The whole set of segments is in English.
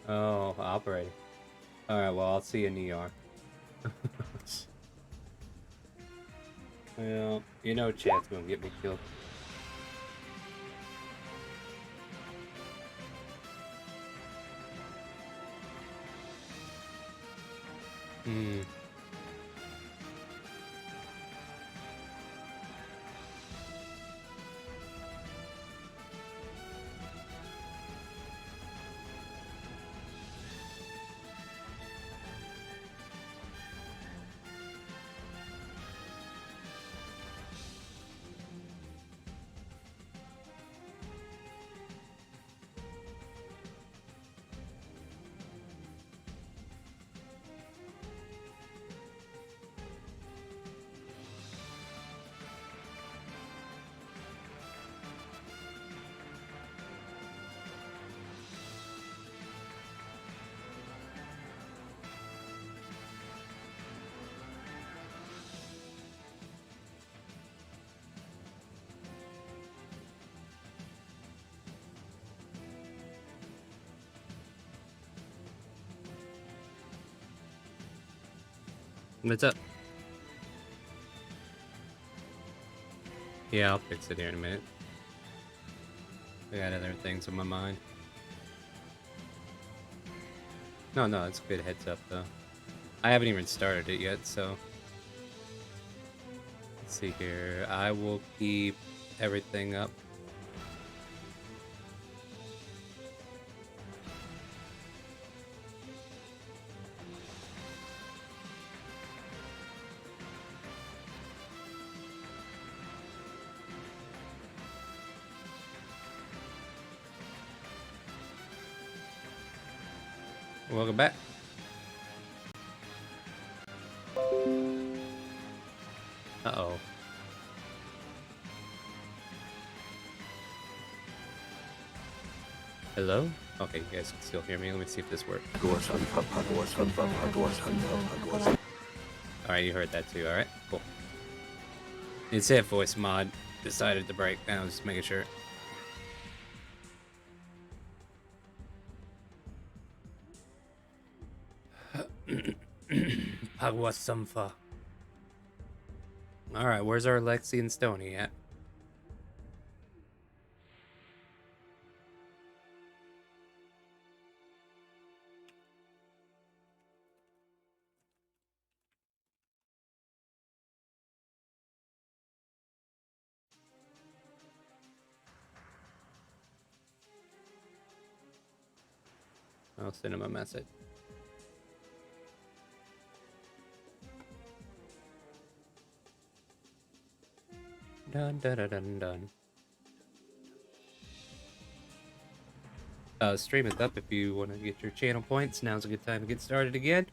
Oh, operating. Alright, well, I'll see you in New York. Well, you know Chad's gonna get me killed. Hmm. What's up? Yeah, I'll fix it here in a minute. I got other things on my mind. No, it's a good heads up, though. I haven't even started it yet, so... Let's see here. I will keep everything up. Welcome back. Uh-oh. Hello? Okay, you guys can still hear me. Let me see if this works. Alright, you heard that too. Alright, cool. It's it, voice mod decided to break. I was just making sure. Pagwa Samfa. Alright, where's our Lexi and Stony at? I'll send him a message. Dun dun dun dun dun. Stream is up if you want to get your channel points. Now's a good time to get started again.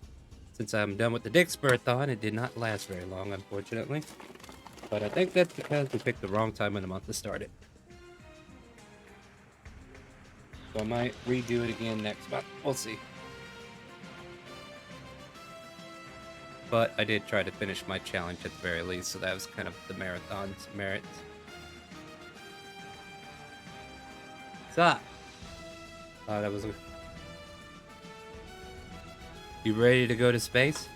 Since I'm done with the Dick's Birthon, it did not last very long, unfortunately. But I think that's because we picked the wrong time of the month to start it. So I might redo it again next month. We'll see. But I did try to finish my challenge at the very least, so that was kind of the marathon's merits. What's up? That was... You ready to go to space?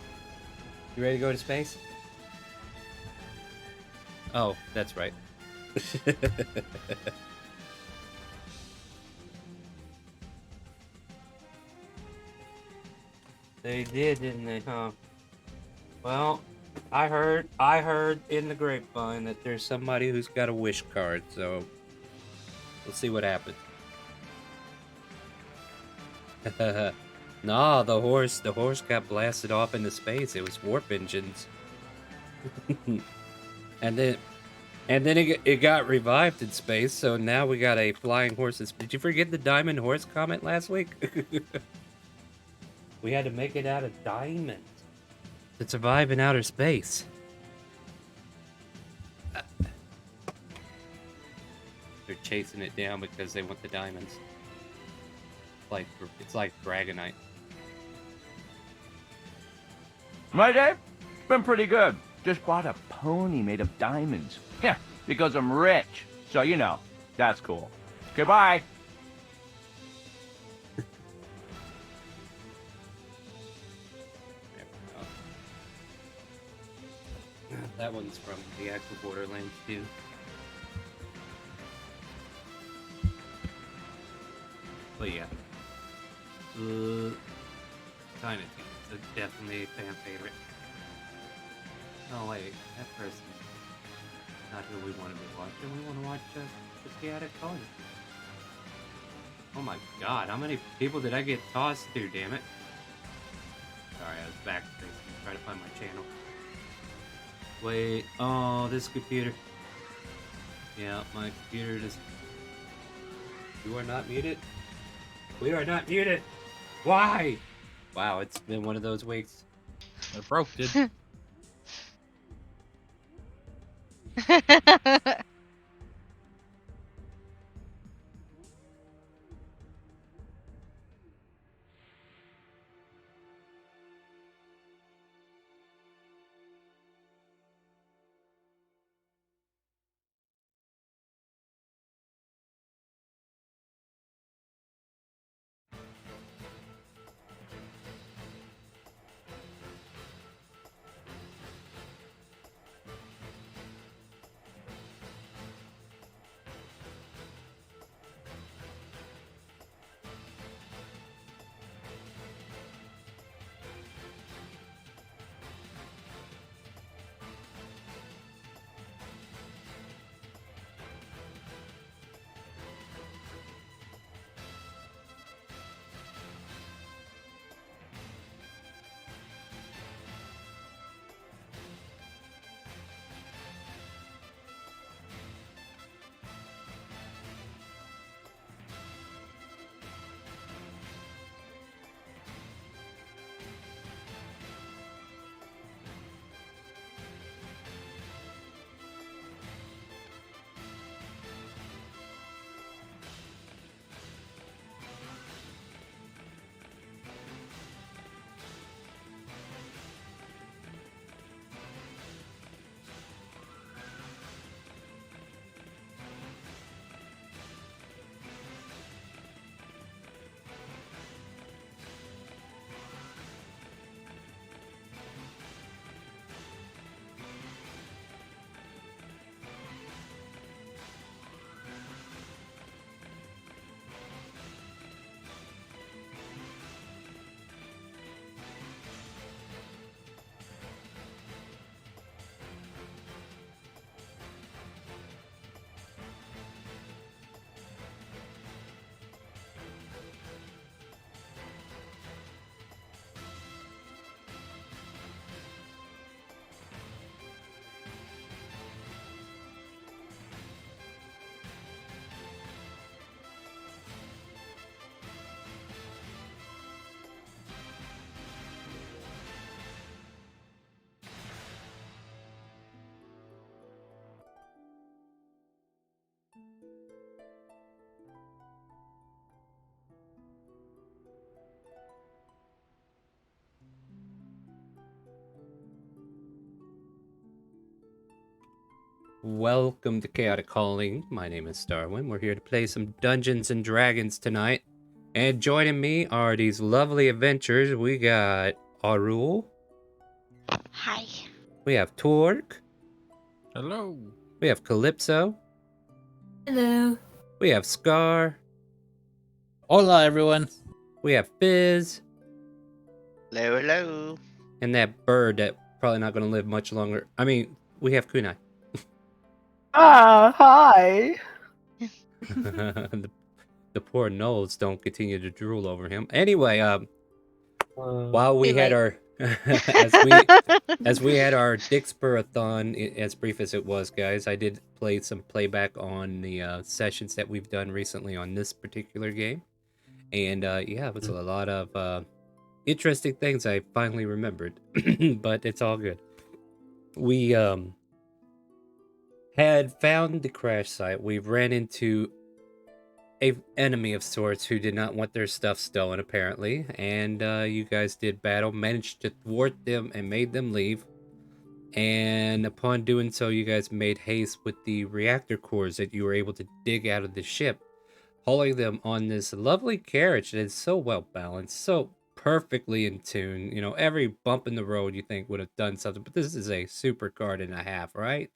You ready to go to space? Oh, that's right. They did, didn't they, huh? Well, I heard in the grapevine that there's somebody who's got a wish card, so we'll see what happens. Nah, the horse got blasted off into space. It was warp engines. and then it got revived in space, so now we got a flying horse. Did you forget the diamond horse comment last week? We had to make it out of diamonds to survive in outer space. They're chasing it down because they want the diamonds. It's like Dragonite. My day? Been pretty good. Just bought a pony made of diamonds. Yeah, because I'm rich. So, you know, that's cool. Goodbye. that one's from the actual Borderlands 2. But yeah. Chinatown is definitely a fan favorite. Oh wait, that person's not who we want to be watching. We want to watch the ChaoticCalling. Oh my god, how many people did I get tossed to, damn it? Sorry, I was backspacing trying to find my channel. Wait, oh, this computer. Yeah, my computer just... You are not muted? We are not muted! Why? Wow, it's been one of those weeks. It broke, dude. Welcome to Chaotic Calling. My name is Starwind. We're here to play some Dungeons and Dragons tonight. And joining me are these lovely adventurers. We got Arul. Hi. We have Torque. Hello. We have Calypso. Hello. We have Scar. Hola, everyone. We have Fizz. Hello, hello. And that bird that probably not going to live much longer. I mean, we have Kunai. Hi. the poor Knowles don't continue to drool over him. Anyway, while we had our as we had our Dixperathon, as brief as it was, guys, I did play some playback on the sessions that we've done recently on this particular game, and yeah, it was a lot of interesting things I finally remembered, but it's all good. We had found the crash site. We ran into a enemy of sorts who did not want their stuff stolen, apparently, and you guys did battle, managed to thwart them and made them leave, and upon doing so, you guys made haste with the reactor cores that you were able to dig out of the ship, hauling them on this lovely carriage that is so well balanced, so perfectly in tune. You know, every bump in the road you think would have done something, but this is a super card and a half, right?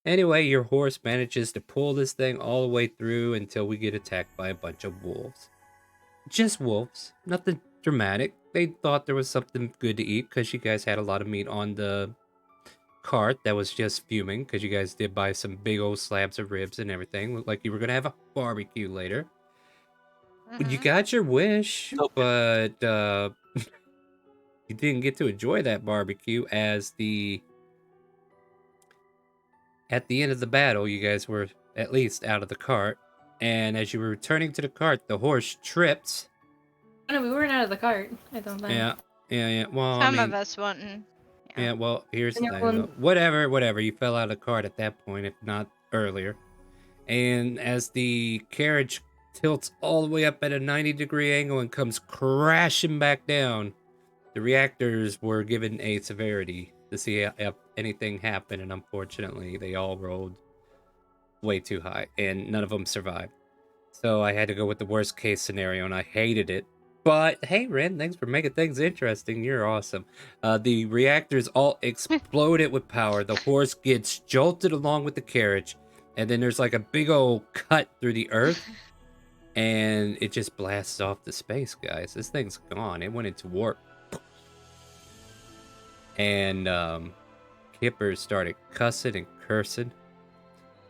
Anyway, your horse manages to pull this thing all the way through until we get attacked by a bunch of wolves. Just wolves, nothing dramatic. They thought there was something good to eat because you guys had a lot of meat on the cart that was just fuming because you guys did buy some big old slabs of ribs and everything. Looked like you were gonna have a barbecue later. You got your wish, but you didn't get to enjoy that barbecue as at the end of the battle, you guys were at least out of the cart. And as you were returning to the cart, the horse tripped. Oh, no, we weren't out of the cart. I don't think. Yeah. Well, Some of us wouldn't. Yeah, well, here's the And thing. Though. Whatever. You fell out of the cart at that point, if not earlier. And as the carriage tilts all the way up at a 90-degree angle and comes crashing back down, the reactors were given a severity to see if anything happened, and unfortunately, they all rolled way too high, and none of them survived. So I had to go with the worst case scenario, and I hated it. But hey, Ren, thanks for making things interesting. You're awesome. The reactors all exploded with power. The horse gets jolted along with the carriage, and then there's like a big old cut through the earth, and it just blasts off to space, guys. This thing's gone. It went into warp. And Kipper started cussing and cursing.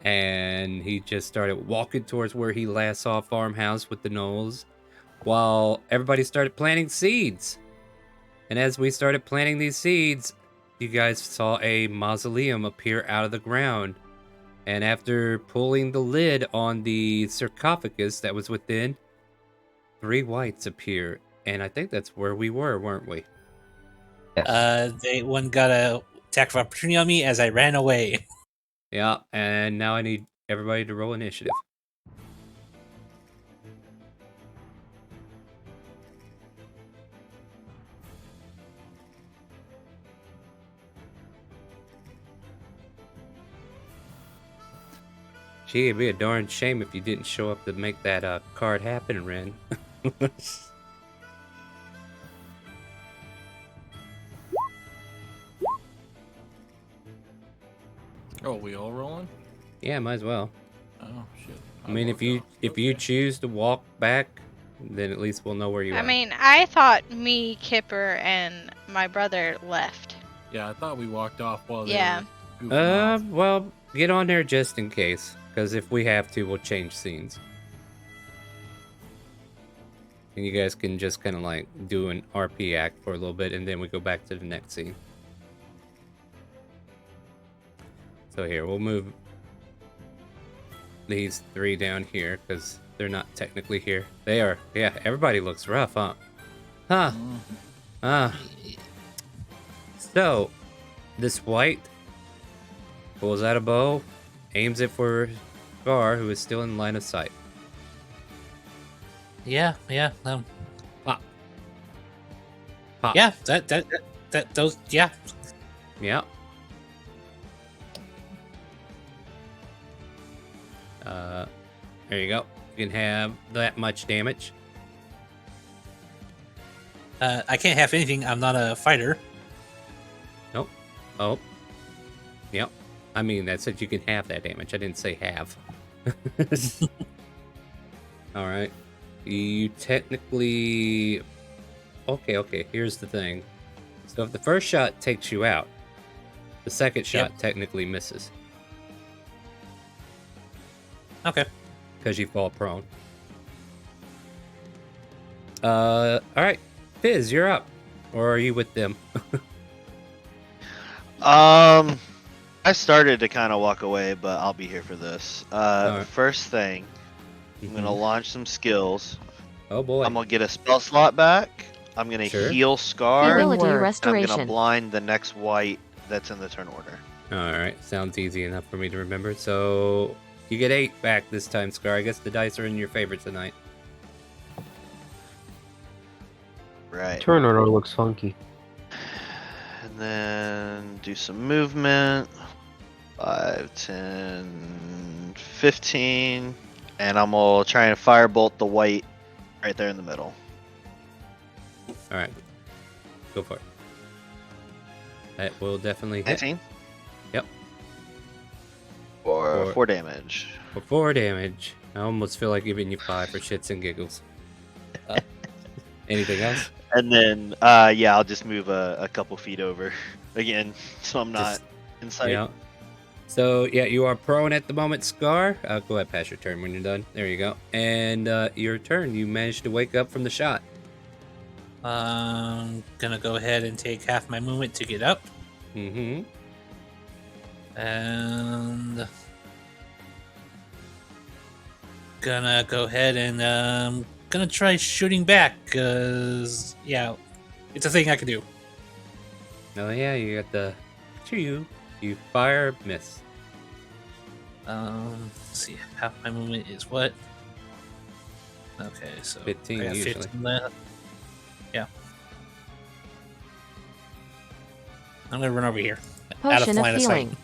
And he just started walking towards where he last saw Farmhouse with the Knolls, while everybody started planting seeds. And as we started planting these seeds, you guys saw a mausoleum appear out of the ground. And after pulling the lid on the sarcophagus that was within, 3 whites appear. And I think that's where we were, weren't we? One got a attack of opportunity on me as I ran away. Yeah, and now I need everybody to roll initiative. Gee, it'd be a darn shame if you didn't show up to make that card happen, Ren. Oh, we all rolling? Yeah, might as well. Oh shit! I mean, if you choose to walk back, then at least we'll know where you are. I mean, I thought me, Kipper, and my brother left. Yeah, I thought we walked off while Yeah. they were goofing off. Well, get on there just in case, because if we have to, we'll change scenes. And you guys can just kind of like do an RP act for a little bit, and then we go back to the next scene. So here, we'll move these 3 down here, because they're not technically here. They are. Yeah, everybody looks rough, huh? So, this white pulls out a bow, aims it for Gar, who is still in line of sight. Yeah. Pop. Pop. Yeah, those. Yeah. Yeah. There you go. You can have that much damage. I can't have anything. I'm not a fighter. Nope. Oh. Yep. I mean, that said you can have that damage. I didn't say have. All right. You technically... Okay. Here's the thing. So if the first shot takes you out, the second shot technically misses. Okay. Because you fall prone. All right. Fizz, you're up. Or are you with them? I started to kind of walk away, but I'll be here for this. Alright. First thing, I'm gonna launch some skills. Oh boy. I'm gonna get a spell slot back. I'm gonna Sure. heal Scar. Ability And I'm restoration. gonna blind the next white that's in the turn order. Alright, sounds easy enough for me to remember. So, you get 8 back this time, Scar. I guess the dice are in your favor tonight. Right. Turn order looks funky. And then do some movement. 5, 10, 15. And I'm gonna try and firebolt the white right there in the middle. All right, go for it. That will definitely hit. 19. Yep. For For- 4 damage. For 4 damage. I almost feel like giving you 5 for shits and giggles. Anything else? And then, yeah, I'll just move a couple feet over again, so I'm not Just- in sight. Yeah. So, yeah, you are prone at the moment, Scar. Go ahead, pass your turn when you're done. There you go. And your turn. You managed to wake up from the shot. Gonna go ahead and take half my movement to get up. Mm-hmm. And gonna go ahead and gonna try shooting back, cause yeah, it's a thing I can do. Oh, yeah, you got the... You fire, miss. Let's see, half my movement is what? Okay, so 15 I got usually. 15 left. Yeah. I'm gonna run over here. Out of Potion of line of sight. healing.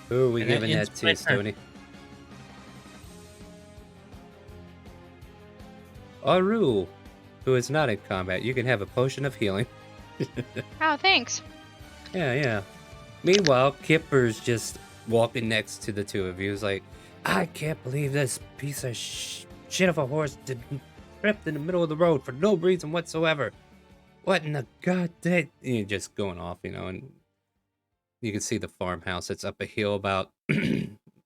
Who are we And that giving ends that my to, turn. Stony? Aru, who is not in combat, you can have a potion of healing. Oh, thanks. Yeah. Meanwhile, Kipper's just walking next to the two of you. He's like, I can't believe this piece of shit of a horse tripped in the middle of the road for no reason whatsoever. What in the goddamn... You're just going off, and you can see the farmhouse. It's up a hill about, I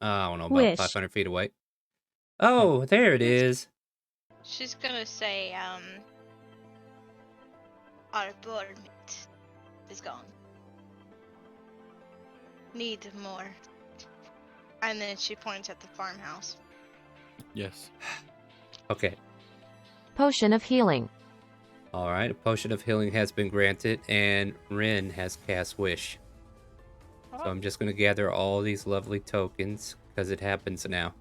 don't know, about Wish. 500 feet away. Oh, there it is. She's gonna say, our boar meat is gone. Need more. And then she points at the farmhouse. Yes. Okay. Potion of healing. All right. A potion of healing has been granted, and Rin has cast Wish. So I'm just going to gather all these lovely tokens, because it happens now.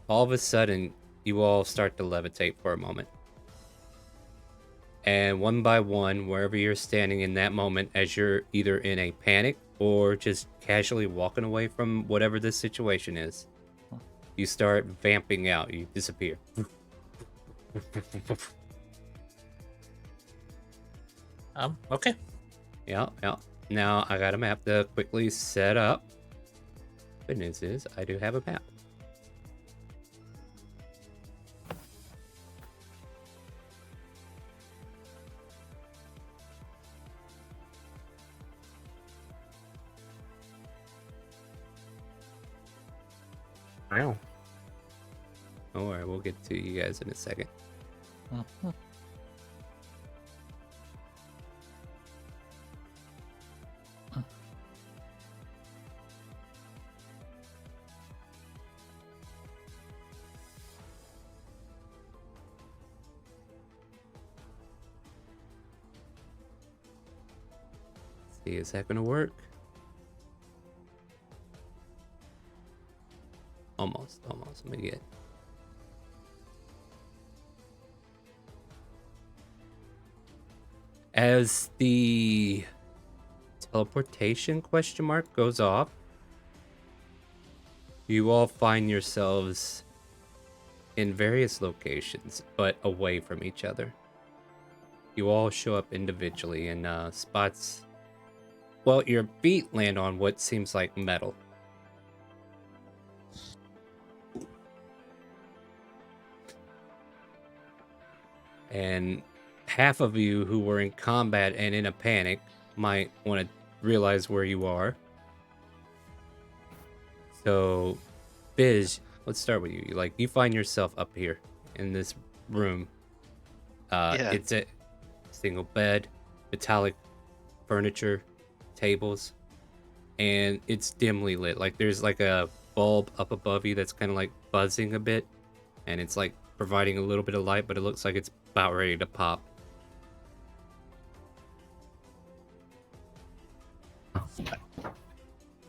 All of a sudden, you all start to levitate for a moment. And one by one, wherever you're standing in that moment, as you're either in a panic or just casually walking away from whatever this situation is, you start vamping out. You disappear. Okay. Yeah. Now I got a map to quickly set up. Good news is I do have a map. Wow. Don't worry, we'll get to you guys in a second. See, is that gonna work? Almost. Let me get. As the teleportation question mark goes off, you all find yourselves in various locations, but away from each other. You all show up individually in spots. Well, your feet land on what seems like metal. And half of you who were in combat and in a panic might want to realize where you are. So, Biz, let's start with you. You find yourself up here in this room. Yeah. It's a single bed, metallic furniture, tables, and it's dimly lit. There's a bulb up above you that's kind of buzzing a bit, and it's providing a little bit of light, but it looks like it's about ready to pop.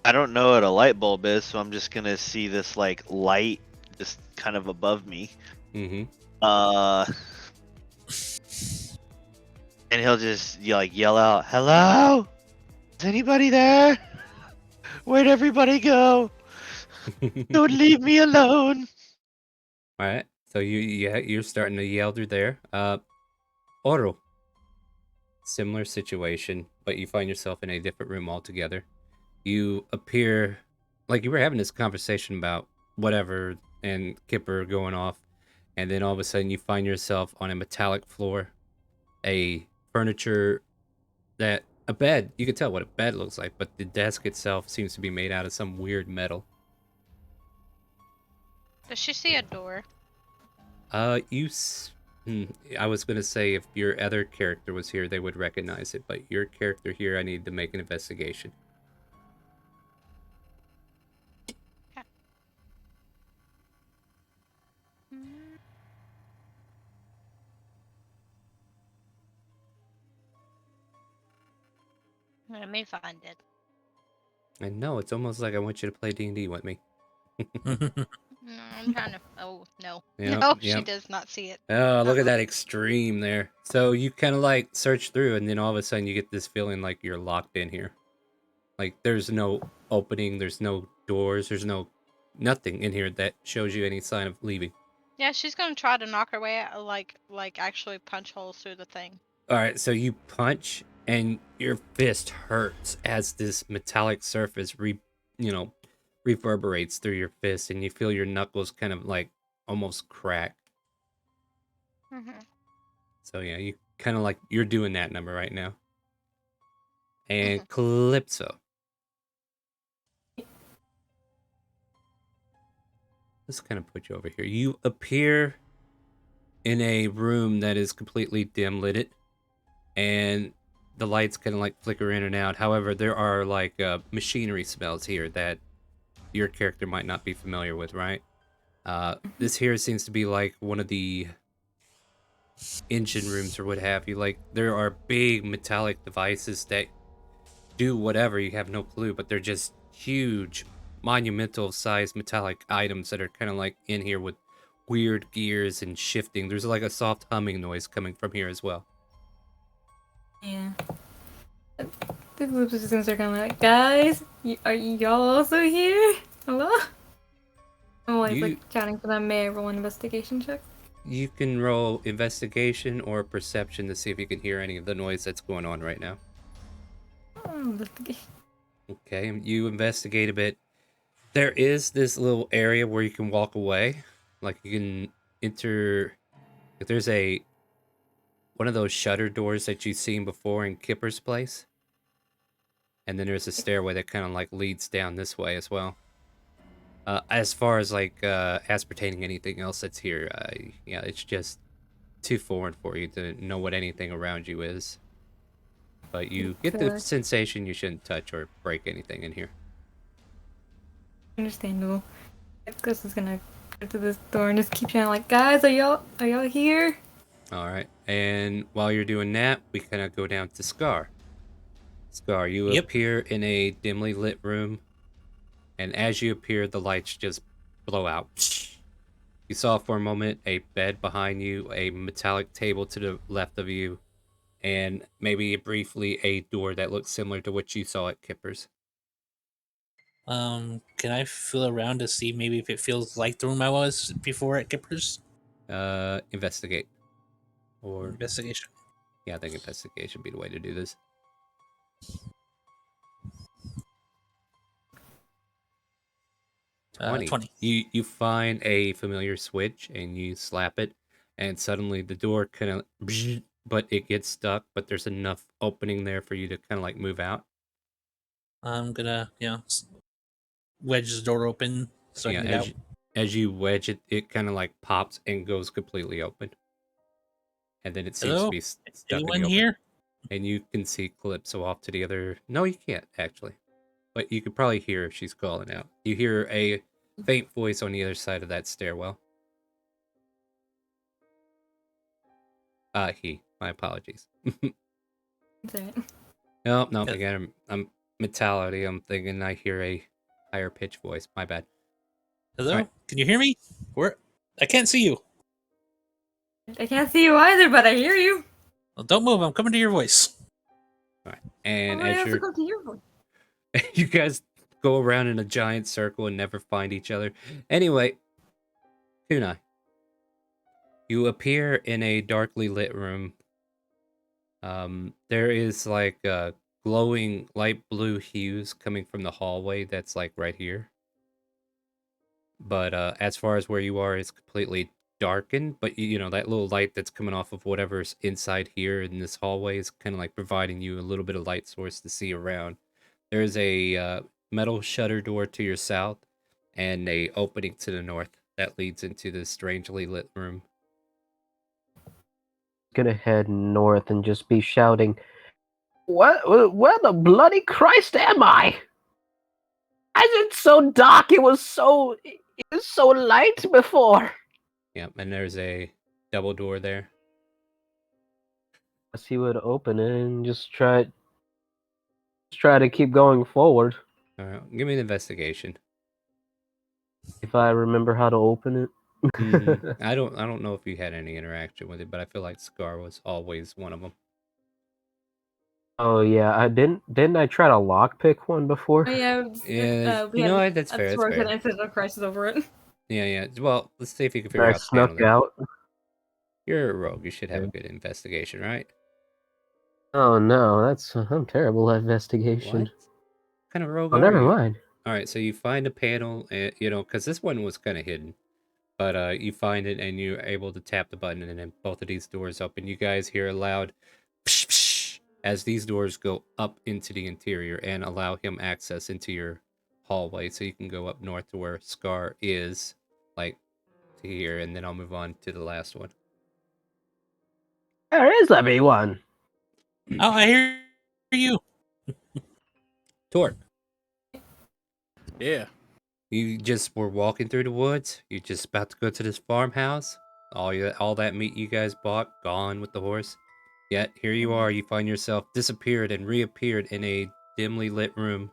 I don't know what a light bulb is, so I'm just gonna see this light just kind of above me. Mm-hmm. And he'll just yell out, "Hello? Is anybody there? Where'd everybody go?" Don't leave me alone. All right. So you're starting to yell through there. Oro. Similar situation, but you find yourself in a different room altogether. You appear like you were having this conversation about whatever and Kipper going off, and then all of a sudden you find yourself on a metallic floor, a furniture that a bed. You can tell what a bed looks like, but the desk itself seems to be made out of some weird metal. Does she see a door? I was gonna say if your other character was here, they would recognize it, but your character here, I need to make an investigation. Let me find it. And no, it's almost like I want you to play D&D with me. No, I'm trying to. Oh no, Yep, no, she yep. does not see it. Oh, look at that extreme there. So you kind of like search through, and then all of a sudden you get this feeling like you're locked in here. Like there's no opening, there's no doors, there's nothing in here that shows you any sign of leaving. Yeah, she's gonna try to knock her way out, like actually punch holes through the thing. All right, so you punch, and your fist hurts as this metallic surface reverberates through your fist, and you feel your knuckles kind of like almost crack. Mm-hmm. So yeah, you kind of like you're doing that number right now. And Calypso. Let's kind of put you over here. You appear in a room that is completely dim lit, and the lights kind of like flicker in and out. However, there are like machinery smells here that your character might not be familiar with, right? This here seems to be like one of the engine rooms or what have you. Like there are big metallic devices that do whatever, you have no clue, but they're just huge, monumental sized metallic items that are kind of like in here with weird gears and shifting. There's like a soft humming noise coming from here as well. Yeah. This loops is just gonna start kind of like, guys, are y'all also here? Hello? I'm always like chatting for them. May I roll an investigation check? You can roll investigation or perception to see if you can hear any of the noise that's going on right now. Oh, investigation. Okay, you investigate a bit. There is this little area where you can walk away. Like you can enter. If there's one of those shutter doors that you've seen before in Kipper's place. And then there's a stairway that kind of like leads down this way as well. As far as like as pertaining anything else that's here, yeah, it's just too foreign for you to know what anything around you is. But you get the sensation you shouldn't touch or break anything in here. Understandable. Chris is gonna go to this door and just keep chatting like, guys, are y'all here? All right, and while you're doing that, we kind of go down to Scar. Scar, you appear in a dimly lit room, and as you appear, the lights just blow out. You saw for a moment a bed behind you, a metallic table to the left of you, and maybe briefly a door that looks similar to what you saw at Kipper's. Can I feel around to see maybe if it feels like the room I was before at Kipper's? Investigate. Or investigation. Yeah, I think investigation would be the way to do this. 20. You find a familiar switch and you slap it, and suddenly the door kind of, but it gets stuck. But there's enough opening there for you to kind of like move out. I'm gonna, wedge the door open so I can get out. As you wedge it, it kind of like pops and goes completely open. And then it seems to be stuck in the open. Here? And you can see Calypso off to the other. No, you can't actually, but you could probably hear if she's calling out. You hear a faint voice on the other side of that stairwell. My apologies. No, again, I'm mentality. I'm thinking I hear a higher pitch voice. My bad. Hello? Right. Can you hear me? I can't see you. I can't see you either, but I hear you. Well, don't move. I'm coming to your voice. All right. And as you're... go to your voice? You guys go around in a giant circle and never find each other. Anyway, Kunai, you appear in a darkly lit room. There is like glowing light blue hues coming from the hallway that's like right here. But as far as where you are, it's completely darkened. But you know that little light that's coming off of whatever's inside here in this hallway is kind of like providing you a little bit of light source to see around. There's a metal shutter door to your south and a opening to the north that leads into this strangely lit room. Gonna head north and just be shouting, Where the bloody Christ am I? As it's so dark, it was so light before. Yep, and there's a double door there. Guess he would open it and just try to keep going forward. All right, give me an investigation. If I remember how to open it. I don't know if you had any interaction with it, but I feel like Scar was always one of them. Oh yeah, I didn't I try to lockpick one before? Oh, yeah, Yeah, we you know had what? That's a fair. That's sort of fair. existential crisis over it. Yeah. Well, let's see if you can figure I out the panel snuck there. out. You're a rogue. You should have a good investigation, right? Oh no, I'm terrible at investigation. What kind of rogue Oh, are never you? mind. All right, so you find a panel, you know, because this one was kind of hidden, but you find it and you're able to tap the button, and then both of these doors open. You guys hear a loud psh, psh, as these doors go up into the interior and allow him access into your hallway, so you can go up north to where Scar is, like to here, and then I'll move on to the last one. There is everyone. Oh, I hear you. Torque. Yeah. You just were walking through the woods. You're just about to go to this farmhouse. All that meat you guys bought gone with the horse. Yet here you are. You find yourself disappeared and reappeared in a dimly lit room.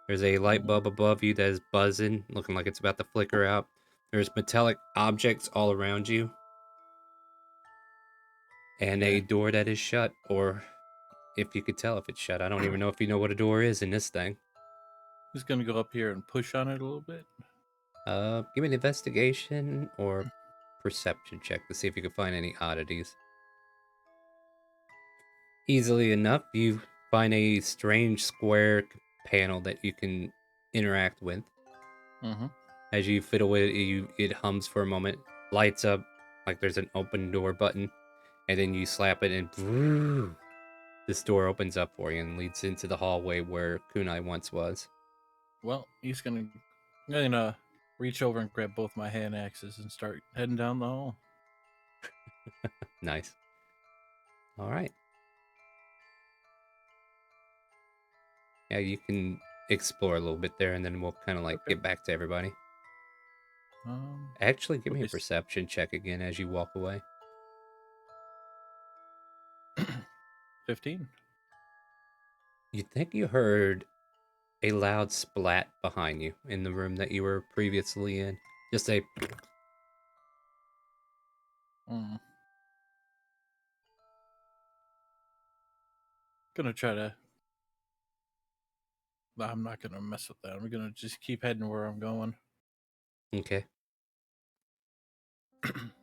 There's a light bulb above you that is buzzing, looking like it's about to flicker out. There's metallic objects all around you, and a door that is shut. Or if you could tell if it's shut, I don't even know if you know what a door is in this thing. Who's gonna go up here and push on it a little bit? Give me an investigation or perception check to see if you can find any oddities. Easily enough, you find a strange square panel that you can interact with. Mm-hmm. As you fiddle with it, it hums for a moment, lights up like there's an open door button, and then you slap it and this door opens up for you and leads into the hallway where Kunai once was. Well, he's gonna reach over and grab both my hand axes and start heading down the hall. Nice. All right. Yeah, you can explore a little bit there, and then we'll kind of like get back to everybody. Actually, give me a perception check again as you walk away. 15. You think you heard a loud splat behind you in the room that you were previously in. Just a... Gonna try to... I'm not gonna mess with that. I'm gonna just keep heading where I'm going. Okay.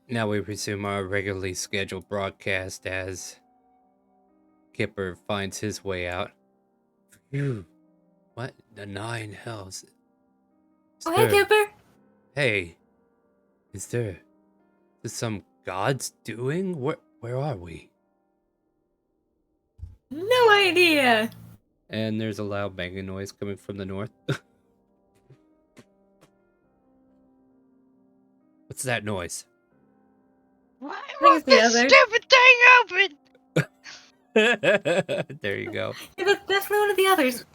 Now we resume our regularly scheduled broadcast as Kipper finds his way out. Phew. What the nine hells? Oh, hey, Kipper! Hey, is this some god's doing? Where are we? No idea! And there's a loud banging noise coming from the north. What's that noise? Why think won't it's the this others. stupid thing open? There you go. Yeah, that's definitely one of the others.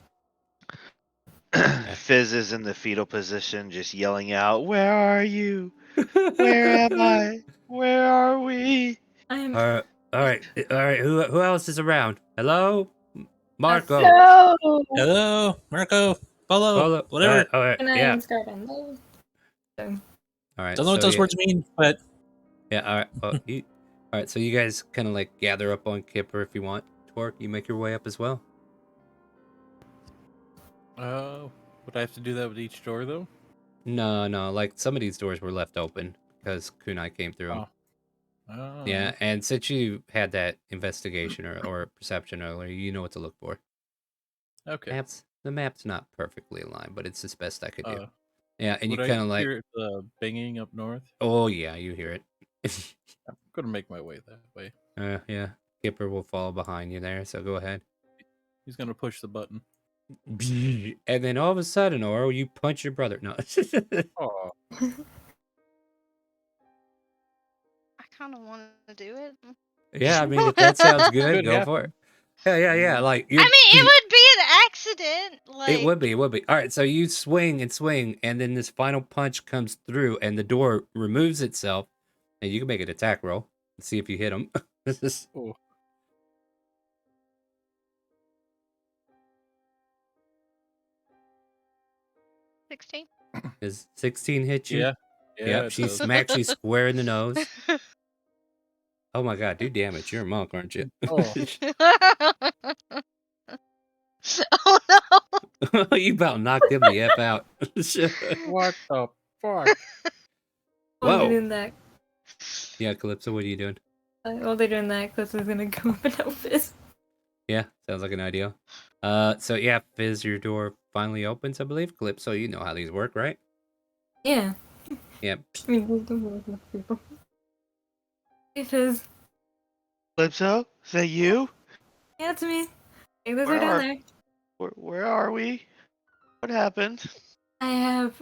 Fizz is in the fetal position, just yelling out, "Where are you? Where am I? Where are we?" I'm... All right. Who else is around? Hello, Marco. No! Hello, Marco, Paulo, whatever. All right. And I Yeah. am Starwind. So, All right. Don't know what those words mean, but Yeah. All right. Well, all right. So you guys kind of like gather up on Kipper if you want. Torque, you make your way up as well. Would I have to do that with each door though? No, like some of these doors were left open because Kunai came through them. Yeah, and since you had that investigation or perception earlier, you know what to look for. Okay. The map's not perfectly aligned, but it's as best I could do. Uh, Yeah, and you would I kind of like, hear the banging up north? oh yeah, you hear it. I'm gonna make my way that way. Yeah, Kipper will follow behind you there, so go ahead. He's gonna push the button. And then all of a sudden, Oro, you punch your brother. No. Oh, I kind of want to do it. Yeah, I mean, if that sounds good, could go for it. happen. Yeah. Like I mean, it would be an accident. Like, it would be. All right, so you swing and swing, and then this final punch comes through, and the door removes itself, and you can make an attack roll and see if you hit him. This is Oh, 16. Does 16 hit you? yeah. Yeah. Yep, it she does. smacks you square in the nose. Oh my god, do damage. You're a monk, aren't you? Oh. Oh no! You about knocked him the F out. What the fuck? While they're Whoa. doing that, Yeah, Calypso, what are you doing? while they're doing that, Calypso's gonna go up and help Fizz. Yeah, sounds like an idea. So yeah, Fizz, your door finally opens, I believe. Calypso, you know how these work, right? Yeah. Yep. I mean, we don't work with people. Hey, Fizz. Calypso, is that you? Yeah, it's me. Hey, Liz are Where down are- there. Where are we? What happened? I have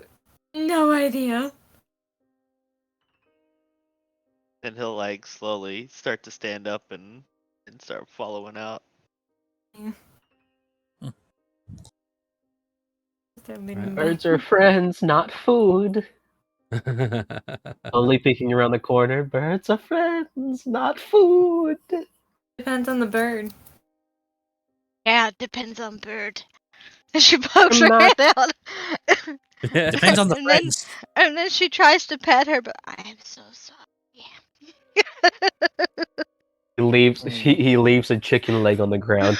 no idea. And he'll like slowly start to stand up and start following out. Start leading Right. back. Birds are friends, not food. Only peeking around the corner. Birds are friends, not food. Depends on the bird. Yeah, it depends on bird. She pokes I'm her not- head out. Depends on the And then- friends. And then she tries to pet her, but I am so sorry. He leaves a chicken leg on the ground.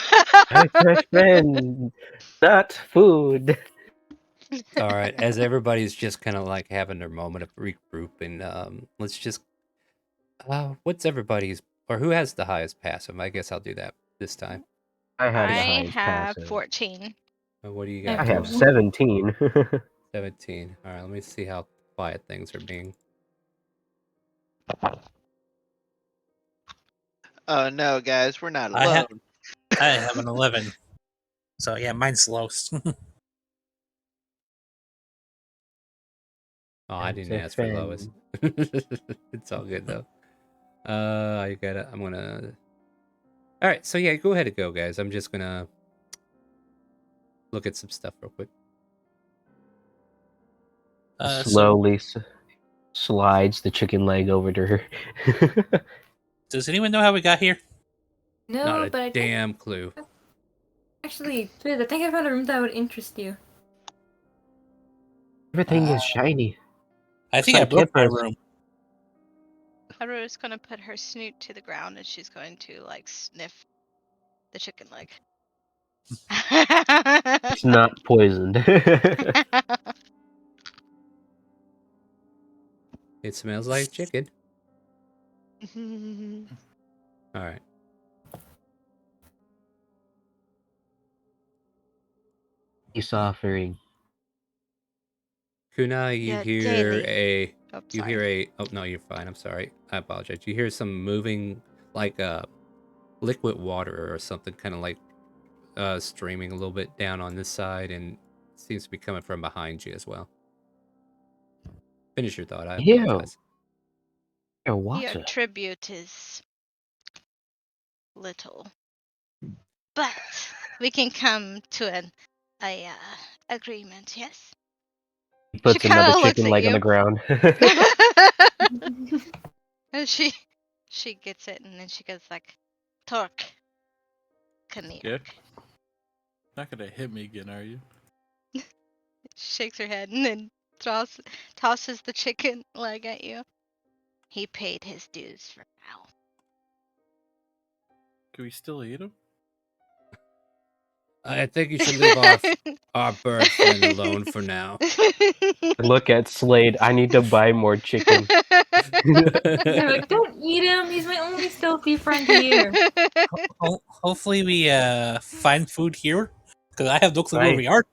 Birds are friends, not food. All right, as everybody's just kind of like having their moment of regroup, and let's just, what's everybody's, or who has the highest passive? I guess I'll do that this time. I have the I highest have passive. 14. What do you I got? I have Jordan? 17. 17. All right, let me see how quiet things are being. Oh no, guys, we're not I alone. have- I have an 11. So yeah, mine's lowest. Oh, I Birds didn't are ask for lowest. friends. It's all good though. I gotta. I'm gonna. All right, so yeah, go ahead and go, guys. I'm just gonna look at some stuff real quick. So, Slowly slides the chicken leg over to her. does anyone know how we got here? No, Not a but I think, damn clue. actually, Fizz, I think I found a room that would interest you. Everything is shiny. I think I Like broke my Kipper's. room. Haru's gonna put her snoot to the ground and she's going to like sniff the chicken leg. It's not poisoned. It smells like chicken. All right. Peace offering. Kunai, you Yeah, hear daily. a. Oh, You sorry. hear a. Oh no, you're fine. I'm sorry. I apologize. You hear some moving, like liquid water or something, kind of like streaming a little bit down on this side, and it seems to be coming from behind you as well. Finish your thought. I Ew. apologize. Your water. Your tribute is little, but we can come to an agreement. Yes. He puts She kinda another looks chicken at leg on you. the ground. And she gets it, and then she goes like, "Torque, Kanir." Yeah. Not gonna hit me again, are you? She shakes her head and then tosses the chicken leg at you. He paid his dues for now. Can we still eat him? I think you should leave our bird friend alone for now. Look at Slade. I need to buy more chicken. They're like, don't eat him. He's my only stealthy friend here. Hopefully we find food here, because I have no clue where Right. we are.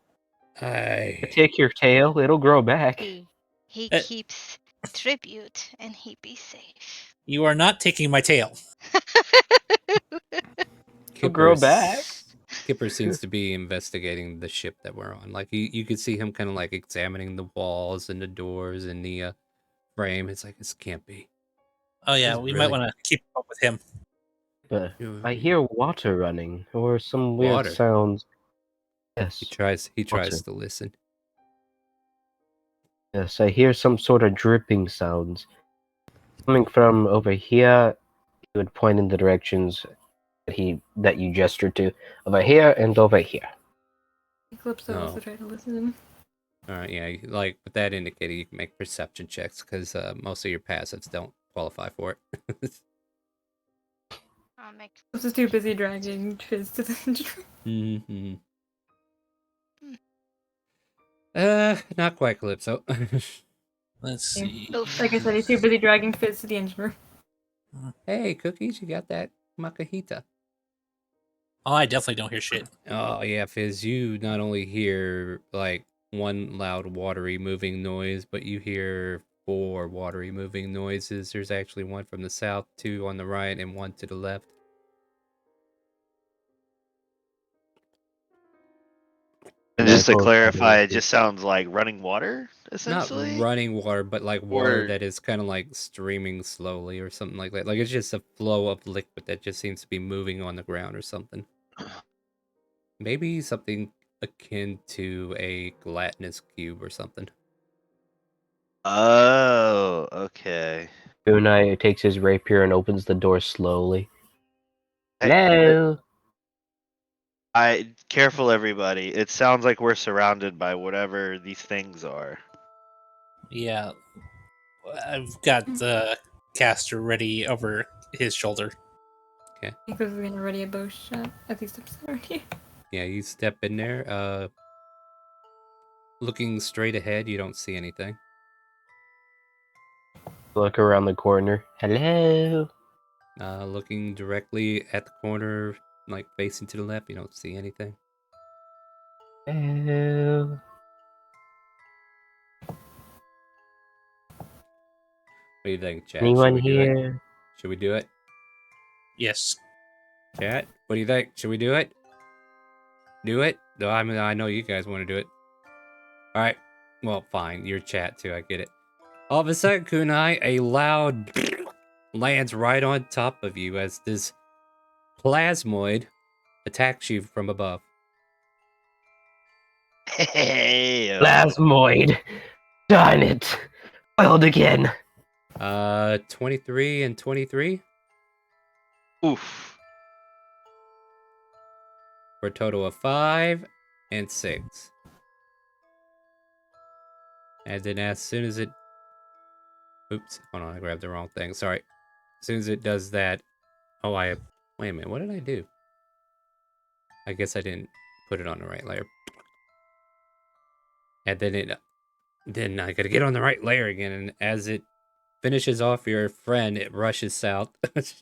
Take your tail, it'll grow back. He Uh, keeps tribute, and he be safe. You are not taking my tail. It'll grow back. Kipper seems to be investigating the ship that we're on. Like you could see him kind of like examining the walls and the doors and the frame. It's like this can't be. Oh yeah, This we really- might want to keep up with him. But I hear water running or some weird Water? sounds. Yes. He tries Water. to listen. Yes, I hear some sort of dripping sounds coming from over here. He would point in the directions that you gestured to, over here and over here. Eclipse also tried to listen. All right, yeah, like with that indicator, you can make perception checks because most of your passives don't qualify for it. This is too busy dragging Fizz to the engine. Mm-hmm. Not quite Calypso. Let's see. Like I said, he's too busy dragging Fizz to the engine room. Hey, Cookies, you got that Makahita? Oh, I definitely don't hear shit. Oh yeah, Fizz, you not only hear like one loud watery moving noise, but you hear 4 watery moving noises. There's actually one from the south, 2 on the right, and 1 to the left. And just to clarify, it just sounds like running water, Not essentially? running water, but like water Or- that is kind of like streaming slowly or something like that. Like it's just a flow of liquid that just seems to be moving on the ground or something. Maybe something akin to a gelatinous cube or something. Oh, okay. Kunai takes his rapier and opens the door slowly. Hey, Hello. Careful, everybody. It sounds like we're surrounded by whatever these things are. Yeah, I've got the caster ready over his shoulder. Okay. Eclipse is gonna ready a bow shot at these steps already. Yeah, you step in there. Looking straight ahead, you don't see anything. Look around the corner. Hello. Looking directly at the corner, like facing to the left, you don't see anything. Hello. What do you think, chat? Anyone Should we do it? here? Should we do it? Yes. Chat, what do you think? Should we do it? Do it? No, I mean, I know you guys want to do it. All right. Well, fine. Your chat too. I get it. All of a sudden, Kunai, a loud lands right on top of you as this plasmoid attacks you from above. Hey, Plasmoid. Darn it. Foiled again. 23 and 23 oof. for a total of 5 and 6. And then as soon as it... Oops, hold on, I grabbed the wrong thing. Sorry. As soon as it does that... Oh, wait a minute, what did I do? I guess I didn't put it on the right layer. And then I gotta get on the right layer again, and as it finishes off your friend, it rushes south. Can't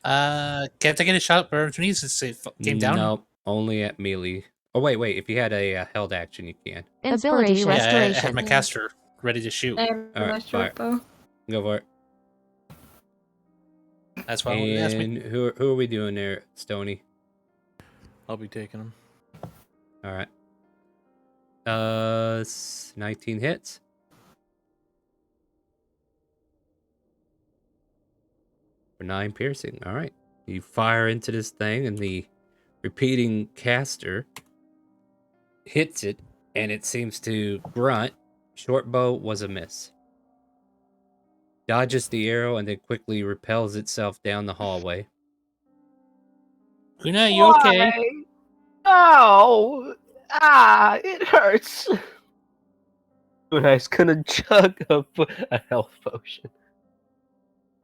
I get a shot for opportunity since it came down? No, only at melee. Oh, wait, if you had a held action, you can. Ability Yeah, I restoration. had my caster ready to shoot. Alright, fire. bow. Go for it. That's why you asked me. And who are we doing there, Stony? I'll be taking him. Alright. 19 hits. For 9 piercing. Alright. You fire into this thing, and the repeating caster hits it, and it seems to grunt. Short bow was a miss. Dodges the arrow and then quickly repels itself down the hallway. Kuna, you okay? Oh, it hurts. Kunai's gonna chug up a health potion.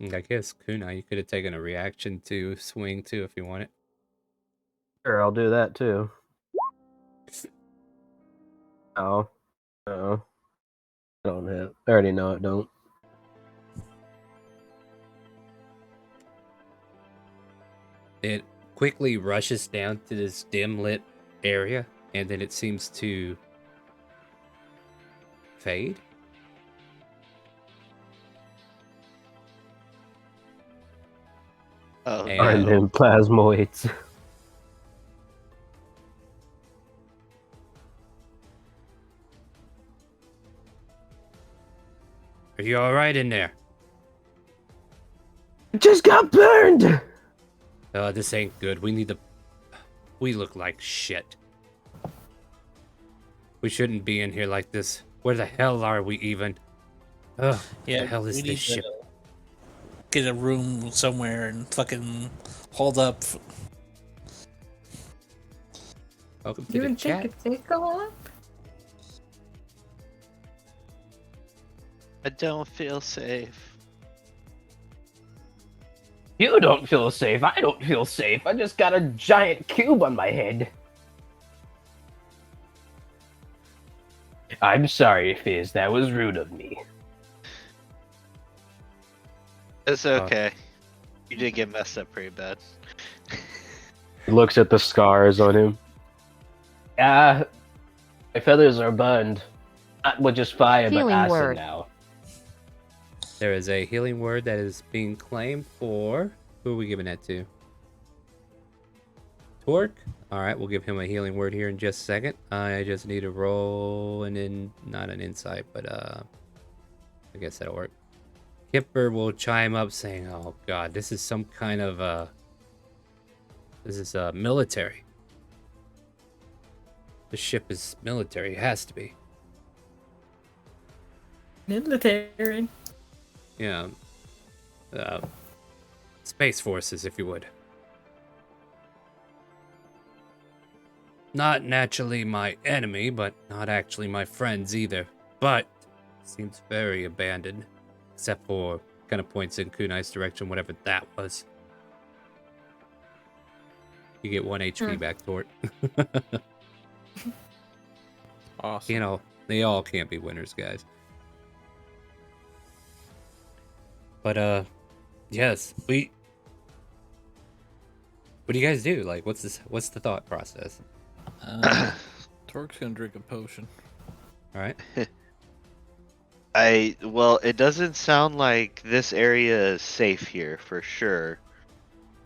I guess, Kunai, you could have taken a reaction to swing too if you wanted. Sure, I'll do that too. Oh, no. I don't have. I already know it don't. It quickly rushes down to this dim lit area, and then it seems to fade. Oh And- I'm no. in plasmoids. Are you all right in there? Just got burned. This ain't good. We need to. We look like shit. We shouldn't be in here like this. Where the hell are we even? Ugh, Yeah, the hell is we this need ship? to get a room somewhere and fucking hold up. Welcome to You the would think chat. it's safe go up? I don't feel safe. You don't feel safe. I don't feel safe. I just got a giant cube on my head. I'm sorry, Fizz. That was rude of me. It's okay. You did get messed up pretty bad. He looks at the scars on him. My feathers are burned. Not with just fire, Healing but acid word. now. There is a healing word that is being claimed for. Who are we giving that to? Torque? Alright, we'll give him a healing word here in just a second. I just need to roll not an insight, but I guess that'll work. Kipper will chime up saying, oh god, this is some kind of this is military. The ship is military, it has to be. Military. Yeah. Space forces, if you would. Not naturally my enemy, but not actually my friends either. But seems very abandoned. Except for kind of points in Kunai's direction, whatever that was. You get 1 HP back, Tort. Awesome. You know, they all can't be winners, guys. But yes, what do you guys do? Like, what's the thought process? Torque's gonna drink a potion. All right. Well, it doesn't sound like this area is safe here for sure.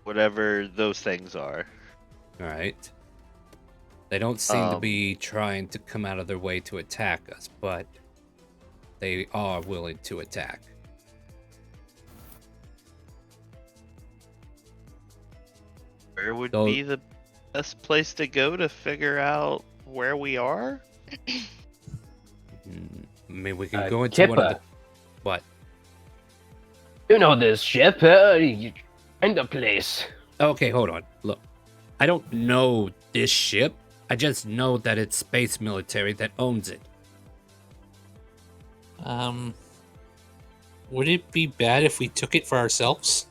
Whatever those things are. All right. They don't seem to be trying to come out of their way to attack us, but they are willing to attack. Where would be the best place to go to figure out where we are? I mean, we can go into one of the... What? You know this ship. Find a place. Okay, hold on. Look, I don't know this ship. I just know that it's space military that owns it. Would it be bad if we took it for ourselves?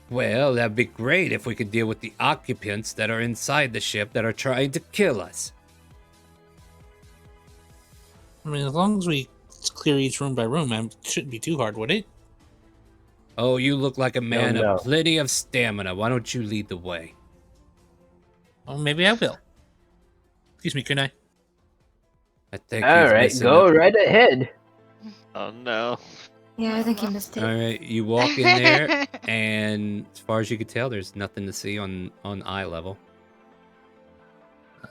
Well, that'd be great if we could deal with the occupants that are inside the ship that are trying to kill us. I mean, as long as we clear each room by room, it shouldn't be too hard, would it? Oh, you look like a man no. of plenty of stamina. Why don't you lead the way? Oh, maybe I will. Excuse me, Kunai. I think All he's right, missing go it. right ahead. Oh no. Yeah, I think he missed it. All right, you walk in there, and as far as you can tell, there's nothing to see on eye level.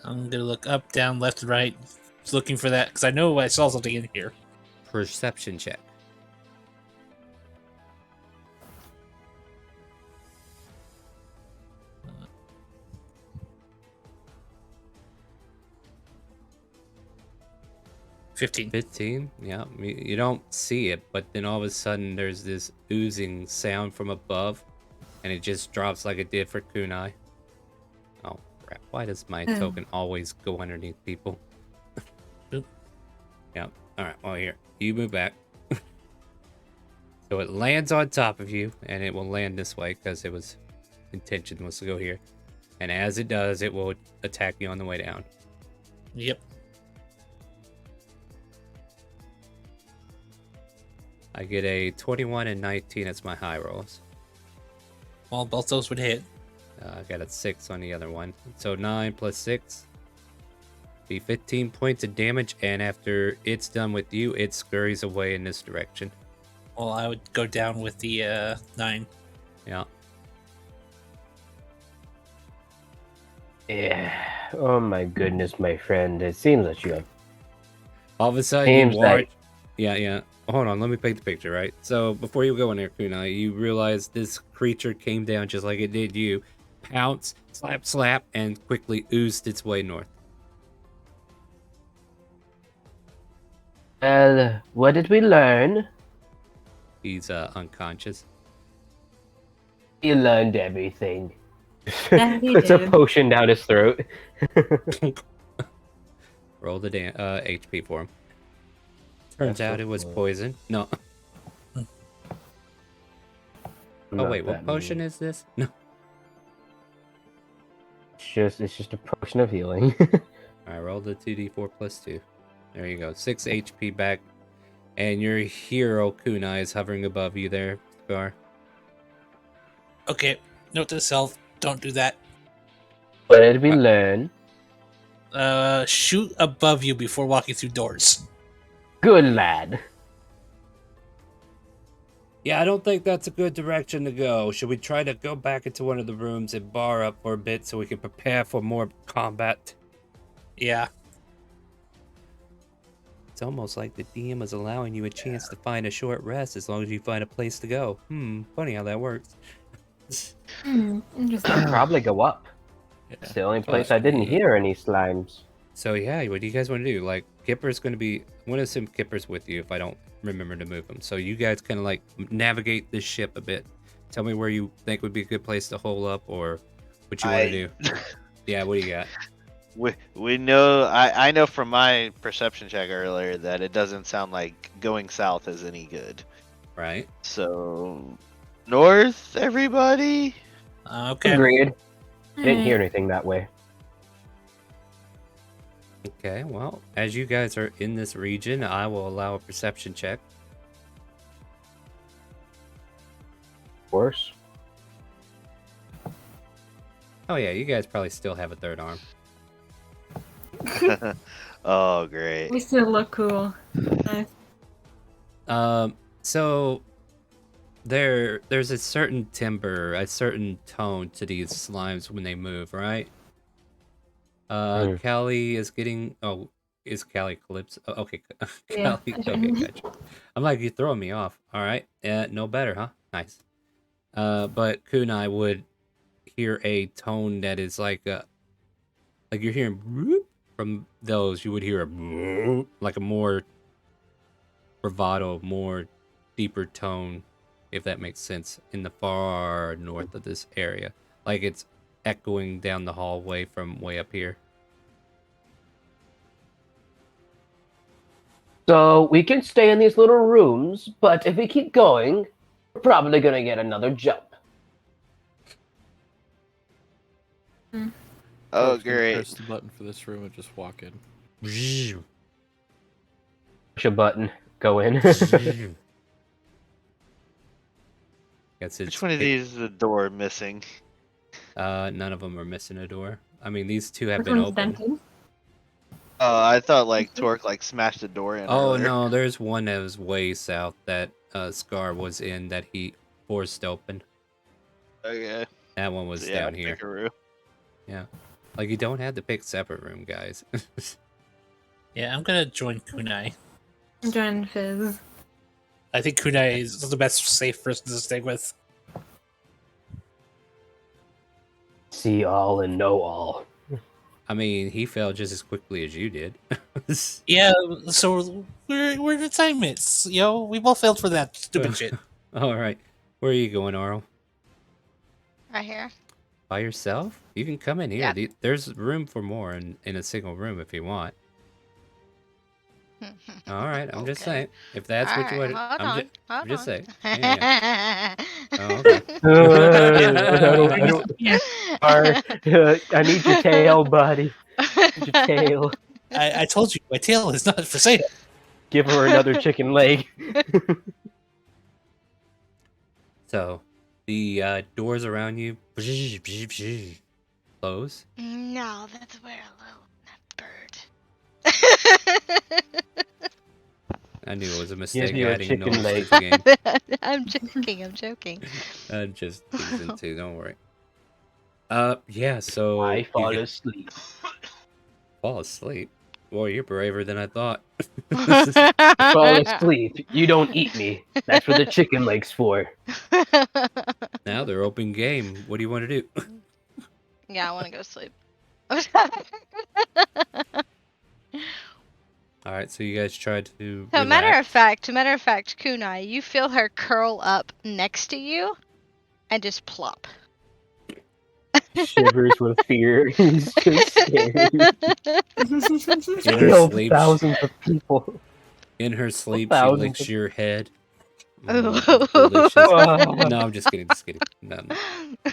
I'm gonna look up, down, left, and right, looking for that because I know I saw something in here. Perception check. $15. 15? Yeah, you don't see it, but then all of a sudden there's this oozing sound from above, and it just drops like it did for Kunai. Oh, crap. Why does my token always go underneath people? Oop. Yeah, alright, well, here. You move back. So it lands on top of you, and it will land this way, because it was... intention was to go here. And as it does, it will attack you on the way down. Yep. I get a 21 and 19 as my high rolls. Well, both those would hit. I got a 6 on the other one. So 9 plus 6 be 15 points of damage, and after it's done with you, it scurries away in this direction. Well, I would go down with the 9. Yeah. Yeah. Oh my goodness, my friend. It seems that you have. All of a sudden, Seems you watch. like- Yeah. Hold on, let me paint the picture, right? So before you go in there, Kunai, you realize this creature came down just like it did you, pounced, slap, and quickly oozed its way north. Well, what did we learn? He's unconscious. You learned everything. Yeah, he Puts a did. potion down his throat. Roll the HP for him. Turns out it was poison. No. Oh wait, what potion is this? No. It's just a potion of healing. Alright, roll the 2d4 plus 2. There you go. 6 HP back. And your hero, Kunai, is hovering above you there, Scar. Okay, note to self, don't do that. What did we learn? Shoot above you before walking through doors. Good lad. Yeah, I don't think that's a good direction to go. Should we try to go back into one of the rooms and bar up for a bit so we can prepare for more combat? Yeah. It's almost like the DM is allowing you a chance to find a short rest as long as you find a place to go. Funny how that works. Interesting. Probably go up. It's the only place I didn't hear any slimes. So yeah, what do you guys want to do? Like, Kipper's going to be... I'm going to assume Kipper's with you if I don't remember to move him. So you guys kind of like navigate this ship a bit. Tell me where you think would be a good place to hole up or what you want to do. Yeah, what do you got? We know, I know from my perception check earlier that it doesn't sound like going south is any good. Right. So, north, everybody? Okay. Agreed. Didn't hear anything that way. Okay, well, as you guys are in this region, I will allow a perception check. Of course. Oh yeah, you guys probably still have a third arm. Oh, great. We still look cool. Nice. So there's a certain timbre, a certain tone to these slimes when they move, right? Callie is getting... Oh, is Callie Calypso? Oh, okay. Yeah. Callie, okay, gotcha. I'm like, you're throwing me off. All right. No better, huh? Nice. But Kunai would hear a tone that is like you're hearing whoop from those. You would hear a whoop, like a more bravado, more deeper tone, if that makes sense, in the far north of this area. Like it's echoing down the hallway from way up here. So we can stay in these little rooms, but if we keep going, we're probably gonna get another jump. Oh, Just gonna great. Press the button for this room and just walk in. Push a button, go in. Which one of these is the door missing? None of them are missing a door. I mean, these two have Which been one's open. dented? Oh, I thought like Torque like smashed the door in. Oh earlier. no, there's one that was way south that Scar was in that he forced open. Okay. That one was Yeah, down here. pick a room. Yeah. Like, you don't have to pick separate room, guys. Yeah, I'm gonna join Kunai. Join Fizz. I think Kunai is the best safe person to stay with. See all and know all. I mean, he fell just as quickly as you did. Yeah, so we're assignments. You know, we both failed for that stupid shit. All right. Where are you going, Arl? Right here. By yourself? You can come in here. Yeah. There's room for more in a single room if you want. All right, I'm just Okay. saying. If that's what you Alright, want, hold I'm just on. saying. Yeah. Oh, okay. I don't- Yeah. I need your tail, buddy. I need your tail. I told you, my tail is not for sale. Give her another chicken leg. So, the doors around you close. No, that's where a little bird. I knew it was a Give mistake you a adding chicken noise leg. to the game. I'm joking. I'm joking. I'm just teasing too. Don't worry. Yeah. So I you fall get- asleep. fall asleep. Boy, you're braver than I thought. Fall asleep. You don't eat me. That's what the chicken leg's for. Now they're open game. What do you want to do? Yeah, I want to go sleep. All right. So you guys tried to So, relax. matter of fact, Kunai, you feel her curl up next to you and just plop. Shivers with fear. He's just scared. In her Killed sleep, thousands of people. in her sleep, she Thousands licks of- your head. Ooh. Delicious. Ah. No, I'm just kidding. Just kidding. No, I'm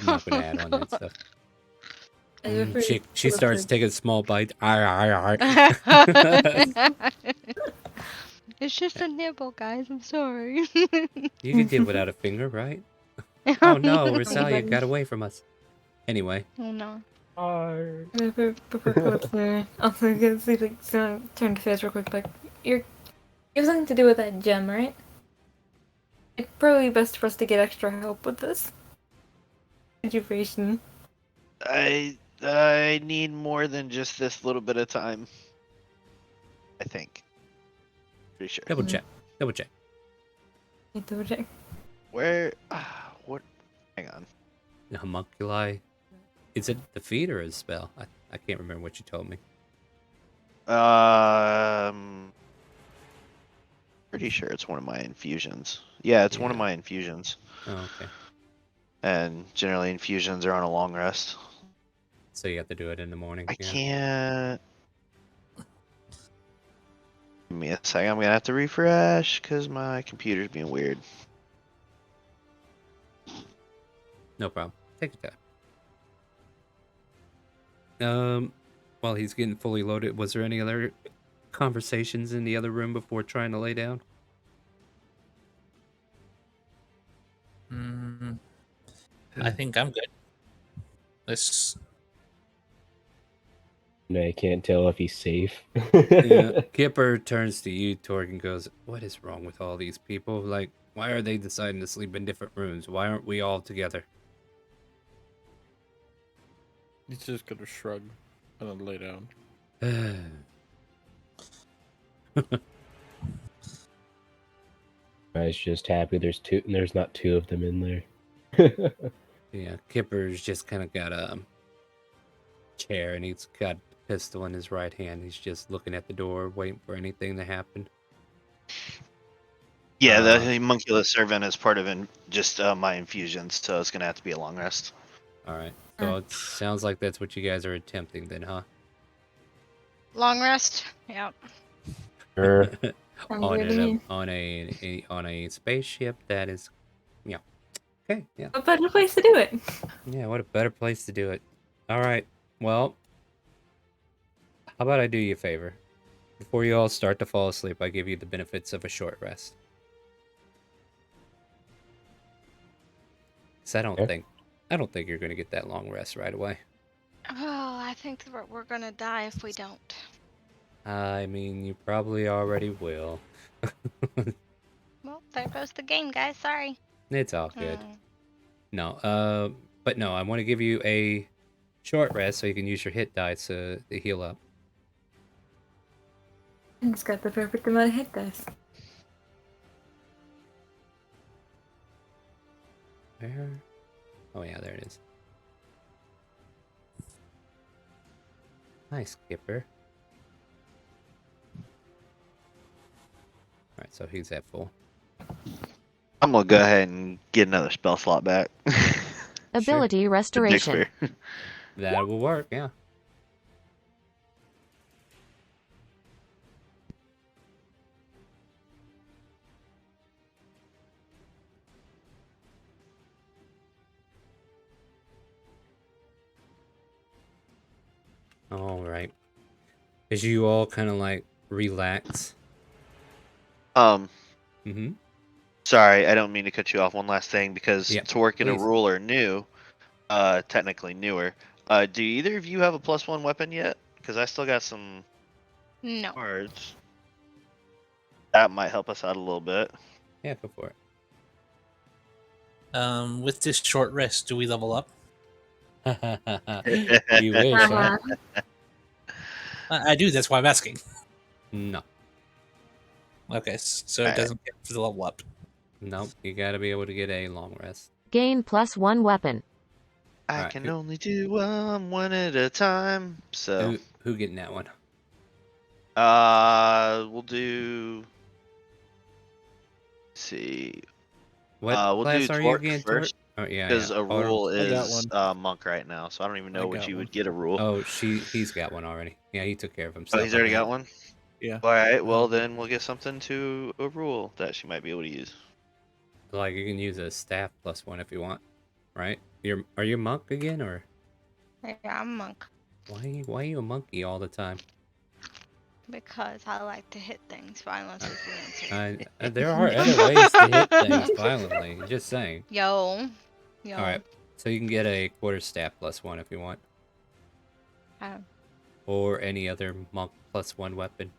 not gonna add on that stuff. She starts taking small bites. It's just a nibble, guys. I'm sorry. You can deal without a finger, right? Oh no, Rosalia got away from us. Anyway, Oh no. Before Philip's there, also gonna see like turn to face real quick. Like you have something to do with that gem, right? It's probably best for us to get extra help with this situation. I need more than just this little bit of time. I think. Pretty sure. double check. Double check. Double check. Where? What? Hang on. The homunculi. Is it the feat or a spell? I can't remember what you told me. Pretty sure it's one of my infusions. Yeah, it's one of Yeah. my infusions. Oh, okay. And generally infusions are on a long rest. So you have to do it in the morning. I yeah. can't. Give me a second. I'm gonna have to refresh because my computer's being weird. No problem. Take your time. While he's getting fully loaded, was there any other conversations in the other room before trying to lay down? I think I'm good. Let's. I can't tell if he's safe. Yeah. Kipper turns to you, Torg, and goes, "What is wrong with all these people? Like, why are they deciding to sleep in different rooms? Why aren't we all together?" He's just gonna shrug and then lay down. Guy's just happy there's not two of them in there. Yeah, Kipper's just kind of got a chair, and he's got a pistol in his right hand. He's just looking at the door, waiting for anything to happen. Yeah, the homunculus servant is part of just my infusions, so it's gonna have to be a long rest. All right. So it sounds like that's what you guys are attempting, then, huh? Long rest. Yep. Sure. on a spaceship that is, yeah. Okay, yeah. A better place to do it. Yeah, what a better place to do it. All right. Well, how about I do you a favor? Before you all start to fall asleep, I give you the benefits of a short rest. 'Cause I don't think you're gonna get that long rest right away. Oh, I think that we're gonna die if we don't. I mean, you probably already will. Well, there goes the game, guys. Sorry. It's all good. No, but no, I want to give you a short rest so you can use your hit dice to heal up. It's got the perfect amount of hit dice. Where? Oh yeah, there it is. Nice, Skipper. Alright, so he's at full. I'm gonna go ahead and get another spell slot back. Ability restoration. That will work, yeah. All right. As you all kind of like relax. Mm-hmm. Sorry, I don't mean to cut you off. One last thing, because Yeah, to work in a please. rule are new, technically newer. Do either of you have a +1 weapon yet? Because I still got some No. cards. That might help us out a little bit. Yeah, go for it. With this short rest, do we level up? You wish, huh? I do. That's why I'm asking. No. Okay, so it Alright. doesn't get to the level up. Nope. You got to be able to get a long rest. Gain +1 weapon. I Alright, can only do one at a time. So, who getting that one? we'll do. Let's see. What We'll do class are you Torque again, Tort? first, Oh yeah, because yeah. a rule I got is monk right now. So I don't even know which got you one. would get a rule. Oh, he's got one already. Yeah, he took care of Oh, himself. he's already got one. Yeah. All right. Well, then we'll get something to a rule that she might be able to use. Like you can use a staff +1 if you want, right? Are you a monk again, or Yeah, I'm a monk. why are you a monkey all the time? Because I like to hit things. Violence is the answer. There are other ways to hit things violently. Just saying. Yo. All right, so you can get a quarterstaff +1 if you want, or any other monk +1 weapon.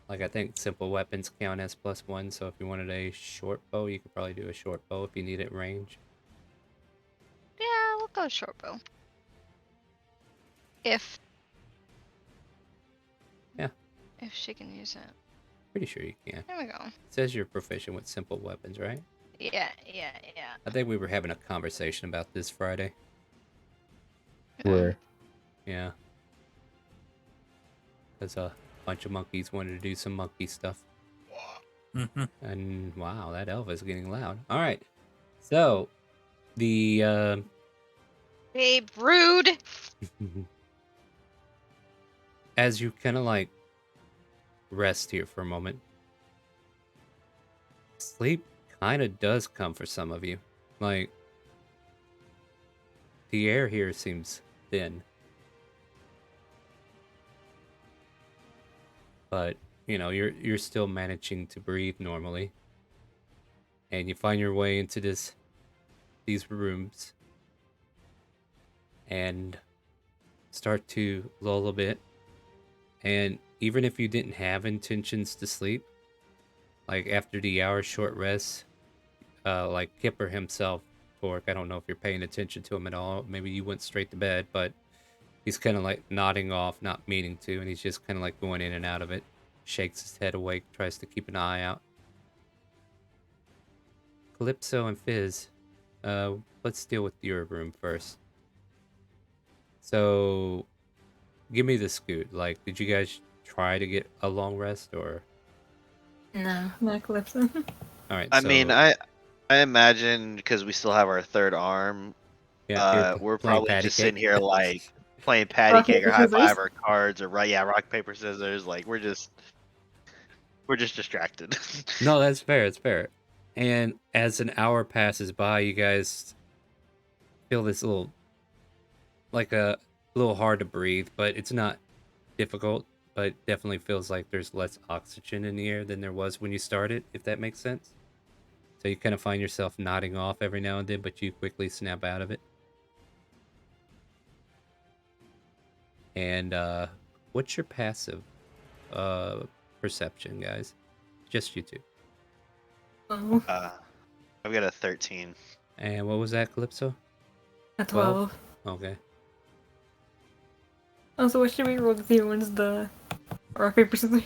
Like I think simple weapons count as +1. So if you wanted a short bow, you could probably do a short bow if you need it range. Yeah, we'll go short bow. If she can use it. Pretty sure you can. There we go. It says you're proficient with simple weapons, right? Yeah. I think we were having a conversation about this Friday. Where? Yeah. Because a bunch of monkeys wanted to do some monkey stuff. And wow, that elf is getting loud. All right. So, the Babe, rude. as you kind of like rest here for a moment, sleep kind of does come for some of you. Like, the air here seems thin. But, you know, you're still managing to breathe normally. And you find your way into these rooms and start to lull a bit. And even if you didn't have intentions to sleep, like after the hour short rest, like Kipper himself, Torque, I don't know if you're paying attention to him at all. Maybe you went straight to bed, but he's kind of like nodding off, not meaning to, and he's just kind of like going in and out of it. Shakes his head awake, tries to keep an eye out. Calypso and Fizz, let's deal with your room first. So, give me the scoot. Like, did you guys try to get a long rest, or? No, not Calypso. All right. I mean, I imagine because we still have our third arm. Yeah, we're playing probably patty just cake. sitting here like playing patty Rock, cake or paper, high scissors. five or cards or rock paper scissors. Like we're just distracted. No, that's fair. It's fair. And as an hour passes by, you guys feel this little, like a little hard to breathe, but it's not difficult. But definitely feels like there's less oxygen in the air than there was when you started, if that makes sense. So you kind of find yourself nodding off every now and then, but you quickly snap out of it. And what's your passive perception, guys? Just you two. Oh, I've got a 13. And what was that, Calypso? a 12. Okay. Also, what should we roll to see who wins the rock, paper, scissors?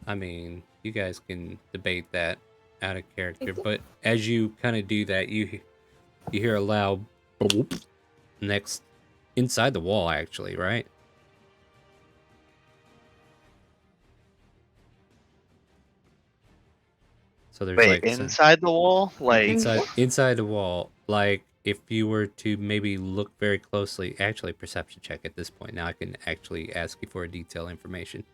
I mean, you guys can debate that out of character, but as you kind of do that, you hear a loud boop next inside the wall, actually, right? So there's Wait, like inside the wall, like inside the wall. Like if you were to maybe look very closely, actually perception check at this point. Now I can actually ask you for a detailed information.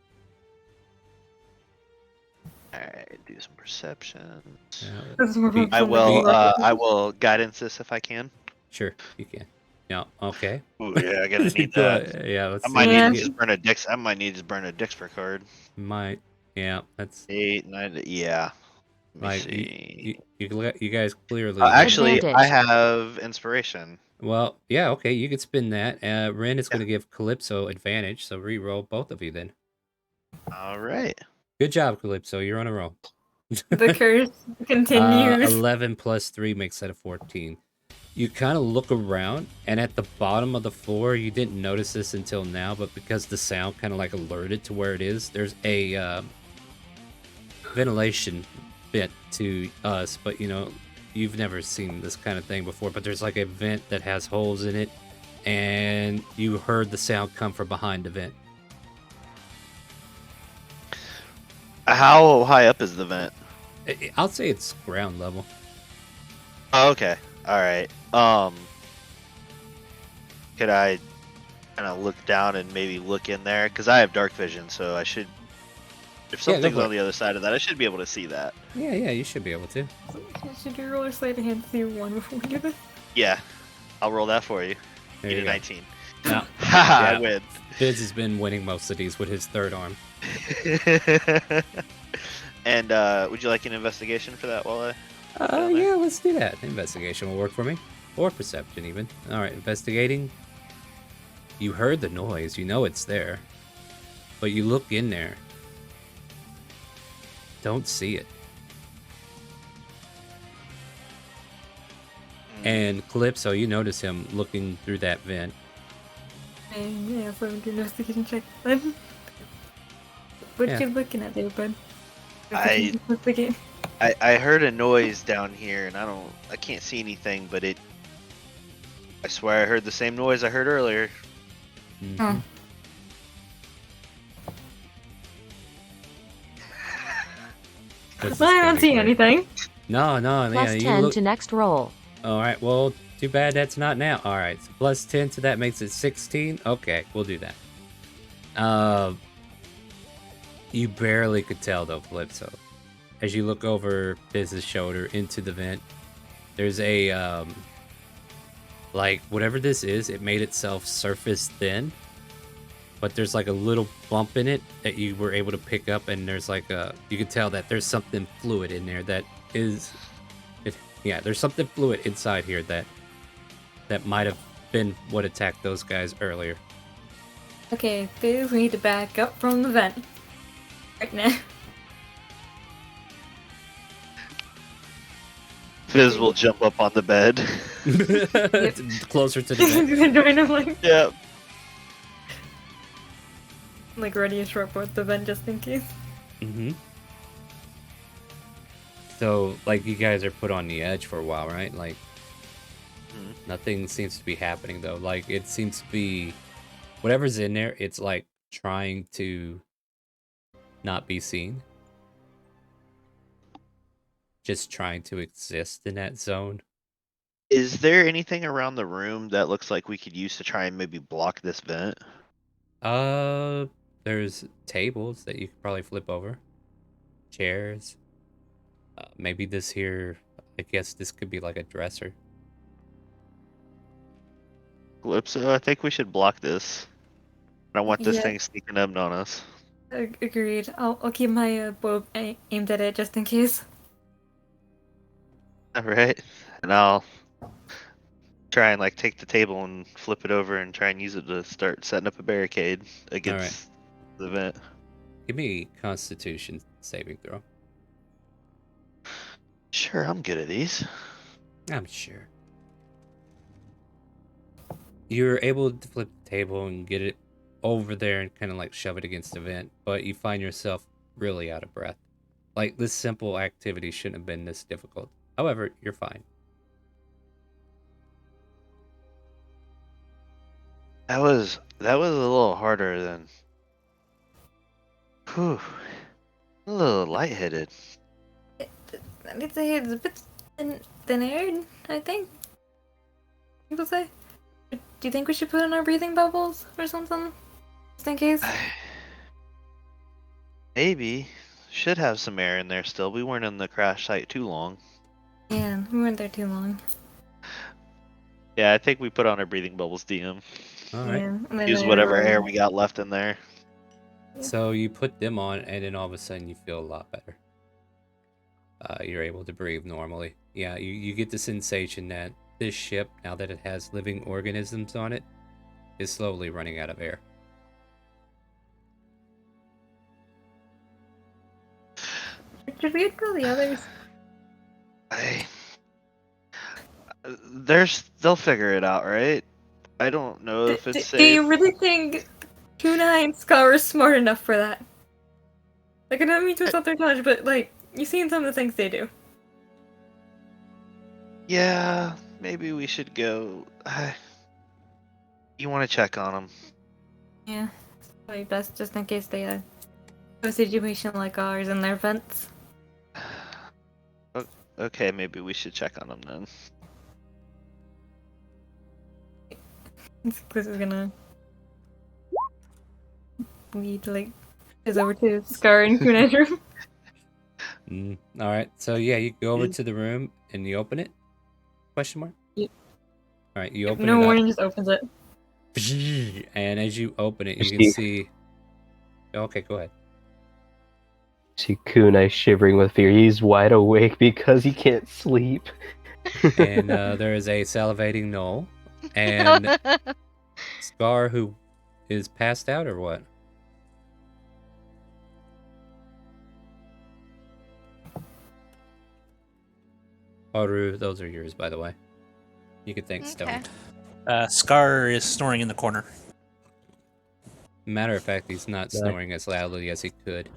Alright, do some perception. This is more Be- fun I than will the rock, paper, I will guidance this if I can. Sure, you can. Yeah. Okay. Ooh, yeah, I gotta need Go that. ahead. Yeah. Let's I see might what need you to Yeah. get. just burn a Dix. I might need to burn a Dixper card. Might. Yeah. That's 8, 9. Yeah. Let me like see. you guys clearly would. Actually, I Advantage. have inspiration. Well, yeah. Okay. You could spin that. Ren is Yeah. going to give Calypso advantage, so re-roll both of you then. All right. Good job, Calypso. You're on a roll. The curse continues. 11 plus 3 makes that a 14. You kind of look around, and at the bottom of the floor, you didn't notice this until now, but because the sound kind of like alerted to where it is, there's a ventilation vent to us, but you've never seen this kind of thing before, but there's like a vent that has holes in it, and you heard the sound come from behind the vent. How high up is the vent? I'll say it's ground level. Oh, okay. All right. Could I kind of look down and maybe look in there? Because I have dark vision, so I should. If Yeah, go something's for on the other side of that, I should be able to see that. Yeah, you should be able to. Should you roll a sleight of hand to see one before we do this? Yeah, I'll roll that for you. There Get you a go. 19. Now, Haha, yeah. I win. Fizz has been winning most of these with his third arm. And would you like an investigation for that while I? Yeah, let's do that. Investigation will work for me. Or perception, even. Alright, investigating. You heard the noise. You know it's there. But you look in there. Don't see it. And Calypso, you notice him looking through that vent. And yeah, so do an investigation check then. What Yeah. you looking at there, bud? I- Investigate. I heard a noise down here, and I can't see anything, but I swear I heard the same noise I heard earlier. Mhm. Huh. What's I this don't gonna see be? anything. No, Plus yeah, you 10 look. to next roll. Alright, well, too bad that's not now. Alright, so plus 10 to that makes it 16. Okay, we'll do that. You barely could tell though, Calypso. As you look over Fizz's shoulder into the vent, there's a, like, whatever this is, it made itself surface thin. But there's like a little bump in it that you were able to pick up, and there's like you can tell that there's something fluid in there that is. Yeah, there's something fluid inside here that might have been what attacked those guys earlier. Okay, Fizz, we need to back up from the vent. Right now. Fizz will jump up on the bed. Closer to the vent. Join him Yeah. like ready to short board the vent just in case. Mm-hmm. So, like, you guys are put on the edge for a while, right? Like, nothing seems to be happening, though. Like, it seems to be... Whatever's in there, it's, like, trying to not be seen. Just trying to exist in that zone. Is there anything around the room that looks like we could use to try and maybe block this vent? There's tables that you could probably flip over. Chairs. Maybe this here, I guess this could be like a dresser. Calypso, I think we should block this. I don't want this Yeah. thing sneaking up on us. Agreed. I'll keep my bow aimed at it just in case. Alright. And I'll try and like take the table and flip it over and try and use it to start setting up a barricade against the vent. Give me a Constitution saving throw. Sure, I'm good at these. I'm sure. You're able to flip the table and get it over there and kind of like shove it against the vent, but you find yourself really out of breath. Like, this simple activity shouldn't have been this difficult. However, you're fine. That was a little harder than. Whew. A little lightheaded. I'd say it's a bit thin aired, I think. People say. Do you think we should put in our breathing bubbles or something? Just in case? Maybe. Should have some air in there still. We weren't in the crash site too long. Yeah, we weren't there too long. Yeah, I think we put on our breathing bubbles, DM. All right. Yeah, and then Use whatever air we got left in there. So you put them on, and then all of a sudden you feel a lot better. You're able to breathe normally. Yeah, you get the sensation that this ship, now that it has living organisms on it, is slowly running out of air. Should we go the others? They'll figure it out, right? I don't know if it's safe. Do you really think Kunai and Scar are smart enough for that? Like, I don't mean to insult their knowledge, but, like, you've seen some of the things they do. Yeah, maybe we should go. You want to check on them? Yeah, it's probably best just in case they have a situation like ours in their vents. Okay, maybe we should check on them then. This is gonna lead, like, is over to Scar and Kunai's room. All right. So yeah, you go over to the room and you open it. Question mark. Yep. All right, you open No it warning, up. just opens it. And as you open it, you can see. Okay, go ahead. See Kunai shivering with fear. He's wide awake because he can't sleep. And there is a salivating Knoll and Scar, who is passed out or what? Haru, those are yours, by the way. You could thank Stone. Scar is snoring in the corner. Matter of fact, he's not snoring as loudly as he could.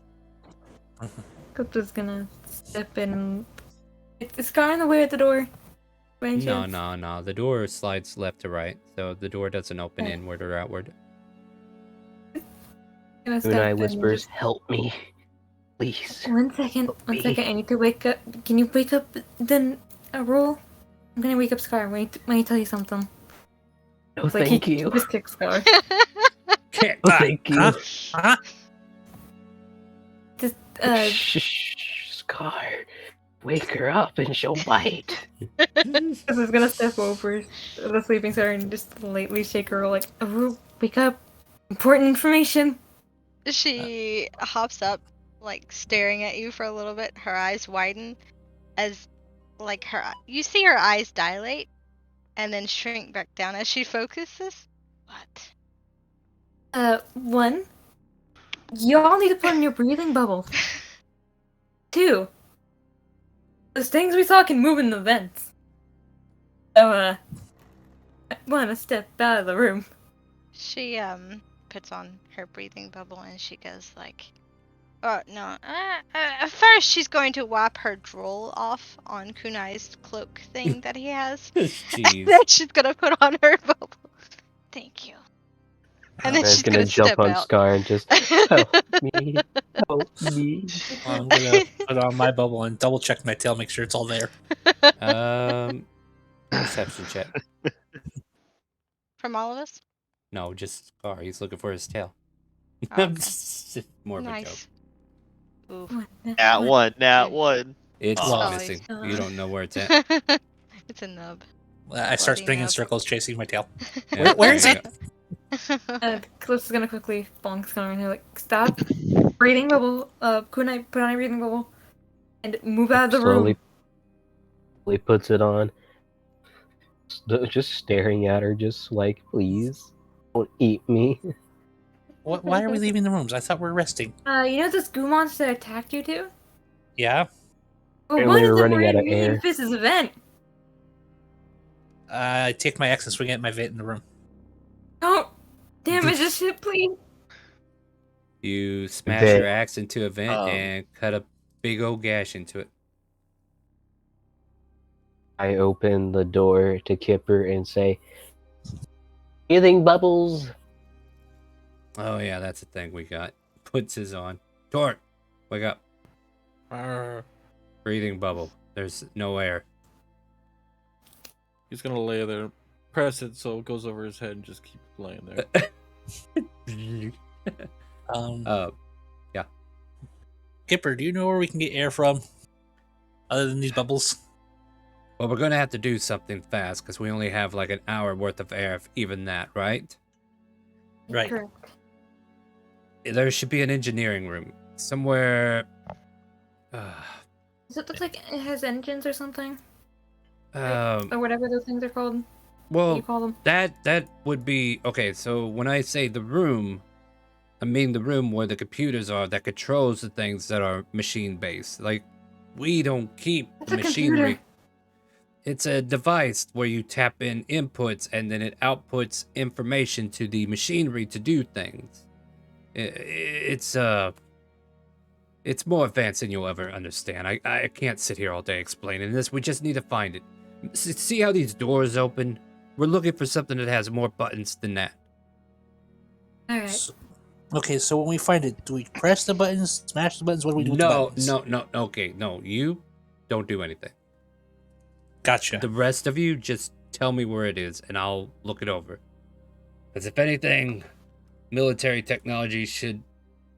Crypto's gonna step in. Is Scar in the way at the door? No. The door slides left to right, so the door doesn't open inward or outward. Kunai whispers, "Help me, please." One second. I need to wake up. Can you wake up then roll? I'm gonna wake up Scar. Let me tell you something. No, thank you. He just kicked Scar. Thank you. Huh? Just Shh, Scar. Wake her up and she'll bite. This is gonna step over the sleeping Scar and just lightly shake her, like, oh, wake up. Important information. She hops up, like, staring at you for a little bit. Her eyes widen as, like, you see her eyes dilate and then shrink back down as she focuses. What? One, y'all need to put in your breathing bubbles. Two, those things we saw can move in the vents. So, I wanna step out of the room. She, puts on her breathing bubble and she goes, like, oh, no. First, she's going to wipe her drool off on Kunai's cloak thing that he has. And then she's going to put on her bubble. Thank you. And then she's gonna jump step on out. Scar and just help me. I'm gonna put on my bubble and double check my tail, make sure it's all there. Perception check. From all of us? No, just Scar. He's looking for his tail. Oh, okay. More of a joke. Nice. Ooh. Nat one. It's Oh, missing. he's- You don't know where it's at. It's a nub. I start Bloody spinning in nub. circles, chasing my tail. Yeah, Where is there you it? go. Cliff's gonna quickly bonk Scar and he'll, like, stop. Breathing bubble. Kunai, put on a breathing bubble. And move out of the room. Slowly puts it on. Just staring at her, just like, please, don't eat me. Why are we leaving the rooms? I thought we were resting. You know this goo monster that attacked you too? Yeah? Well, Apparently one of we're them running were out in of air. Fizz's event. I take my axe and swing it at my vent in the room. Don't damage this shit, please. You smash Vent. your axe into a vent and cut a big old gash into it. I open the door to Kipper and say, breathing bubbles. Oh yeah, that's the thing we got. Puts his on. Torque, wake up. Breathing bubble. There's no air. He's gonna lay there, press it so it goes over his head and just keep laying there. Yeah. Kipper, do you know where we can get air from? Other than these bubbles? Well, we're gonna have to do something fast because we only have like an hour worth of air, if even that, right? Right. Correct. There should be an engineering room somewhere. Does it look like it has engines or something? Um, Or whatever those things are called. What do you well, call them? that would be okay. So when I say the room, I mean the room where the computers are that controls the things that are machine based. Like, we don't keep It's the a computer. machinery. It's a device where you tap in inputs and then it outputs information to the machinery to do things. It's more advanced than you'll ever understand. I can't sit here all day explaining this. We just need to find it. See how these doors open? We're looking for something that has more buttons than that. Alright. So, okay, so when we find it, do we press the buttons, smash the buttons? What do we do with the No, buttons? no. Okay, no. You don't do anything. Gotcha. The rest of you just tell me where it is and I'll look it over. Because if anything, military technology should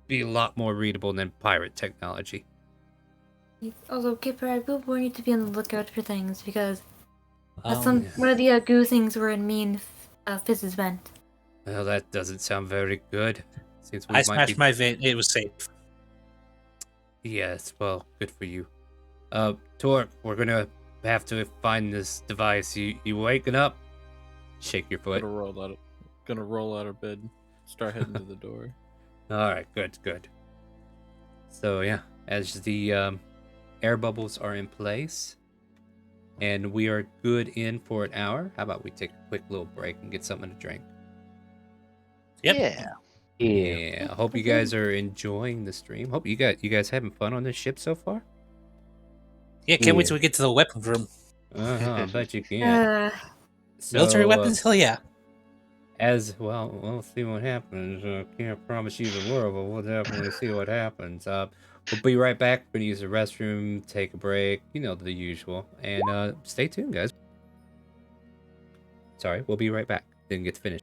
be a lot more readable than pirate technology. Also, Kipper, I will warn you to be on the lookout for things because that's Um, one of the goo things were in mean fizz's vent. Well, that doesn't sound very good. Since we I might smashed be... my vent. It was safe. Yes, well, good for you. Torque, we're gonna have to find this device. You waking up? Shake your foot. Gonna roll out of bed, start heading to the door. Alright, good. So yeah, as the air bubbles are in place, and we are good in for an hour, how about we take a quick little break and get something to drink? Yep. Yeah. Yeah, I hope you guys are enjoying the stream. Hope you guys having fun on this ship so far. Yeah, can't wait till we get to the weapon room. I bet you can. Military So, weapons? Hell yeah. as well, we'll see what happens. Can't promise you the world, but we'll definitely see what happens. We'll be right back. We're gonna use the restroom, take a break, the usual, and stay tuned, guys. Sorry, we'll be right back. Didn't get to finish.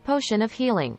Potion of healing.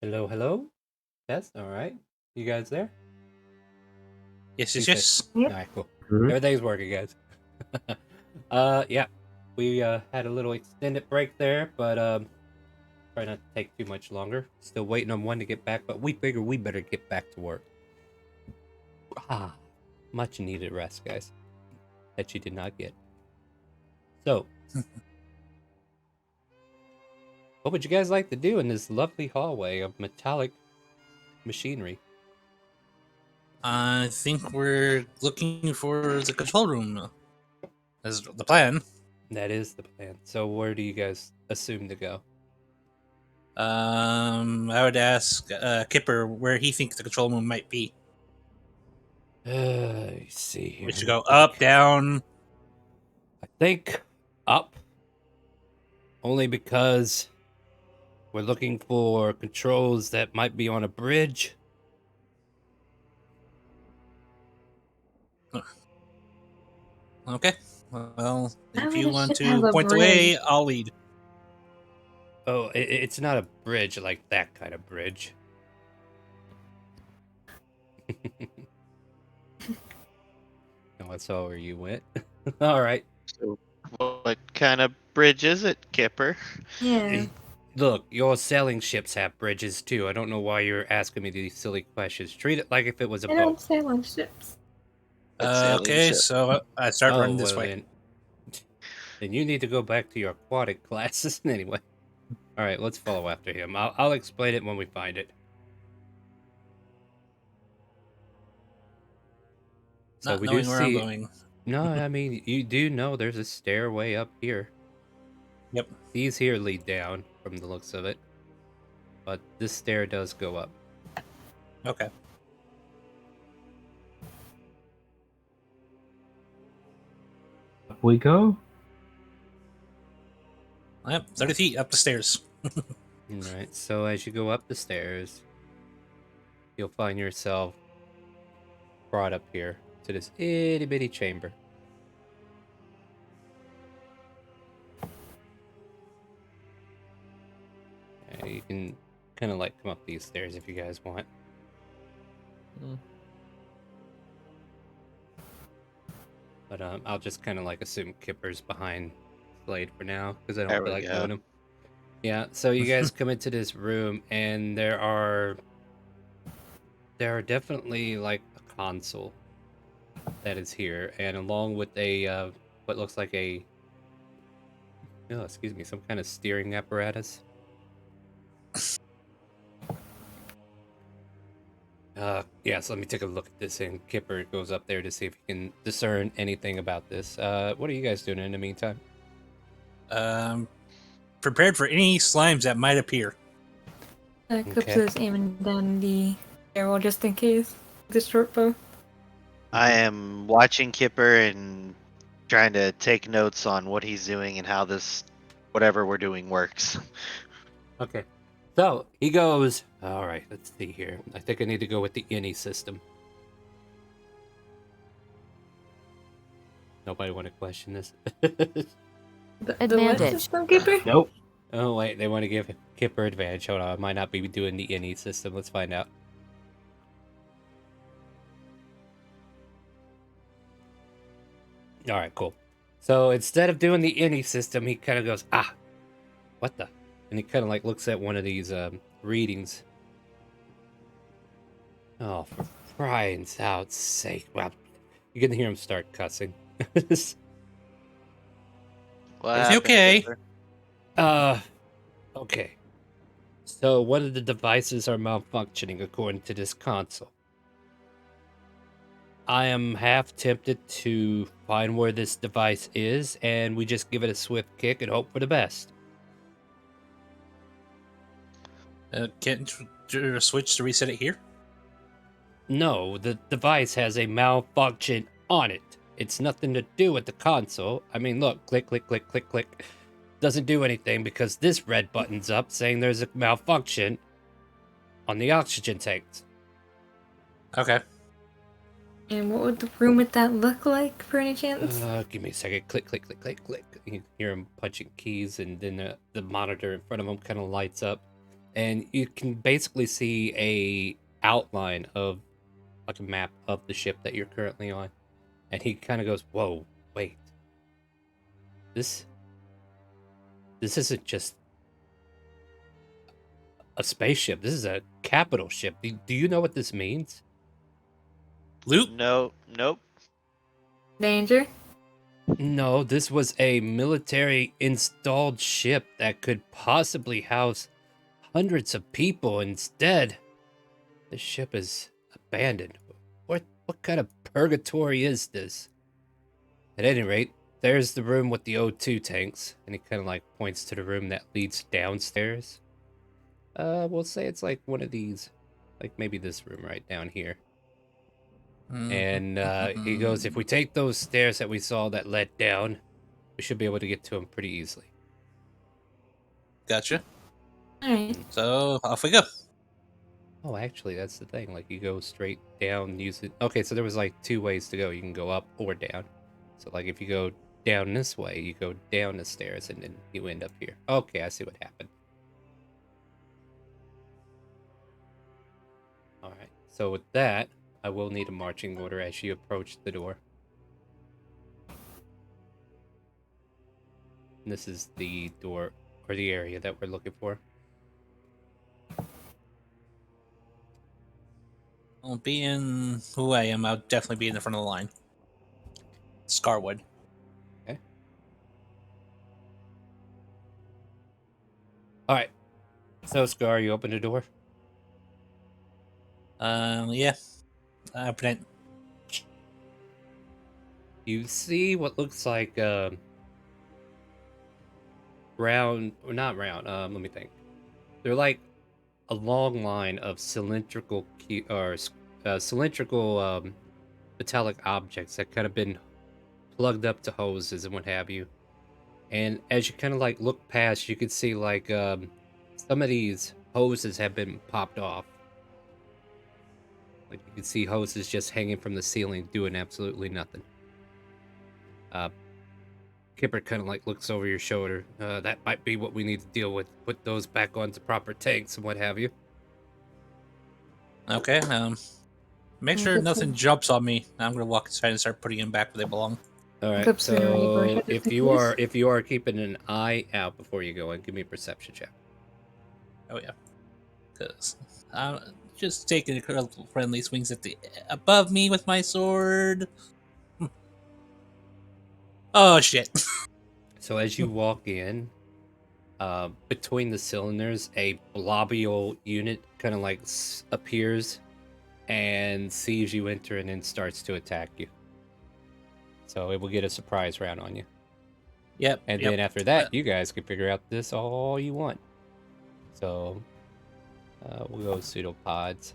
Hello, hello. Yes, all right. You guys there? Yes, You yes, said- yes. Yep. All right, cool. Mhm. Everything's working, guys. Yeah, we had a little extended break there, but try not to take too much longer. Still waiting on one to get back, but we figure we better get back to work. Ah, much needed rest, guys. That you did not get. So, what would you guys like to do in this lovely hallway of metallic machinery? I think we're looking for the control room. As the plan. That is the plan. So, where do you guys assume to go? I would ask Kipper where he thinks the control room might be. Let's see here. We should go up, down. I think up. Only because we're looking for controls that might be on a bridge. Okay. Well, How if many you want ship has to a point the bridge? way, I'll lead. Oh, it's not a bridge like that kind of bridge. No, I saw where you went. All right. So, what kind of bridge is it, Kipper? Yeah. Look, your sailing ships have bridges too. I don't know why you're asking me these silly questions. Treat it like if it was a I don't boat. sail on ships. What sailing Okay, ship? so I start Oh, running this well, way. then you need to go back to your aquatic classes anyway. All right, let's follow after him. I'll explain it when we find it. So Not we do knowing where I'm see. going. No, I mean you do know there's a stairway up here. Yep. These here lead down from the looks of it, but this stair does go up. Okay. Up we go. Yep, 30 feet up the stairs. All right. So as you go up the stairs, you'll find yourself brought up here to this itty bitty chamber. You can kind of like come up these stairs if you guys want. Mm. But I'll just kind of like assume Kipper's behind Slade for now because I There don't feel we like go. knowing him. Yeah. So you guys come into this room and there are definitely like a console that is here, and along with a what looks like a excuse me, some kind of steering apparatus. Yes, let me take a look at this, and Kipper goes up there to see if he can discern anything about this. What are you guys doing in the meantime? Prepared for any slimes that might appear. Clips Okay. is aiming down the arrow just in case. The short bow. I am watching Kipper and trying to take notes on what he's doing and how this, whatever we're doing, works. Okay. So he goes, all right, let's see here. I think I need to go with the any system. Nobody want to question this? The what Advantage. system, Keeper? Nope. Oh, wait, they want to give Kipper advantage. Hold on, I might not be doing the any system. Let's find out. All right, cool. So instead of doing the any system, he kind of goes, what the? And he kind of like looks at one of these readings. Oh, for crying out sake. Wow. You can hear him start cussing. What It's happened, okay. Kipper? Okay. So one of the devices are malfunctioning according to this console. I am half tempted to find where this device is, and we just give it a swift kick and hope for the best. Can't you switch to reset it here? No, the device has a malfunction on it. It's nothing to do with the console. I mean, look, click, click, click, click, click. Doesn't do anything because this red button's up saying there's a malfunction on the oxygen tanks. Okay. And what would the room with that look like, for any chance? Give me a second. Click, click, click, click, click. You hear him punching keys, and then the monitor in front of him kind of lights up. and you can basically see a outline of like a map of the ship that you're currently on. And he kind of goes, "Whoa, wait. This isn't just a spaceship. This is a capital ship. Do you know what this means?" Loot? No, nope. Danger. No, this was a military installed ship that could possibly house hundreds of people. Instead, this ship is abandoned. What kind of purgatory is this? At any rate, there's the room with the O2 tanks, and he kind of like points to the room that leads downstairs. We'll say it's like one of these, like maybe this room right down here. And he goes, if we take those stairs that we saw that led down, we should be able to get to him pretty easily. Gotcha. Alright. So off we go. Oh, actually, that's the thing. Like, you go straight down, use it. Okay, so there was like two ways to go. You can go up or down. So, like, if you go down this way, you go down the stairs, and then you end up here. Okay, I see what happened. All right. So with that, I will need a marching order as you approach the door. And this is the door or the area that we're looking for. Well, being who I am, I'll definitely be in the front of the line. Scarwood. Okay. All right. So, Scar, you open the door? Yeah. Open it. You see what looks like round, or not round. Let me think. They're like a long line of cylindrical metallic objects that kind of been plugged up to hoses and what have you. And as you kind of like look past, you can see like some of these hoses have been popped off. Like you can see hoses just hanging from the ceiling, doing absolutely nothing. Kipper kind of like looks over your shoulder. That might be what we need to deal with. Put those back onto proper tanks and what have you. Okay. Make sure nothing jumps on me. I'm gonna walk inside and start putting them back where they belong. All right. Clips are ready for So it, if just you in are case. keeping an eye out before you go in, give me a perception check. Oh yeah. Cause I'm just taking a couple friendly swings at the above me with my sword. Oh shit. So as you walk in, between the cylinders, a blobial unit kind of like appears and sees you enter and then starts to attack you. So it will get a surprise round on you. Yep. And then after that, you guys can figure out this all you want. So we'll go pseudopods.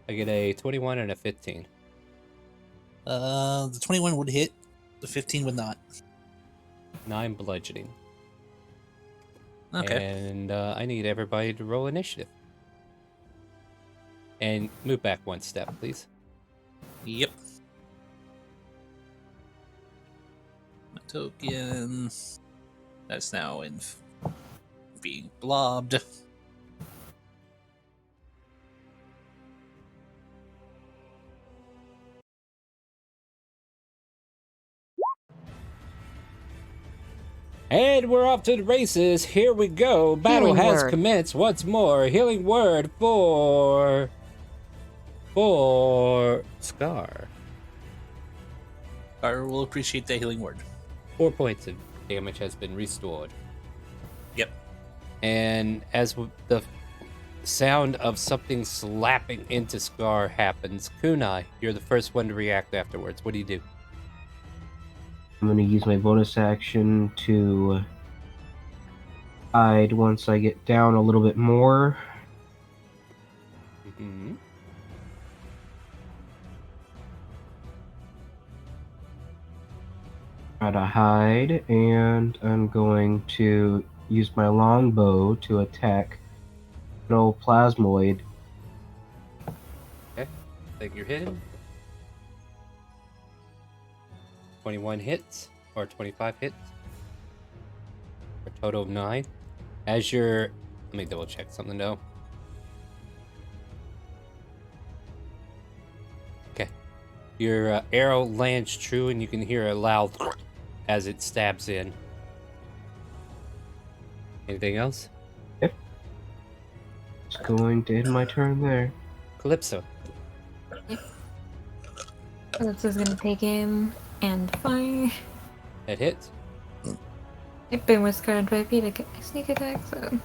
I get a 21 and a 15. The 21 would hit. The 15 would not. 9 bludgeoning. Okay. And I need everybody to roll initiative. And move back one step, please. Yep. My token. That's now in being blobbed. And we're off to the races. Here we go. Battle Healing has word. commenced once more. Healing word for Scar. I will appreciate the healing word. 4 points of damage has been restored. Yep. And as the sound of something slapping into Scar happens, Kunai, you're the first one to react afterwards. What do you do? I'm going to use my bonus action to hide once I get down a little bit more. Mm-hmm. Try to hide, and I'm going to use my longbow to attack an old plasmoid. Okay. Think you're hitting. 21 hits, or 25 hits. For a total of 9. As you're, let me double check something though. Okay, your arrow lands true, and you can hear a loud as it stabs in. Anything else? Yep. It's going to end my turn there. Calypso. This is gonna take him and fire. That hits. It been was current 5 feet sneak attack, so.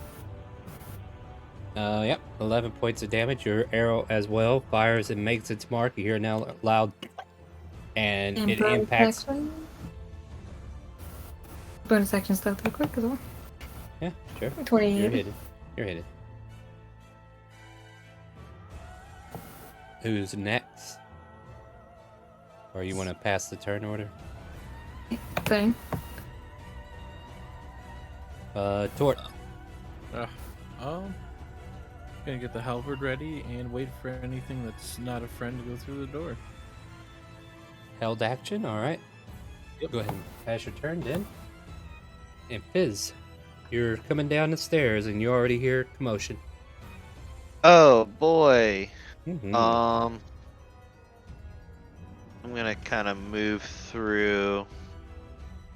Yep, 11 points of damage. Your arrow as well fires and makes its mark. You hear now loud, and it bonus impacts. action. Bonus action stealth real quick as well. Yeah, sure. 28. You're hidden. You're hidden. Who's next? Or you want to pass the turn order? Sorry. Tort. Gonna get the halberd ready and wait for anything that's not a friend to go through the door. Held action, alright. Yep. Go ahead and pass your turn then. And Fizz, you're coming down the stairs and you already hear commotion. Oh boy. Mm-hmm. I'm gonna kind of move through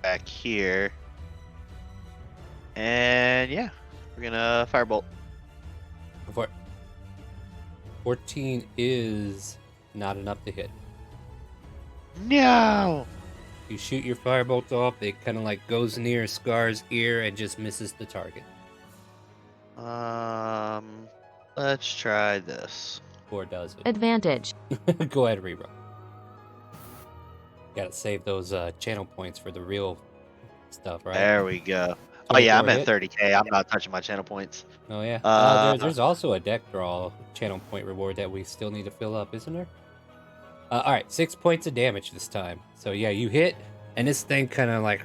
back here, and yeah, we're gonna firebolt. Go for it. 14 is not enough to hit. No. You shoot your firebolt off, it kind of like goes near Scar's ear and just misses the target. Let's try this. Or does it? Advantage. Go ahead, reroll. Gotta save those channel points for the real stuff, right? There we go. Oh yeah, I'm at hit. 30k. I'm not touching my channel points. Oh yeah. There's also a deck draw channel point reward that we still need to fill up, isn't there? All right, 6 points of damage this time. So yeah, you hit, and this thing kind of like.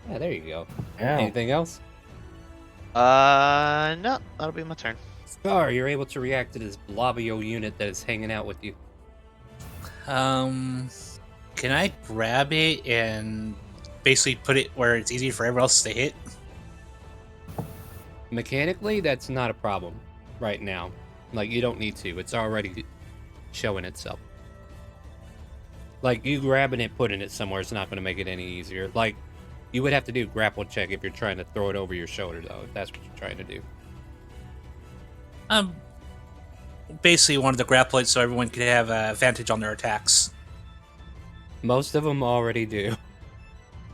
Yeah, there you go. Ow. Anything else? No, that'll be my turn. Scar, you're able to react to this blobio unit that is hanging out with you. Can I grab it and basically put it where it's easy for everyone else to hit? Mechanically, that's not a problem right now. Like, you don't need to. It's already showing itself. Like, you grabbing it, putting it somewhere is not going to make it any easier. Like, you would have to do a grapple check if you're trying to throw it over your shoulder, though, if that's what you're trying to do. Basically wanted to grapple it so everyone could have advantage on their attacks. Most of them already do.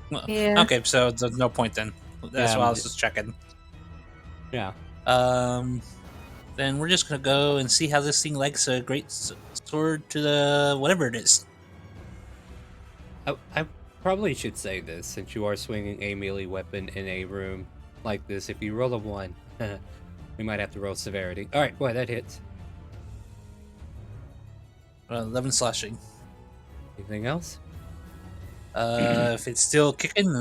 Well, Yeah. Okay, so there's no point then. That's why I was just checking. Yeah. Then we're just gonna go and see how this thing likes a great sword to the whatever it is. I probably should say this, since you are swinging a melee weapon in a room like this. If you roll a 1, we might have to roll severity. Alright, boy, that hits. 11 slashing. Anything else? If it's still kicking,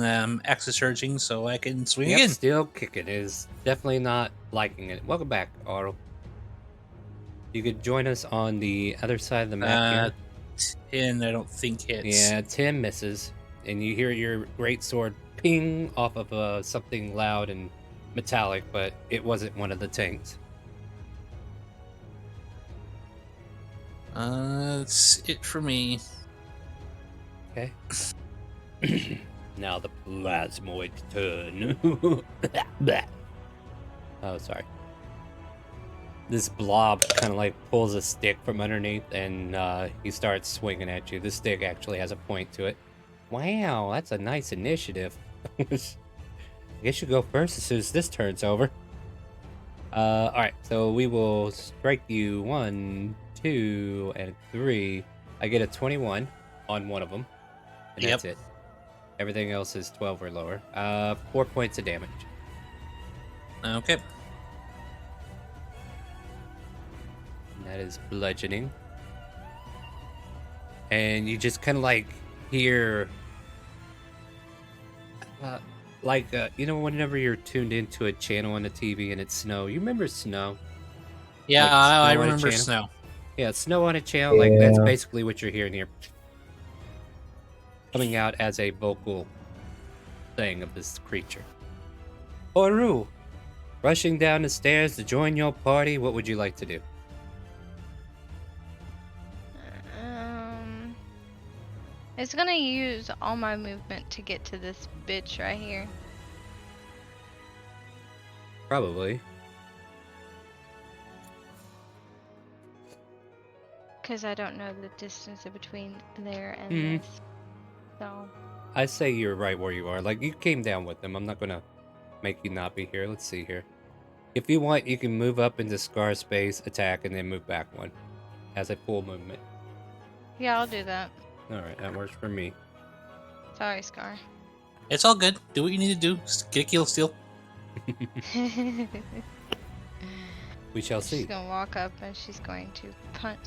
axis surging, so I can swing Yep, again. still kicking. Is definitely not liking it. Welcome back, Otto. You could join us on the other side of the map here. 10, I don't think hits. Yeah, 10 misses. And you hear your great sword ping off of something loud and metallic, but it wasn't one of the tanks. That's it for me. Okay. Now the plasmoid turn. Oh, sorry. This blob kind of like pulls a stick from underneath, and he starts swinging at you. This stick actually has a point to it. Wow, that's a nice initiative. I guess you go first as soon as this turn's over. Alright, so we will strike you 1, 2, and 3. I get a 21 on one of them, and that's it. Everything else is 12 or lower. 4 points of damage. Okay. And that is bludgeoning. And you just kind of like hear, you know, whenever you're tuned into a channel on the TV and it's snow. You remember snow? Yeah, Like I snow on a remember channel? snow. Yeah, snow on a channel. Like, that's Yeah. basically what you're hearing here. Coming out as a vocal thing of this creature. Oru, rushing down the stairs to join your party, what would you like to do? It's gonna use all my movement to get to this bitch right here. Probably. Because I don't know the distance between there and this. So. I say you're right where you are. Like, you came down with them. I'm not gonna make you not be here. Let's see here. If you want, you can move up into Scar space, attack, and then move back one. As a full movement. Yeah, I'll do that. Alright, that works for me. Sorry, Scar. It's all good. Do what you need to do. Just get a kill steal. We shall see. She's gonna walk up and she's going to punch.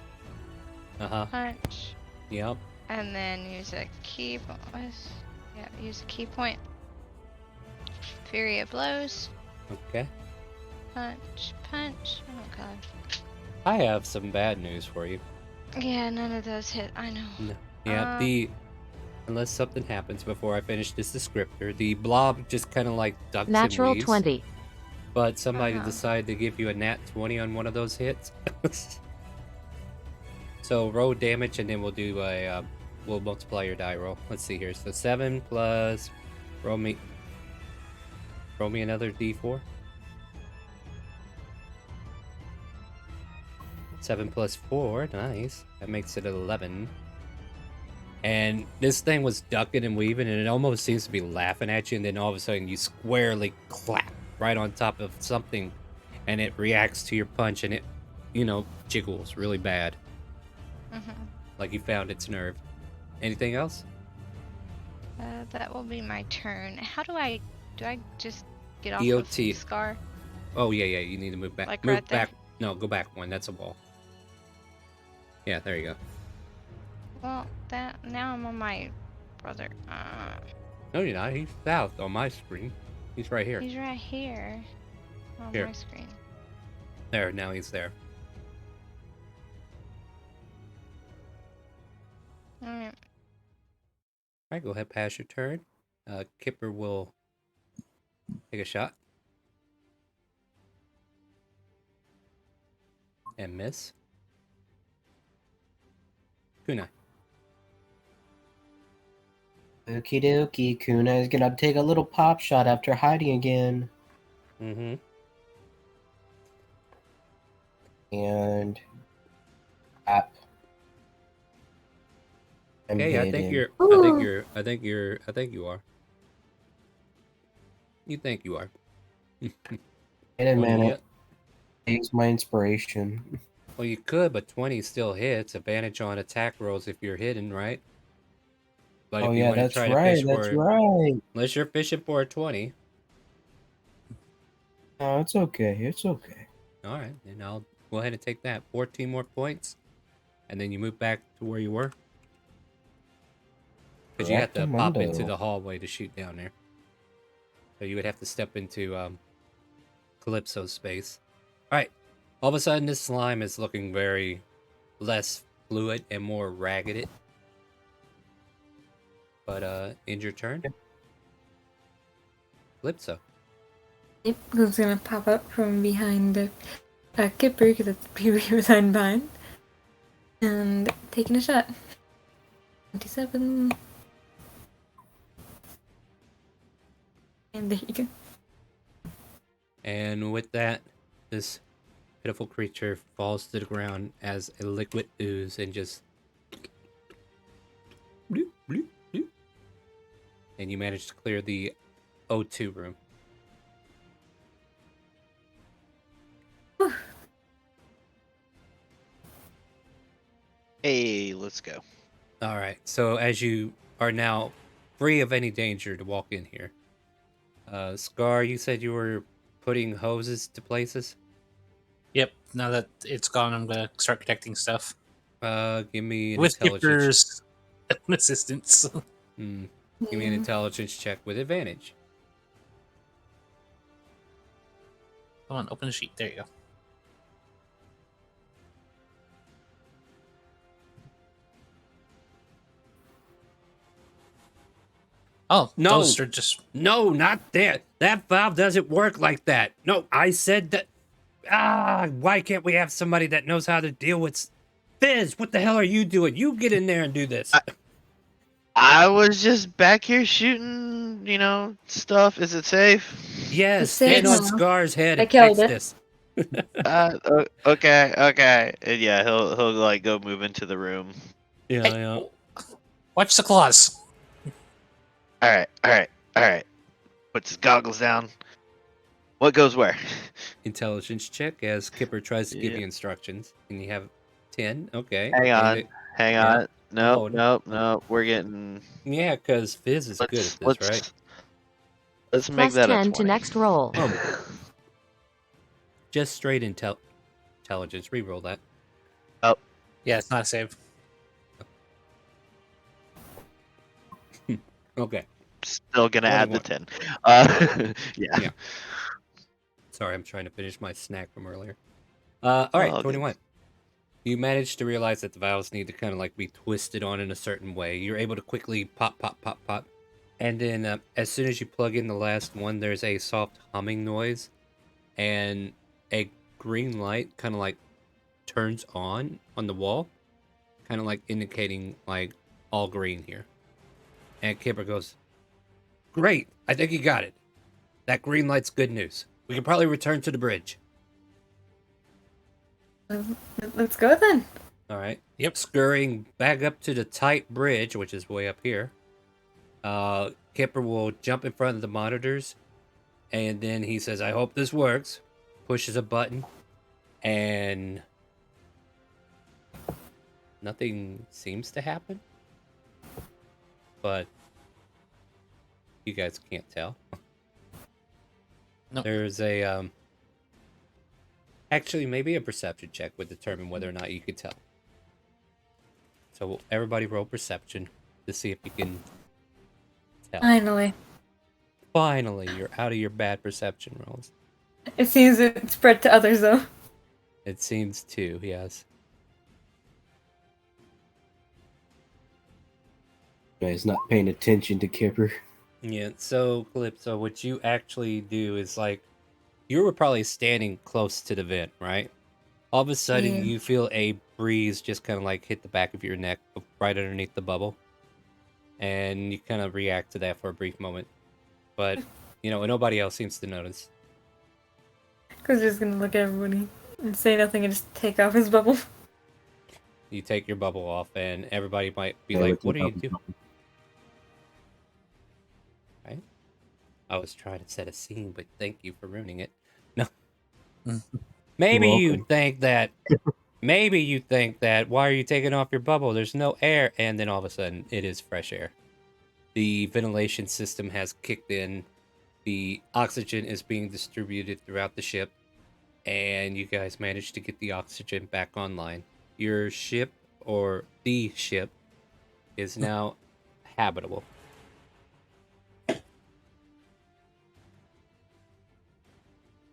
Punch. Yep. And then use a key. Yeah, use a key point. Fury of blows. Okay. Punch. Punch. Oh god. I have some bad news for you. Yeah, none of those hit. I know. No. Yeah, unless something happens before I finish this descriptor, the blob just kind of like ducks Natural and weaves. 20. But somebody decided to give you a nat 20 on one of those hits. So roll damage, and then we'll do a we'll multiply your die roll. Let's see here. So 7 plus roll me another d4. 7 plus 4, nice. That makes it 11. And this thing was ducking and weaving, and it almost seems to be laughing at you, and then all of a sudden you squarely clap right on top of something, and it reacts to your punch, and it, jiggles really bad. Like you found its nerve. Anything else? That will be my turn. How do I just get off EOT. of Scar? Oh, yeah, you need to move back. Like move right there? back. No, go back one. That's a wall. Yeah, there you go. Well, now I'm on my brother. No, you're not. He's south on my screen. He's right here. He's right here on Here. my screen. There, now he's there. Alright. Alright, go ahead, pass your turn. Kipper will take a shot. And miss. Kunai. Okie dokie, Kuna is gonna take a little pop shot after hiding again. Mm-hmm. And tap. Okay, I think you are. You think you are. Wait a Well, minute. Takes my inspiration. Well, you could, but 20 still hits. Advantage on attack rolls if you're hidden, right? But Oh if you yeah, want to that's try to right. fish That's for, right. unless you're fishing for a 20. No, it's okay. It's okay. All right, then I'll go ahead and take that. 14 more points, and then you move back to where you were. Because you have to pop into the hallway to shoot down there. So you would have to step into Calypso's space. All right. All of a sudden, this slime is looking very less fluid and more ragged. But end your turn. Calypso. Yep, who's gonna pop up from behind Kipper, because that's the he was hiding behind. And taking a shot. 27. And there you go. And with that, this pitiful creature falls to the ground as a liquid ooze and just... bloop, bloop, bloop. And you manage to clear the O2 room. Hey, let's go. All right. So as you are now free of any danger to walk in here, Scar, you said you were putting hoses to places. Yep. Now that it's gone, I'm gonna start protecting stuff Give me an with intelligence. Kipper's assistance. Give me an intelligence check with advantage. Come on, open the sheet. There you go. Oh, No. those are just... No, not that. That valve doesn't work like that. No, I said that. Why can't we have somebody that knows how to deal with Fizz? What the hell are you doing? You get in there and do this. I was just back here shooting, stuff. Is it safe? Yes, It's safe stand on now. Scar's head I and killed fix it. this. Okay. And yeah, he'll like go move into the room. Yeah, Hey, yeah. watch the claws. All right. Puts his goggles down. What goes where? Intelligence check as Kipper tries to give Yeah. you instructions. And you have 10. Okay. Hang on. Anything- Hang yeah. on. Nope. Oh, Nope. We're getting. Yeah, because Fizz is good at this, right? Let's make Plus that a 10 20. to next roll. Oh. Just straight intelligence. Reroll that. Yeah, it's not a save. Okay. Still gonna add the 21. 10. Yeah. Sorry, I'm trying to finish my snack from earlier. All right, Oh, 21. You manage to realize that the valves need to kind of like be twisted on in a certain way. You're able to quickly pop. And then as soon as you plug in the last one, there's a soft humming noise. And a green light kind of like turns on the wall. Kind of like indicating like all green here. And Kipper goes, "Great, I think you got it. That green light's good news. We can probably return to the bridge." Let's go then. All right. Yep. Scurrying back up to the tight bridge, which is way up here. Kipper will jump in front of the monitors, and then he says, "I hope this works." Pushes a button, and nothing seems to happen. But you guys can't tell. Nope. There's a actually maybe a perception check would determine whether or not you could tell. So everybody roll perception to see if you can tell. Finally, you're out of your bad perception rolls. It seems it spread to others though. It seems to, yes. Guy's not paying attention to Kipper. Yeah, so Calypso, what you actually do is like you were probably standing close to the vent, right? All of a sudden Yeah. you feel a breeze just kind of like hit the back of your neck right underneath the bubble. And you kind of react to that for a brief moment. But, nobody else seems to notice. Cause he's just gonna look at everybody and say nothing and just take off his bubble. You take your bubble off and everybody might be Yeah, like, what's "What are your you doing?" Right? I was trying to set a scene, but thank you for ruining it. No. Maybe you think that why are you taking off your bubble? There's no air. And then all of a sudden it is fresh air. The ventilation system has kicked in. The oxygen is being distributed throughout the ship. And you guys managed to get the oxygen back online. Your ship, or the ship, is now habitable.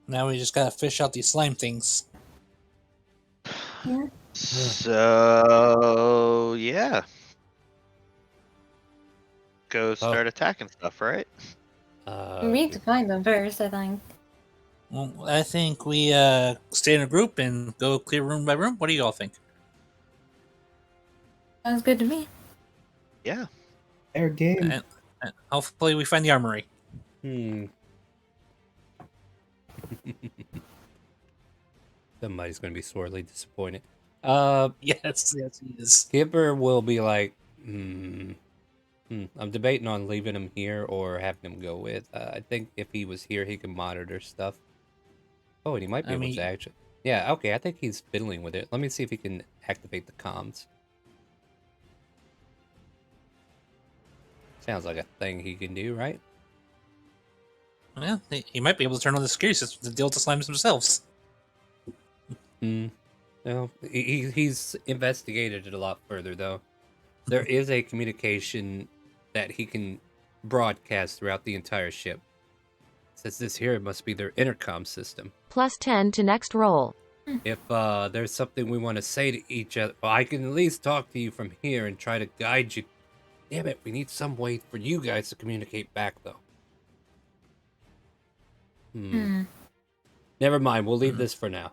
Now we just gotta fish out these slime things. So yeah. Go start attacking stuff, right? We need to find them first, I think. Well, I think we stay in a group and go clear room by room. What do you all think? Sounds good to me. Yeah. Air game. And hopefully we find the armory. Somebody's going to be sorely disappointed. Yes, he is. Kipper will be like, I'm debating on leaving him here or having him go with. I think if he was here, he could monitor stuff. Oh, and he might be able to actually. Yeah, okay, I think he's fiddling with it. Let me see if he can activate the comms. Sounds like a thing he can do, right? Yeah, he might be able to turn on the security system to deal with the slimes themselves. No, he's investigated it a lot further, though. There is a communication that he can broadcast throughout the entire ship. It says this here must be their intercom system. Plus 10 to next roll. If there's something we want to say to each other, well, I can at least talk to you from here and try to guide you Damn it, we need some way for you guys to communicate back, though. Never mind, we'll leave this for now.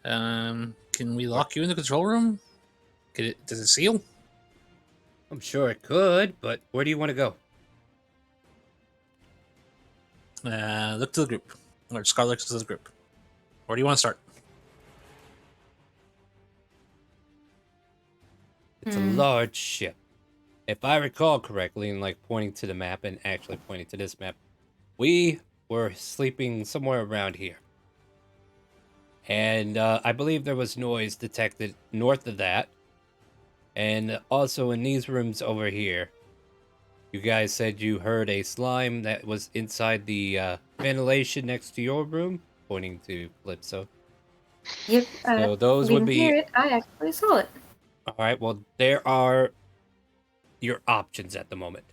Can we lock you in the control room? Does it seal? I'm sure it could, but where do you want to go? Look to the group. Or Scar looks to the group. Where do you want to start? It's a large ship. If I recall correctly, and like pointing to the map and actually pointing to this map, we were sleeping somewhere around here. And I believe there was noise detected north of that. And also in these rooms over here, you guys said you heard a slime that was inside the ventilation next to your room, pointing to Calypso. Yep. So those We would didn't be. hear it. I actually saw it. All right. Well, there are your options at the moment.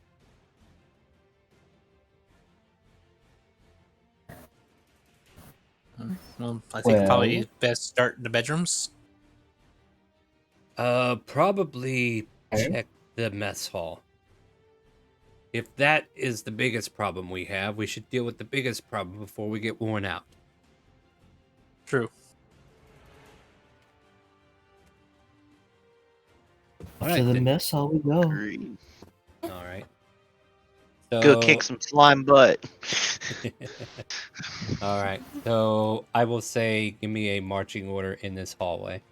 Well, I think Well- probably best start in the bedrooms. Probably Okay. check the mess hall. If that is the biggest problem we have, we should deal with the biggest problem before we get worn out. True. All To right, the then. mess hall we go. Agreed. All right. So, Go kick some slime butt. all right. So I will say, give me a marching order in this hallway.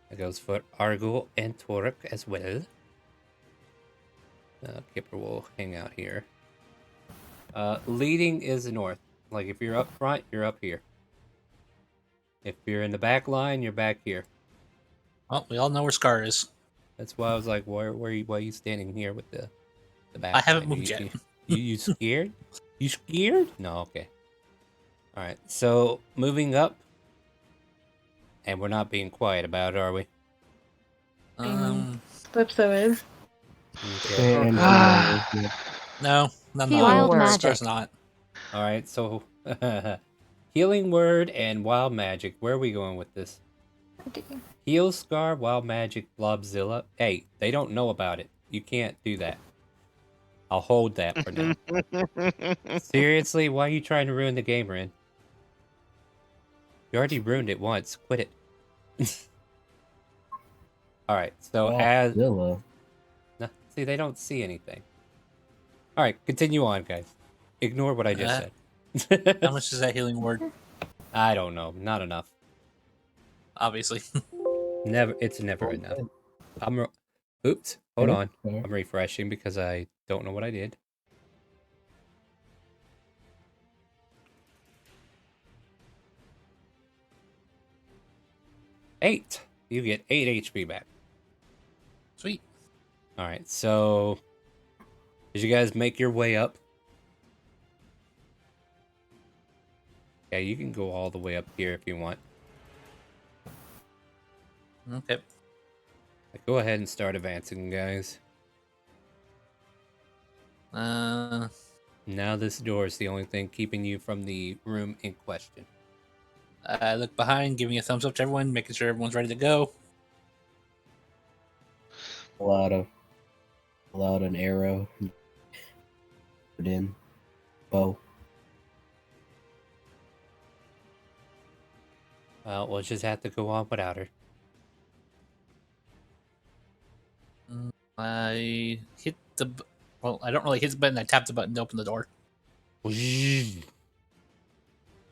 That goes for Argul and Toruk as well. Kipper will hang out here. Leading is north. Like if you're up front, you're up here. If you're in the back line, you're back here. Well, we all know where Scar is. That's why I was like, why are you standing here with the back I haven't line? moved yet. You scared? You scared? No, okay. All right. So moving up, and we're not being quiet about it, are we? Calypso is. Okay. And No, I'm Wild not. magic. Scar's not. All right. So healing word and wild magic. Where are we going with this? Heal Scar, Wild Magic, Blobzilla. Hey, they don't know about it. You can't do that. I'll hold that for now. Seriously, why are you trying to ruin the game, Rin? You already ruined it once. Quit it. Alright, so as... Zilla. No, see, they don't see anything. Alright, continue on, guys. Ignore what I just said. How much is that healing word? I don't know. Not enough. Obviously. It's never enough. Oops. Hold on. Okay. I'm refreshing because I don't know what I did. Eight. You get 8 HP back. Sweet. All right. So, did you guys make your way up? Yeah, you can go all the way up here if you want. Okay. Go ahead and start advancing, guys. Now this door is the only thing keeping you from the room in question. I look behind, giving a thumbs up to everyone, making sure everyone's ready to go. Pull out an arrow. Put in. Bow. Well, we'll just have to go on without her. I hit the... Well, I don't really hit the button. I tap the button to open the door.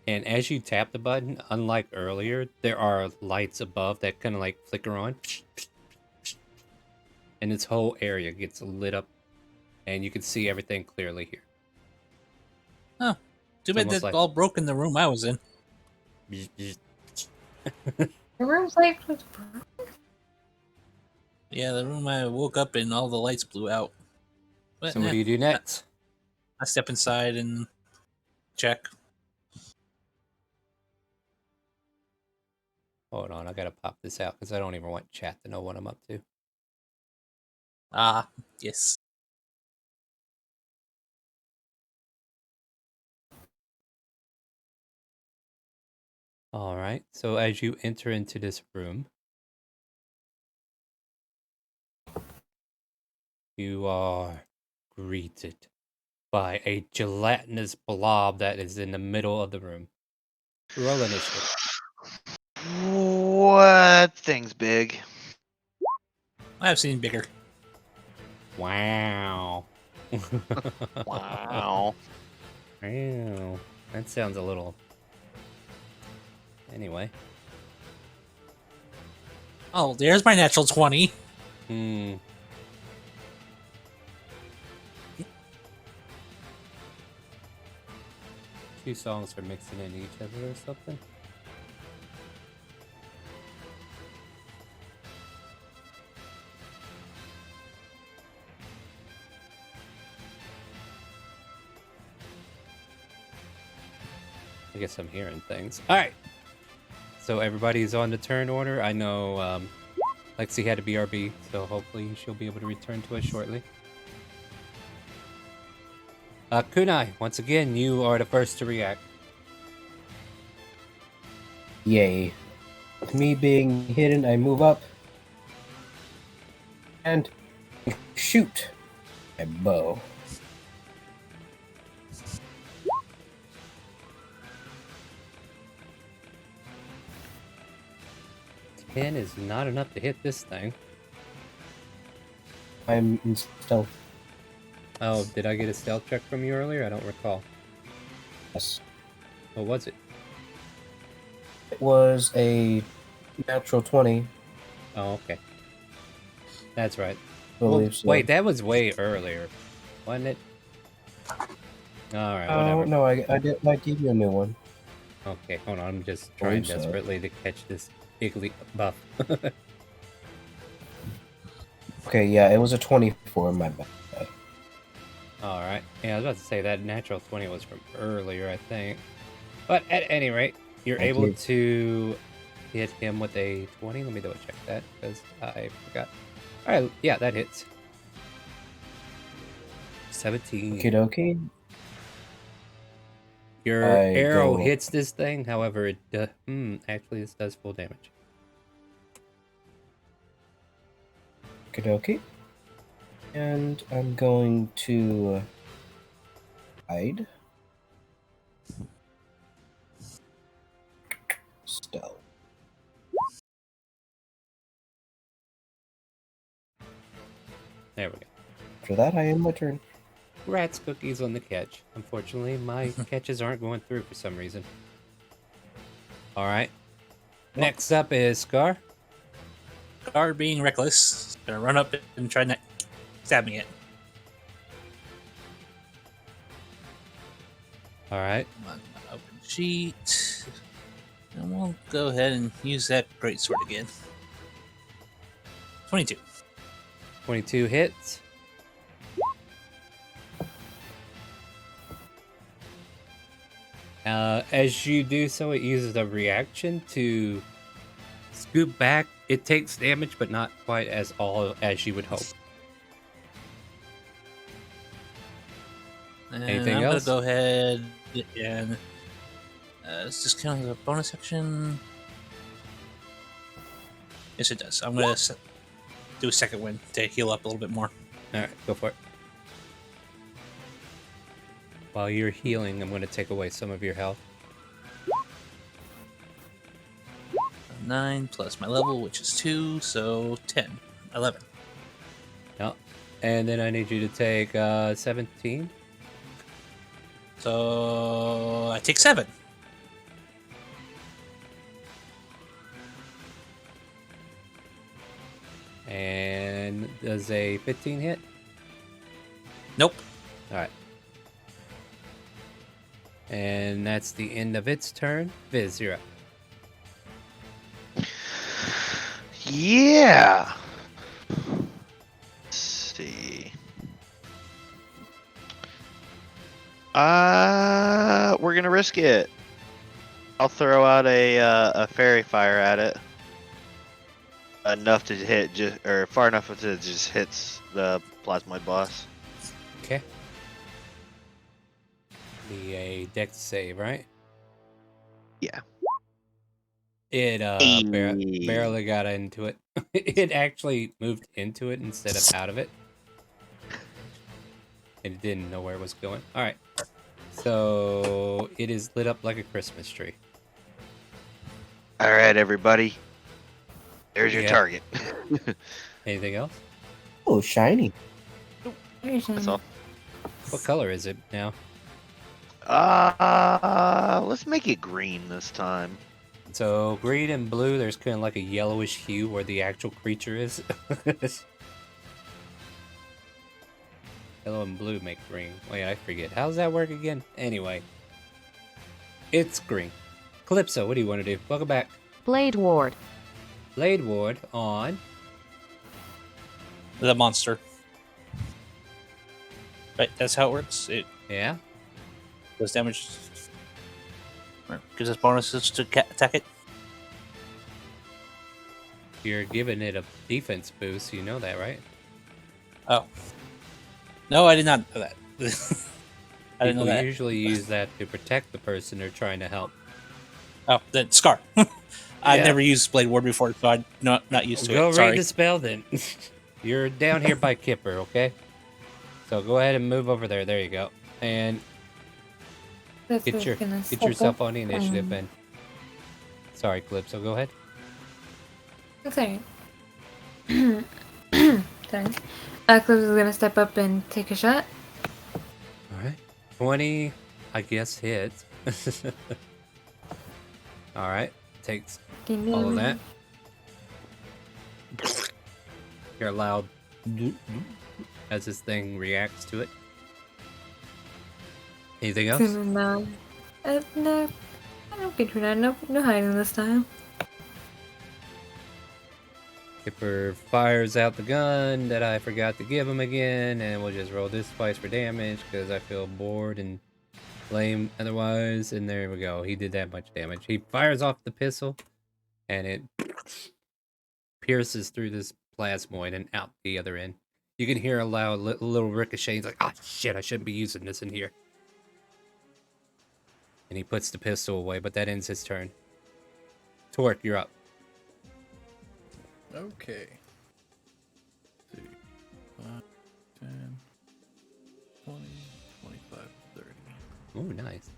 And as you tap the button, unlike earlier, there are lights above that kind of like flicker on. And this whole area gets lit up. And you can see everything clearly here. Oh, too bad that like- all broke in the room I was in. The room's like was broken. Yeah, the room I woke up in, all the lights blew out. But So what do you do next? I step inside and check. Hold on, I gotta pop this out because I don't even want chat to know what I'm up to. Ah, yes. All right. So as you enter into this room, you are greeted by a gelatinous blob that is in the middle of the room. Roll initiative. What thing's big? I've seen bigger. Wow. Wow. Wow. That sounds a little. Anyway. Oh, there's my natural 20. Hmm. Two songs are mixing into each other or something. I guess I'm hearing things. All right. So everybody's on the turn order. I know Lexi had a BRB, so hopefully she'll be able to return to us shortly. Kunai, once again, you are the first to react. Yay. With me being hidden, I move up and shoot my bow. Ten is not enough to hit this thing. I'm in stealth. Oh, did I get a stealth check from you earlier? I don't recall. Yes. What was it? It was a natural 20. Oh, okay. That's right. I believe so. Wait, that was way earlier, wasn't it? All right, Oh, whatever. no, I gave you a new one. Okay, hold on. I'm just trying Believe so. desperately to catch this Iggly buff. Okay, yeah, it was a 24, my bad. All right. Yeah, I was about to say that natural 20 was from earlier, I think. But at any rate, you're Thank able you. to hit him with a 20. Let me double check that because I forgot. All right, yeah, that hits. 17. Okie dokie. Your I arrow go- hits this thing, however, it actually this does full damage. Okie dokie. And I'm going to hide. Stealth. There we go. After that, I end my turn. Rat's cookies on the catch. Unfortunately, my catches aren't going through for some reason. All right. Next up is Scar. Scar being reckless. Gonna run up and try to stab me it. All right. Come on, open sheet. And we'll go ahead and use that greatsword again. 22. 22 hits. As you do so, it uses a reaction to scoop back. It takes damage, but not quite as all as you would hope. And Anything I'm else? gonna go ahead and it's just kind of a bonus action. Yes, it does. I'm gonna do a second wind to heal up a little bit more. All right, go for it. While you're healing, I'm going to take away some of your health. 9 plus my level, which is 2, so 10. 11. Yep. And then I need you to take 17. So I take 7. And does a 15 hit? Nope. All right. And that's the end of its turn. Viz, you're up. Yeah. Let's see. We're gonna risk it. I'll throw out a fairy fire at it. Enough to hit, or far enough to just hits the plasmoid boss. Okay. Be a dex save, right? Yeah. It Hey. barely got into it. It actually moved into it instead of out of it. And it didn't know where it was going. All right. So it is lit up like a Christmas tree. All right, everybody. There's your Yeah. target. Anything else? Oh, shiny. That's all. What color is it now? Let's make it green this time. So green and blue, there's kind of like a yellowish hue where the actual creature is. Yellow and blue make green. Wait, I forget. How does that work again? Anyway. It's green. Calypso, what do you want to do? Welcome back. Blade Ward. Blade Ward on... The monster. Right, that's how it works. It Yeah? does damage. Or gives us bonuses to attack it. You're giving it a defense boost, you know that, right? Oh. No, I did not know that. I didn't know People that. usually use that to protect the person they're trying to help. Oh, then Scar. I've Yeah. never used Blade Ward before, so I'm not used to Go it. Sorry. read the spell then. You're down here by Kipper, okay? So go ahead and move over there. There you go. And This get is your gonna get step yourself up, on the initiative, Ben. Sorry, Calypso, go ahead. Sorry. Sorry. Clips is gonna step up and take a shot. Alright. 20, I guess, hits. Alright. Takes all of that. Hear a loud doop, doop, as this thing reacts to it. Anything else? No, no, I don't get that. No hiding this time. Kipper fires out the gun that I forgot to give him again, and we'll just roll this twice for damage because I feel bored and lame otherwise. And there we go. He did that much damage. He fires off the pistol, and it pierces through this plasmoid and out the other end. You can hear a loud little ricochet. He's like, "Ah, shit! I shouldn't be using this in here." And he puts the pistol away, but that ends his turn. Torque, you're up. Okay. 2, 5, 10, 20, 25, 30. Oh, nice.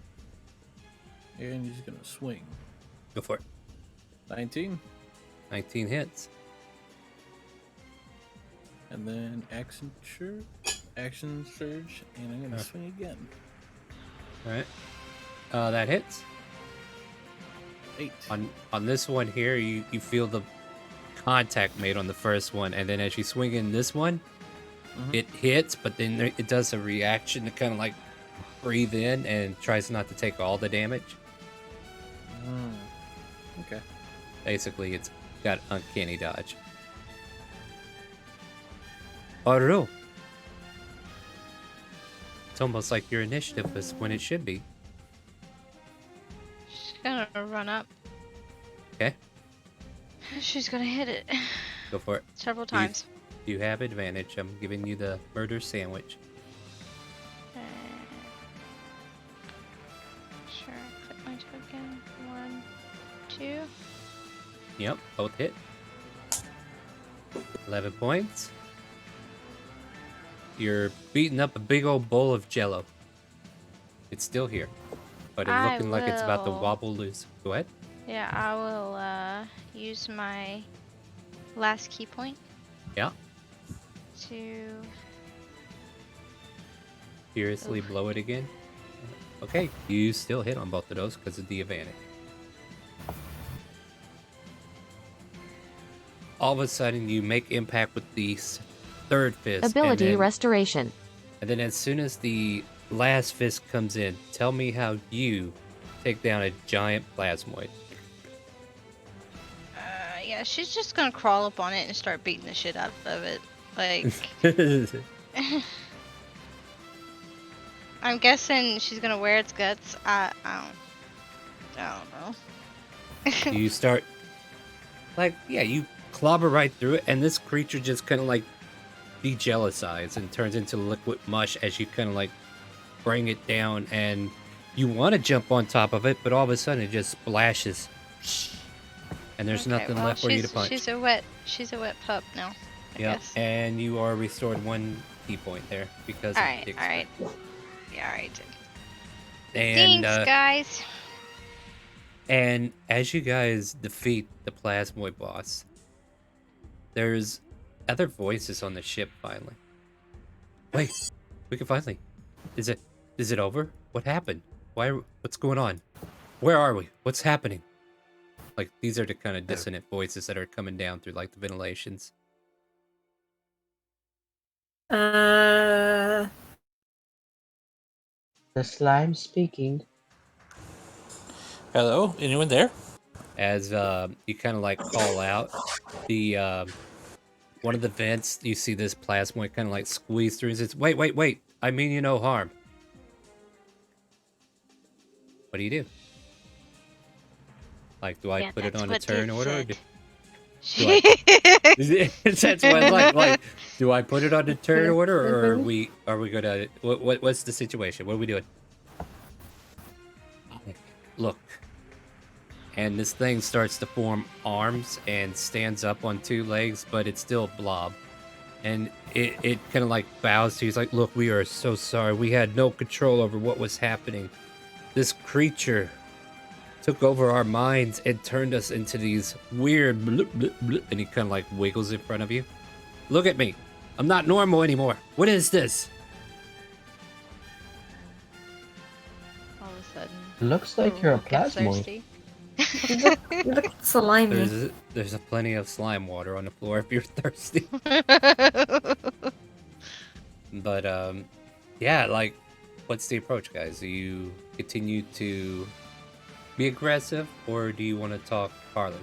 And he's gonna swing. Go for it. 19. 19 hits. And then action surge, and I'm gonna swing again. All right. That hits. 8. On this one here, you feel the contact made on the first one, and then as you swing in this one, it hits, but then it does a reaction to kind of like breathe in and tries not to take all the damage. Okay. Basically, it's got uncanny dodge. Aru. It's almost like your initiative is when it should be. She's gonna run up. Okay, She's gonna hit it go for it. several times. You have advantage. I'm giving you the murder sandwich. Sure, click my token. 1, 2. Yep, both hit. 11 points. You're beating up a big old bowl of jello. It's still here, but it's looking like it's about to will. wobble loose. Go ahead. Yeah, I will use my last key point Yeah. to. Furiously blow it again. Okay, you still hit on both of those because of the advantage. All of a sudden, you make impact with the third fist. Ability Restoration. And then as soon as the last fist comes in, tell me how you take down a giant plasmoid. Yeah, she's just gonna crawl up on it and start beating the shit out of it. Like, I'm guessing she's gonna wear its guts. I don't know. You start, like, yeah, you clobber right through it, and this creature just kind of like degelicizes and turns into liquid mush as you kind of like bring it down, and you want to jump on top of it, but all of a sudden it just splashes And there's Okay, nothing well, left for you to punch. she's a wet pup now. I Yep, guess. and you are restored 1 key point there because of Alright, Dick alright. Yeah, alright. And Thanks, guys. and as you guys defeat the Plasmoid boss, there's other voices on the ship finally. Wait, we can finally. Is it over? What happened? What's going on? Where are we? What's happening? Like, these are the kind of dissonant voices that are coming down through like the ventilations. The slime speaking. Hello, anyone there? As you kind of like call out, the one of the vents, you see this plasmoid kind of like squeeze through and says, wait, I mean you no harm. What do you do? Like, do I Yeah, put it that's on a what turn they order? Or said. do I, that's what I like. Do I put it on a turn order, or are we gonna? What's the situation? What are we doing? Look, and this thing starts to form arms and stands up on 2 legs, but it's still a blob. And it kind of like bows to you. He's like, look, we are so sorry. We had no control over what was happening. This creature took over our minds and turned us into these weird bloop, bloop, bloop, and he kind of like wiggles in front of you. Look at me. I'm not normal anymore. What is this? All of a sudden. Looks like you're a Wolf gets plasmoid. thirsty. You look slimy. There's a plenty of slime water on the floor if you're thirsty. But yeah, like, what's the approach, guys? Do you continue to be aggressive, or do you want to talk parley?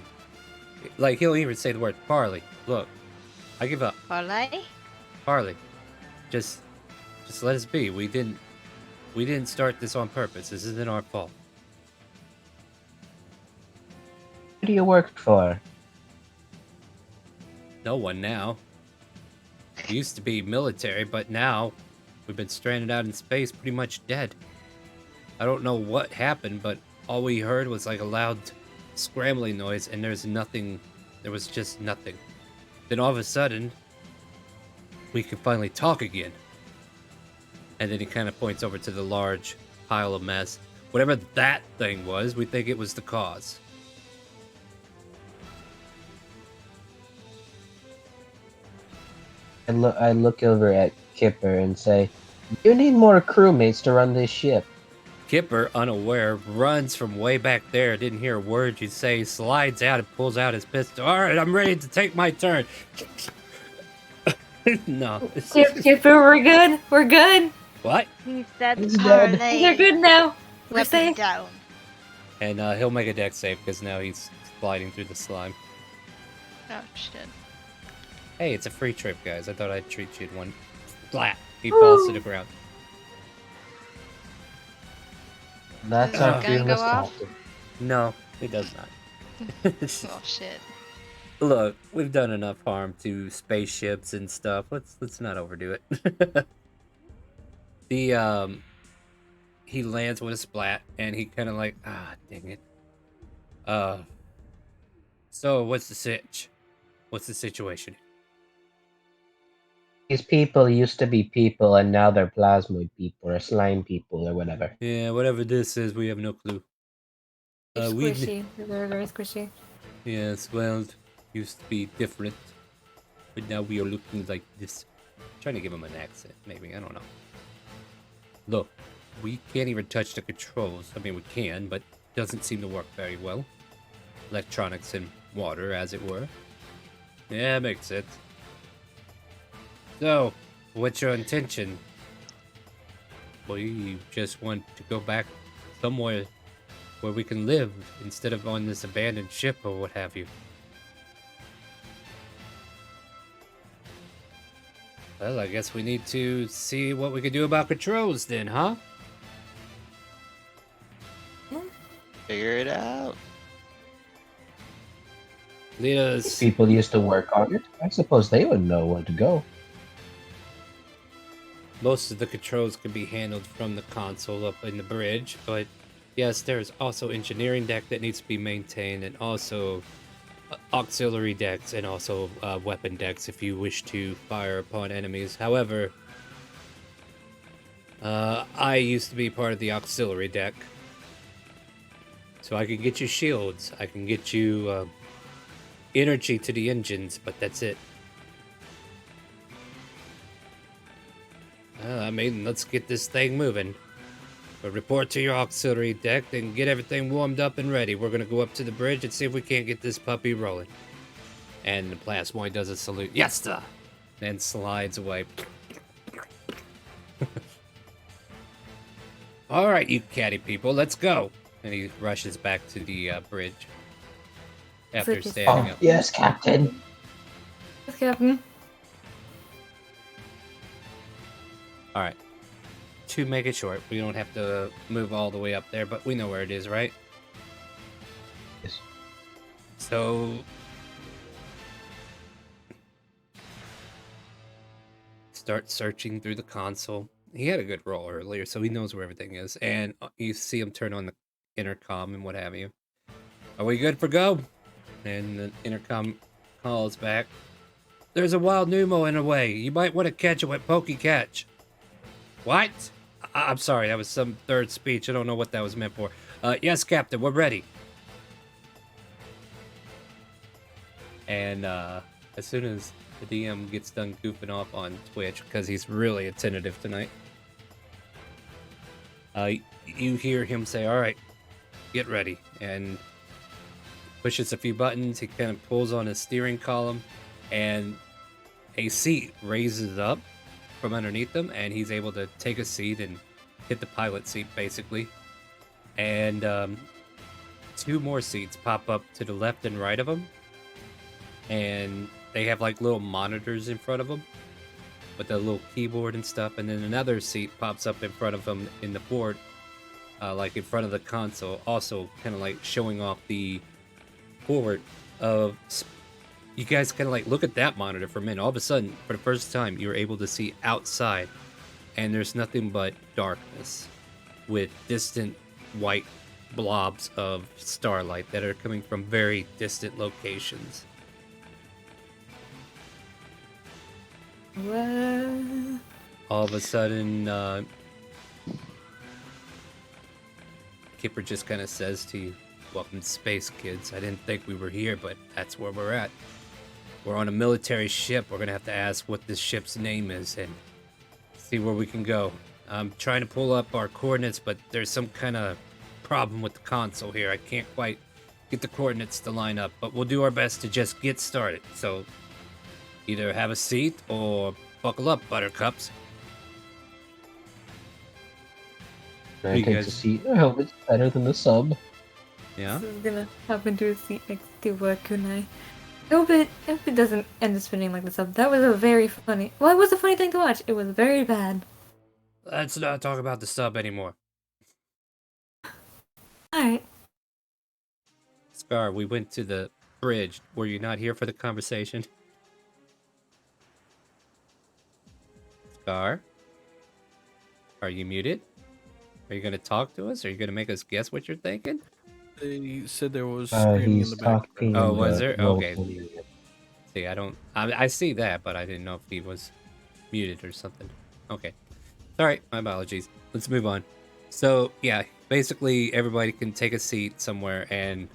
Like, he'll even say the word parley. Look, I give up. Parley. Just let us be. We didn't start this on purpose. This isn't our fault. Who do you work for? No one now. We used to be military, but now we've been stranded out in space, pretty much dead. I don't know what happened, but all we heard was like a loud scrambling noise, and there was just nothing. Then all of a sudden, we could finally talk again. And then he kind of points over to the large pile of mess. Whatever that thing was, we think it was the cause. I look over at Kipper and say, you need more crewmates to run this ship. Kipper, unaware, runs from way back there, didn't hear a word you say, slides out and pulls out his pistol. All right, I'm ready to take my turn. No. Kipper, we're good. We're good. What? He said He's dead. They're good now. We're Weapon safe. down. And he'll make a dex save because now he's sliding through the slime. Oh shit. Hey, it's a free trip, guys. I thought I'd treat you to one. Splat. He falls to the ground. That's Is our the gun fearless go off? captain. No, it does not. Oh shit. Look, we've done enough harm to spaceships and stuff. Let's not overdo it. He lands with a splat, and he kind of like, dang it. So what's the sitch? What's the situation? These people used to be people, and now they're plasmoid people, or slime people, or whatever. Yeah, whatever this is, we have no clue. They're We squishy. They're very squishy. Yes, well, it used to be different, but now we are looking like this. I'm trying to give him an accent, maybe, I don't know. Look, we can't even touch the controls. I mean, we can, but it doesn't seem to work very well. Electronics and water, as it were. Yeah, makes sense. So, what's your intention? We just want to go back somewhere where we can live instead of on this abandoned ship or what have you. Well, I guess we need to see what we can do about controls then, huh? Figure it out. Lead These us. people used to work on it. I suppose they would know where to go. Most of the controls can be handled from the console up in the bridge, but yes, there's also engineering deck that needs to be maintained, and also auxiliary decks and also weapon decks if you wish to fire upon enemies. However, I used to be part of the auxiliary deck. So I can get you shields, I can get you energy to the engines, but that's it. I mean, let's get this thing moving. But report to your auxiliary deck, then get everything warmed up and ready. We're gonna go up to the bridge and see if we can't get this puppy rolling. And the plasmoid does a salute. Yes, sir! Then slides away. Alright, you catty people, let's go! And he rushes back to the bridge. After standing up. Yes, Captain. Yes, Captain. Alright. To make it short, we don't have to move all the way up there, but we know where it is, right? Yes. So... start searching through the console. He had a good roll earlier, so he knows where everything is. And you see him turn on the intercom and what have you. Are we good for go? And the intercom calls back. There's a wild Numo in a way. You might want to catch it with Pokey Catch. What? I'm sorry, that was some third speech. I don't know what that was meant for. Yes, Captain, we're ready. And as soon as the DM gets done goofing off on Twitch, because he's really attentive tonight, you hear him say, all right, get ready. And pushes a few buttons. He kind of pulls on his steering column, and a seat raises up from underneath him, and he's able to take a seat and hit the pilot seat, basically. And 2 more seats pop up to the left and right of him, and they have like little monitors in front of them with a little keyboard and stuff. And then another seat pops up in front of him in the board, like in front of the console, also kind of like showing off the forward of. You guys kind of like look at that monitor for a minute. All of a sudden, for the first time, you're able to see outside, and there's nothing but darkness with distant white blobs of starlight that are coming from very distant locations. What? All of a sudden, Kipper just kind of says to you, "Welcome to space, kids. I didn't think we were here, but that's where we're at. We're on a military ship. We're gonna have to ask what this ship's name is and see where we can go. I'm trying to pull up our coordinates, but there's some kind of problem with the console here. I can't quite get the coordinates to line up, but we'll do our best to just get started. So either have a seat or buckle up, buttercups." I You take guys- the seat. I hope it's better than the sub. Yeah? This is gonna happen to a seat next to Kunai. I hope it doesn't end up spinning like this up. That was a very funny. Well, it was a funny thing to watch. It was very bad. Let's not talk about the sub anymore. Alright. Scar, we went to the bridge. Were you not here for the conversation? Scar? Are you muted? Are you going to talk to us? Are you going to make us guess what you're thinking? They said there was screaming in He's the background. talking. Oh, was there? locally. Okay. See, I see that, but I didn't know if he was muted or something. Okay. Alright, my apologies. Let's move on. So, yeah, basically everybody can take a seat somewhere and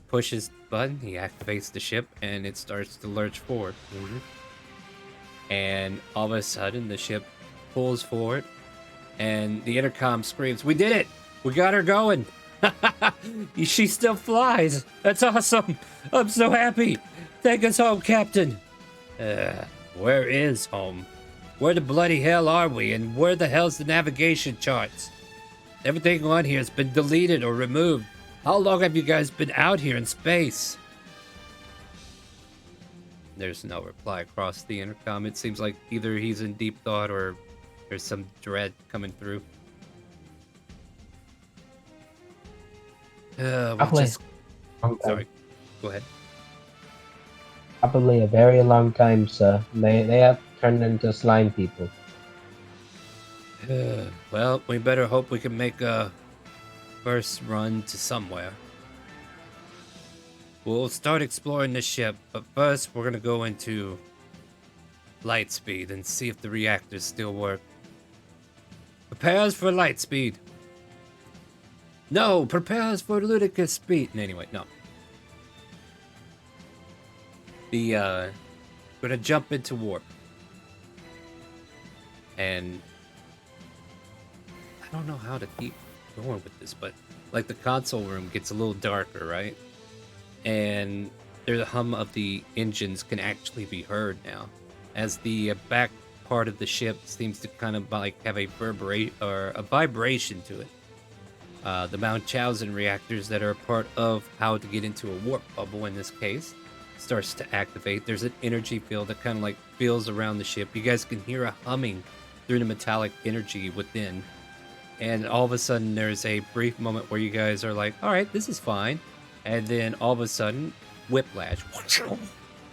push his button. He activates the ship and it starts to lurch forward. And all of a sudden, the ship pulls forward and the intercom screams, "We did it! We got her going! She still flies! That's awesome! I'm so happy! Take us home, Captain!" Where is home? Where the bloody hell are we? And where the hell's the navigation charts? Everything on here has been deleted or removed. How long have you guys been out here in space? There's no reply across the intercom. It seems like either he's in deep thought or there's some dread coming through. We'll Probably. just... Sorry. Go ahead. Probably a very long time, sir. They have turned into slime people. Well, we better hope we can make a first run to somewhere. We'll start exploring the ship, but first we're gonna go into light speed and see if the reactors still work. Prepare us for light speed. No, prepare us for ludicrous speed. Anyway, no. We're gonna jump into warp. And I don't know how to keep going with this, but like the console room gets a little darker, right? And the hum of the engines can actually be heard now, as the back part of the ship seems to kind of like have a vibration to it. The Munchausen reactors that are a part of how to get into a warp bubble in this case starts to activate. There's an energy field that kind of like feels around the ship. You guys can hear a humming through the metallic energy within. And all of a sudden there's a brief moment where you guys are like, all right, this is fine. And then all of a sudden, whiplash.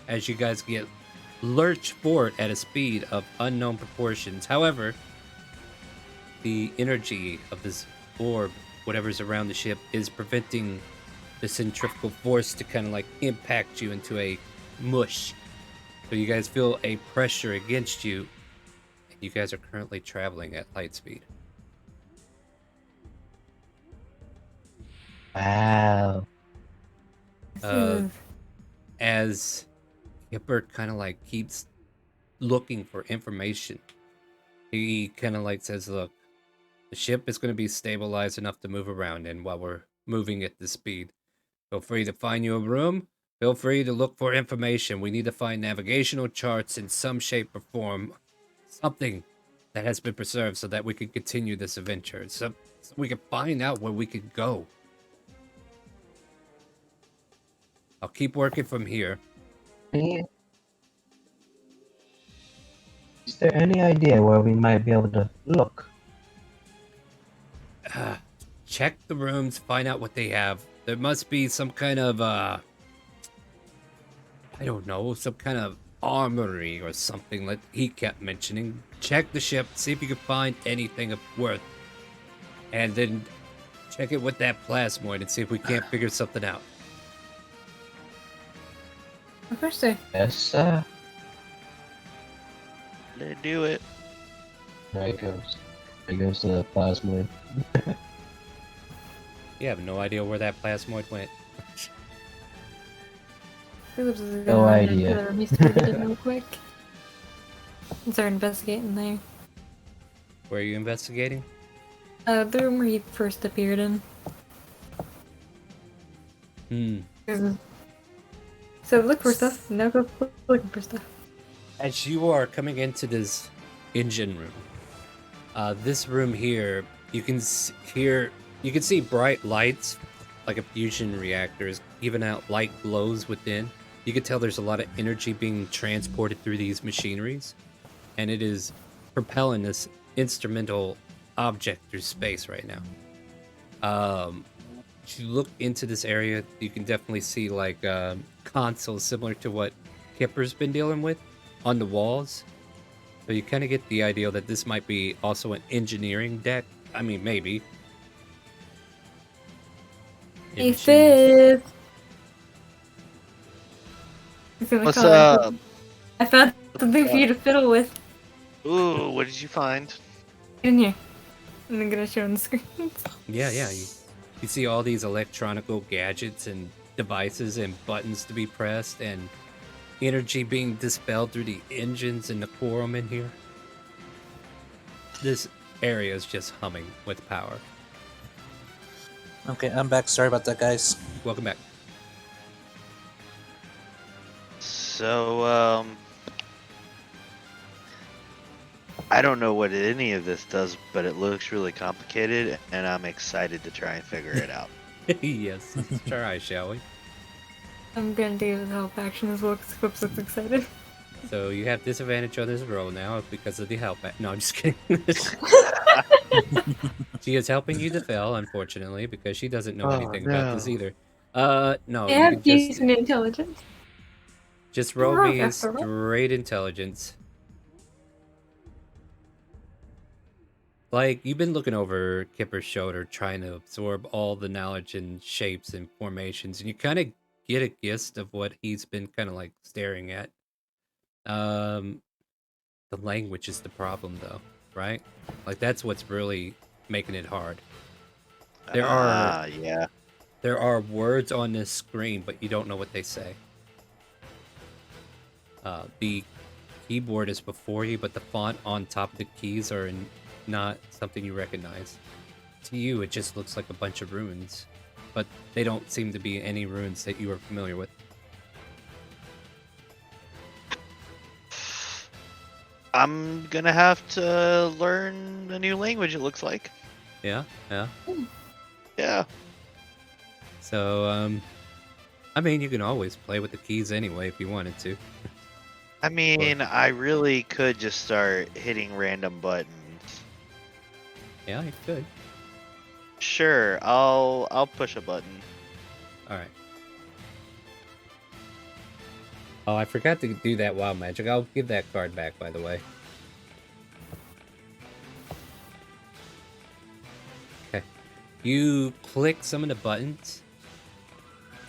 As you guys get lurched forward at a speed of unknown proportions. However, the energy of this orb, whatever's around the ship, is preventing the centrifugal force to kind of like impact you into a mush. So you guys feel a pressure against you. And you guys are currently traveling at light speed. Wow. As Kipper kind of like keeps looking for information, he kind of like says, look, the ship is going to be stabilized enough to move around in while we're moving at this speed. Feel free to find you a room. Feel free to look for information. We need to find navigational charts in some shape or form. Something that has been preserved so that we can continue this adventure. So we can find out where we can go. I'll keep working from here. Is there any idea where we might be able to look? Check the rooms, find out what they have. There must be some kind of, I don't know, some kind of armory or something that he kept mentioning. Check the ship, see if you can find anything of worth. And then check it with that plasmoid and see if we can't figure something out. Of course, sir. Yes, sir. Let's do it. There it goes. There goes the plasmoid. You have no idea where that plasmoid went. Phillips is No gonna run idea. into the room he's targeted real quick. And start investigating there. Where are you investigating? The room where he first appeared in. So look for stuff, now go looking for stuff. As you are coming into this engine room, this room here, you can see bright lights, like a fusion reactor is giving out light glows within. You can tell there's a lot of energy being transported through these machineries, and it is propelling this instrumental object through space right now. If you look into this area, you can definitely see like consoles similar to what Kipper's been dealing with on the walls. So you kind of get the idea that this might be also an engineering deck. I mean, maybe. Hey, Fizz! What's up? I found something for you to fiddle with. Ooh, what did you find? In here. I'm gonna show on the screen. Yeah. You see all these electronical gadgets and devices and buttons to be pressed and energy being dispelled through the engines and the quorum in here. This area is just humming with power. Okay, I'm back. Sorry about that, guys. Welcome back. So, I don't know what any of this does, but it looks really complicated, and I'm excited to try and figure it out. Yes, let's try, shall we? I'm gonna do the help action as well because Flips looks excited. So you have disadvantage on this roll now because of the help. No, I'm just kidding. She is helping you to fail, unfortunately, because she doesn't know anything about this either. No, I you have can just decent intelligence. roll me a After all. straight intelligence. Like, you've been looking over Kipper's shoulder, trying to absorb all the knowledge and shapes and formations, and you kind of get a gist of what he's been kind of like staring at. The language is the problem, though, right? Like that's what's really making it hard. There are Yeah. there are words on this screen, but you don't know what they say. The keyboard is before you, but the font on top of the keys are not something you recognize. To you, it just looks like a bunch of runes, but they don't seem to be any runes that you are familiar with. I'm gonna have to learn a new language, it looks like. Yeah, yeah. Yeah. So, I mean, you can always play with the keys anyway if you wanted to. I mean, I really could just start hitting random buttons. Yeah, you could. Sure, I'll push a button. All right. Oh, I forgot to do that wild magic. I'll give that card back, by the way. Okay. You click some of the buttons,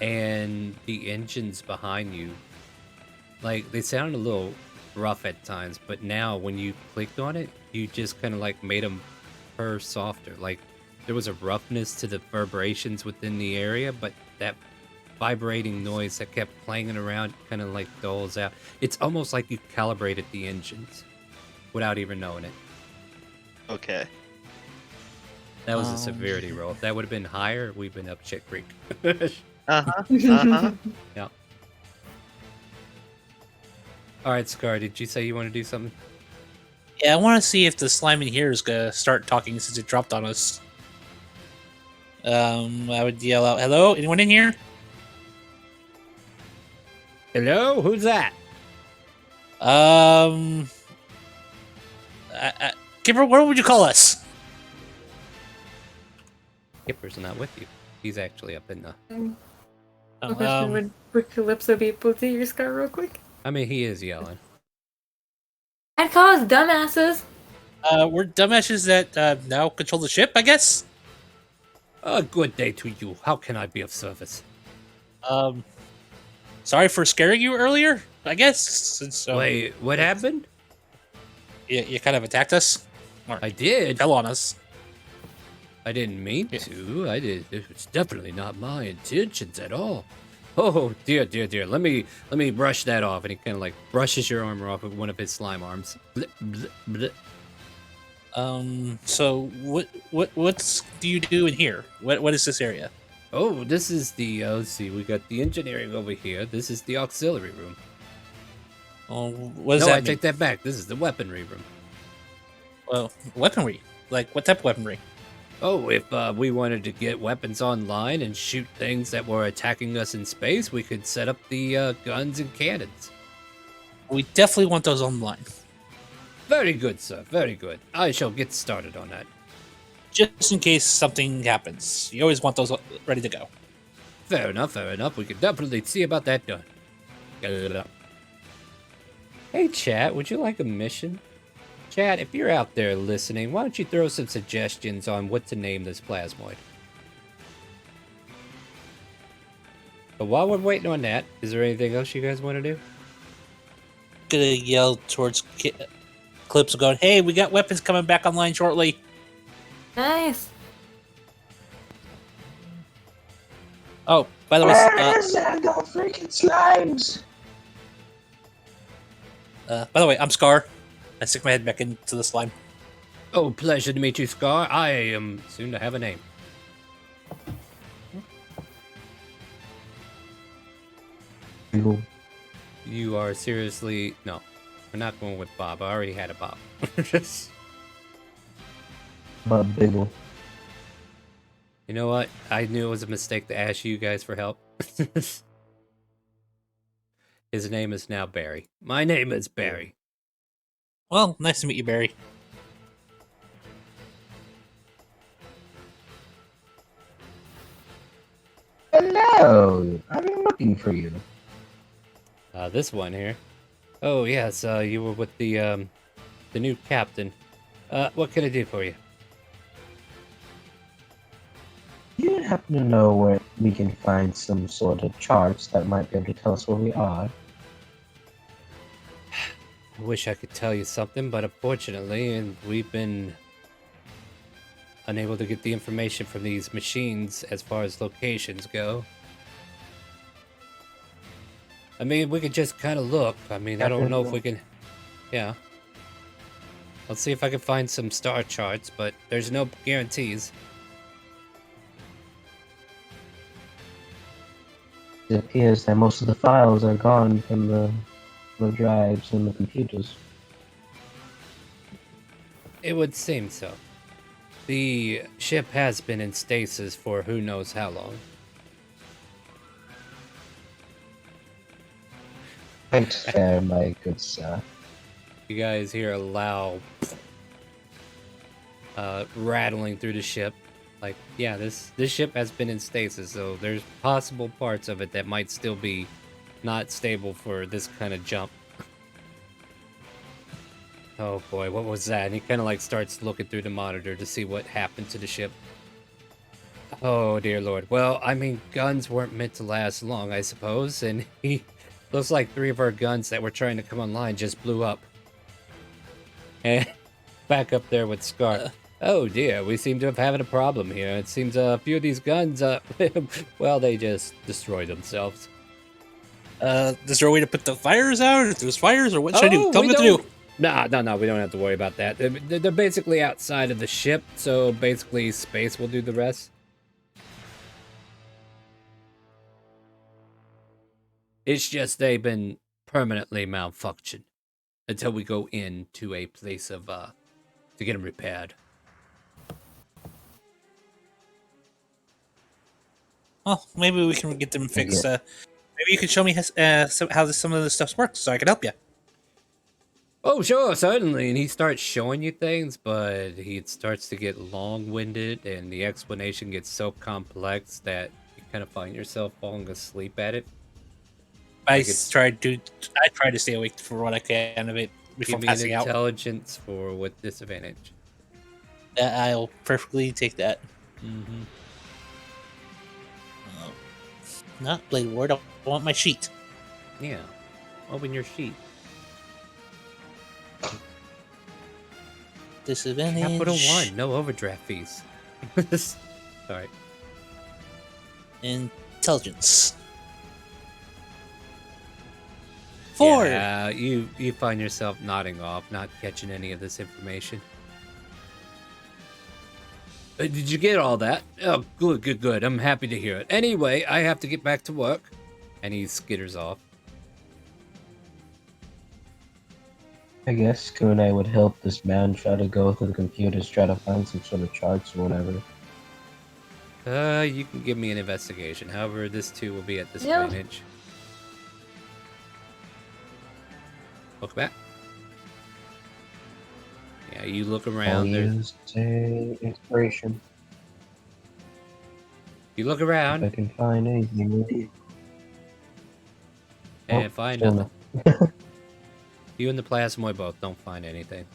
and the engines behind you, like, they sound a little rough at times, but now when you clicked on it, you just kind of like made them purr softer. Like, there was a roughness to the vibrations within the area, but that vibrating noise that kept clanging around kind of like dulls out. It's almost like you calibrated the engines without even knowing it. Okay. That was a severity roll. If that would have been higher, we've been up shit creek. Uh-huh. Yeah. All right, Scar, did you say you want to do something? Yeah, I want to see if the slime in here is gonna start talking since it dropped on us. I would yell out, "Hello, anyone in here?" Hello, who's that? Kipper, what would you call us? Kipper's not with you. He's actually up in the... A question, would Calypso be able to hear Scar real quick? I mean, he is yelling. I'd call us dumbasses. We're dumbasses that now control the ship, I guess. A good day to you. How can I be of service? Sorry for scaring you earlier, I guess. Since, Wait, what happened? You kind of attacked us. Or I did. fell on us. I didn't mean to. I did. It was definitely not my intentions at all. Oh dear, dear, dear. Let me brush that off. And he kind of like brushes your armor off with one of his slime arms. Blip, blip, blip. So what do you do in here? What is this area? Oh, this is the let's see. We got the engineering over here. This is the auxiliary room. Oh, what does No, that I mean? take that back. This is the weaponry room. Well, weaponry. Like what type of weaponry? Oh, if we wanted to get weapons online and shoot things that were attacking us in space, we could set up the guns and cannons. We definitely want those online. Very good, sir. Very good. I shall get started on that. Just in case something happens. You always want those ready to go. Fair enough, fair enough. We can definitely see about that done. Hey, chat, would you like a mission? Chat, if you're out there listening, why don't you throw some suggestions on what to name this plasmoid? But while we're waiting on that, is there anything else you guys want to do? Gonna yell towards Clips going, "Hey, we got weapons coming back online shortly." Nice. Oh, by the way, freaking slimes. by the way, I'm Scar. I stick my head back into the slime. Oh, pleasure to meet you, Scar. I am soon to have a name. You are seriously... No, we're not going with Bob. I already had a Bob. Bob Biggle. You know what? I knew it was a mistake to ask you guys for help. His name is now Barry. My name is Barry. Well, nice to meet you, Barry. Hello. I've been looking for you. This one here. Oh, yes, you were with the new captain. What can I do for you? Do you happen to know where we can find some sort of charts that might be able to tell us where we are? I wish I could tell you something, but unfortunately, and we've been unable to get the information from these machines as far as locations go. I mean, we could just kind of look. I mean, I don't know if we can... Yeah. I'll see if I can find some star charts, but there's no guarantees. It appears that most of the files are gone from the drives and the computers. It would seem so. The ship has been in stasis for who knows how long. Quite fair, my good sir. You guys hear a loud rattling through the ship. Like, yeah, this ship has been in stasis, so there's possible parts of it that might still be not stable for this kind of jump. Oh boy, what was that? And he kind of like starts looking through the monitor to see what happened to the ship. Oh dear lord. Well, I mean, guns weren't meant to last long, I suppose, and he looks like 3 of our guns that were trying to come online just blew up. And back up there with Scar. Oh dear, we seem to have having a problem here. It seems a few of these guns, well, they just destroyed themselves. Is there a way to put the fires out if there's fires, or what should I do? Tell me what to do. No, we don't have to worry about that. They're basically outside of the ship, so basically space will do the rest. It's just they've been permanently malfunctioned until we go into a place of, to get them repaired. Well, maybe we can get them fixed. Maybe you can show me how some of this stuff works so I can help you. Oh, sure, certainly. And he starts showing you things, but he starts to get long-winded, and the explanation gets so complex that you kind of find yourself falling asleep at it. I try to stay awake for what I can of it before passing out. Give me an intelligence for with disadvantage. I'll perfectly take that. Mm-hmm. Not Blade Ward. I want my sheet. Yeah. Open your sheet. Disadvantage. Capital 1. No overdraft fees. Sorry. Intelligence. 4. Yeah, you find yourself nodding off, not catching any of this information. Did you get all that? Oh, good. I'm happy to hear it. Anyway, I have to get back to work. And he skitters off. I guess Kunai would help this man try to go through the computers, try to find some sort of charts or whatever. You can give me an investigation. However, this too will be at disadvantage. Look back. Yeah, you look around. I'll use inspiration. You look around. If I can find anything. And find nothing. You and the plasmoid both don't find anything.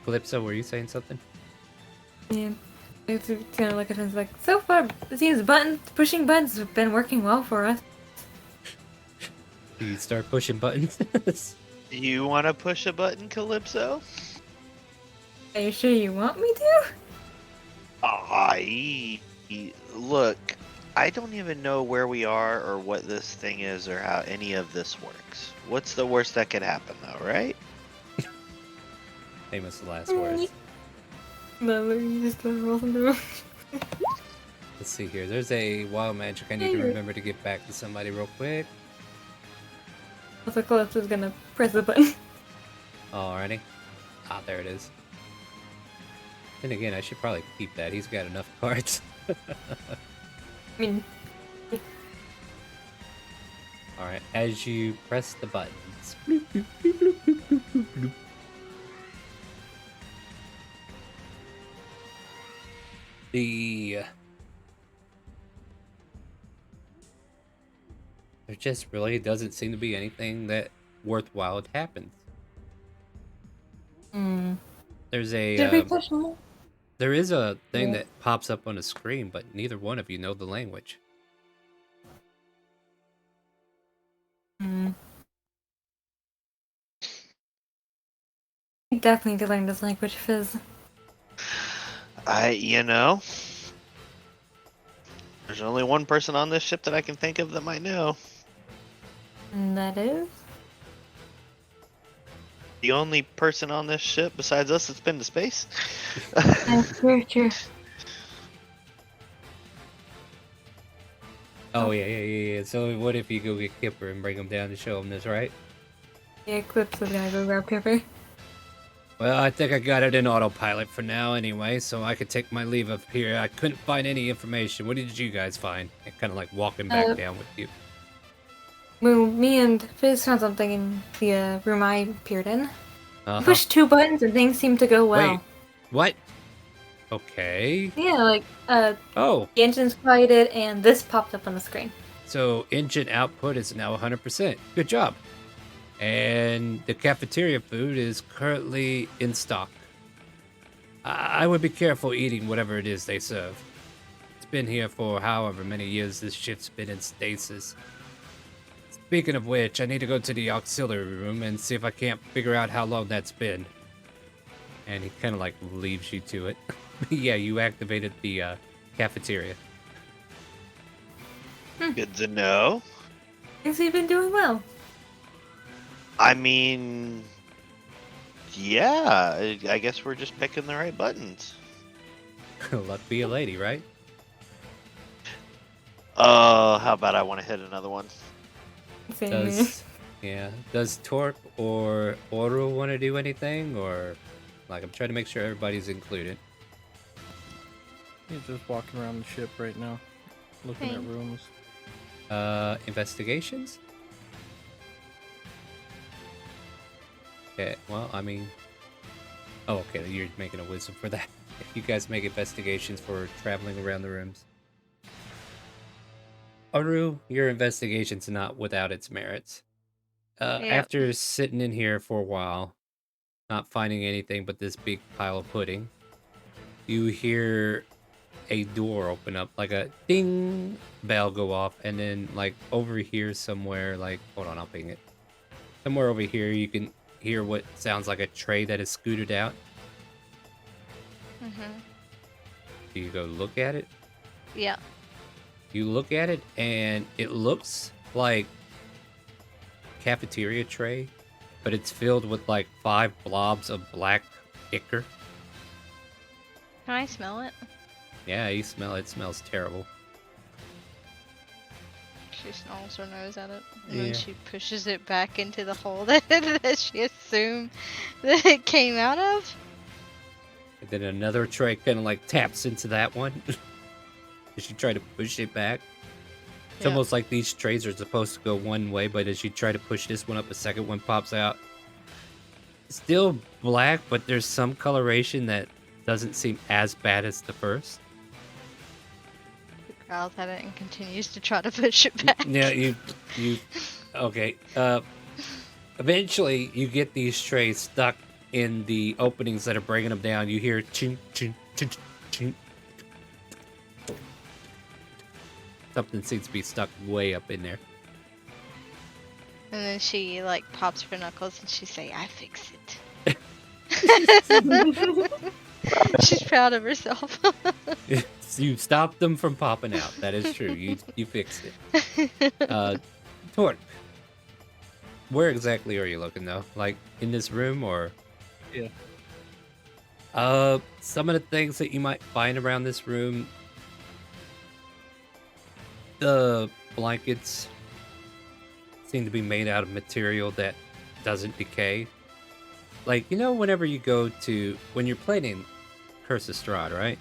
Calypso, were you saying something? Yeah. It's kind of like a sense like, so far, it seems pushing buttons have been working well for us. Do you start pushing buttons? You want to push a button, Calypso? Are you sure you want me to? Look, I don't even know where we are or what this thing is or how any of this works. What's the worst that could happen, though, right? Famous last words. No, you just roll through. Let's see here. There's a wild magic I need to remember to get back to somebody real quick. Also, Calypso's gonna press the button. Alrighty. Ah, there it is. Then again, I should probably keep that. He's got enough cards. I mean... Alright, as you press the buttons. There just really doesn't seem to be anything that worthwhile happens. There's Did we a push more? there is a thing Yeah. that pops up on the screen, but neither one of you know the language. Hmm. We definitely need to learn this language, Fizz. You know, there's only one person on this ship that I can think of that might know. And that is? The only person on this ship besides us that's been to space. That's very true. Oh yeah. So what if you go get Kipper and bring him down to show him this, right? Yeah, Eclipse is gonna go grab Pepper. Well, I think I got it in autopilot for now anyway, so I could take my leave up here. I couldn't find any information. What did you guys find? Kind of like walking back down with you. Well, me and Fizz found something in the room I appeared in. Uh-huh. Pushed 2 buttons and things seemed to go well. Wait, what? Okay. Yeah, like, Oh, the engine's quieted and this popped up on the screen. so engine output is now 100%. Good job. And the cafeteria food is currently in stock. I would be careful eating whatever it is they serve. It's been here for however many years this ship's been in stasis. Speaking of which, I need to go to the auxiliary room and see if I can't figure out how long that's been. And he kind of like leaves you to it. Yeah, you activated the cafeteria. Good to know. Things have been doing well. I mean, yeah, I guess we're just picking the right buttons. Luck be a lady, right? How about I want to hit another one? Same here. Does Torque or Oru want to do anything? Or, like, I'm trying to make sure everybody's included. He's just walking around the ship right now, looking at rooms. Investigations? Okay, well, I mean... Oh, okay, you're making a wisdom for that. If you guys make investigations for traveling around the rooms. Aru, your investigation's not without its merits. Yep. After sitting in here for a while, not finding anything but this big pile of pudding, you hear a door open up, like a ding bell go off, and then like over here somewhere, like, hold on, I'll ping it. Somewhere over here you can hear what sounds like a tray that is scooted out. Mm-hmm. Do you go look at it? Yeah. You look at it and it looks like cafeteria tray, but it's filled with like 5 blobs of black ichor. Can I smell it? Yeah, you smell it. It smells terrible. She snarls her nose at it, and Yeah. then she pushes it back into the hole that she assumed that it came out of. And then another tray kind of like taps into that one. As you try to push it back. It's Yeah. almost like these trays are supposed to go one way, but as you try to push this one up, a second one pops out. It's still black, but there's some coloration that doesn't seem as bad as the first. She growls at it and continues to try to push it back. Yeah, you okay. Eventually you get these trays stuck in the openings that are bringing them down. You hear ching ching ching ching. Something seems to be stuck way up in there. And then she like pops her knuckles and she say, "I fix it." She's proud of herself. You stopped them from popping out. That is true. You fixed it. Torque, where exactly are you looking though? Like in this room or? Yeah. Some of the things that you might find around this room. The blankets seem to be made out of material that doesn't decay. Like, you know, whenever you go to, when you're playing in Curse of Strahd, right?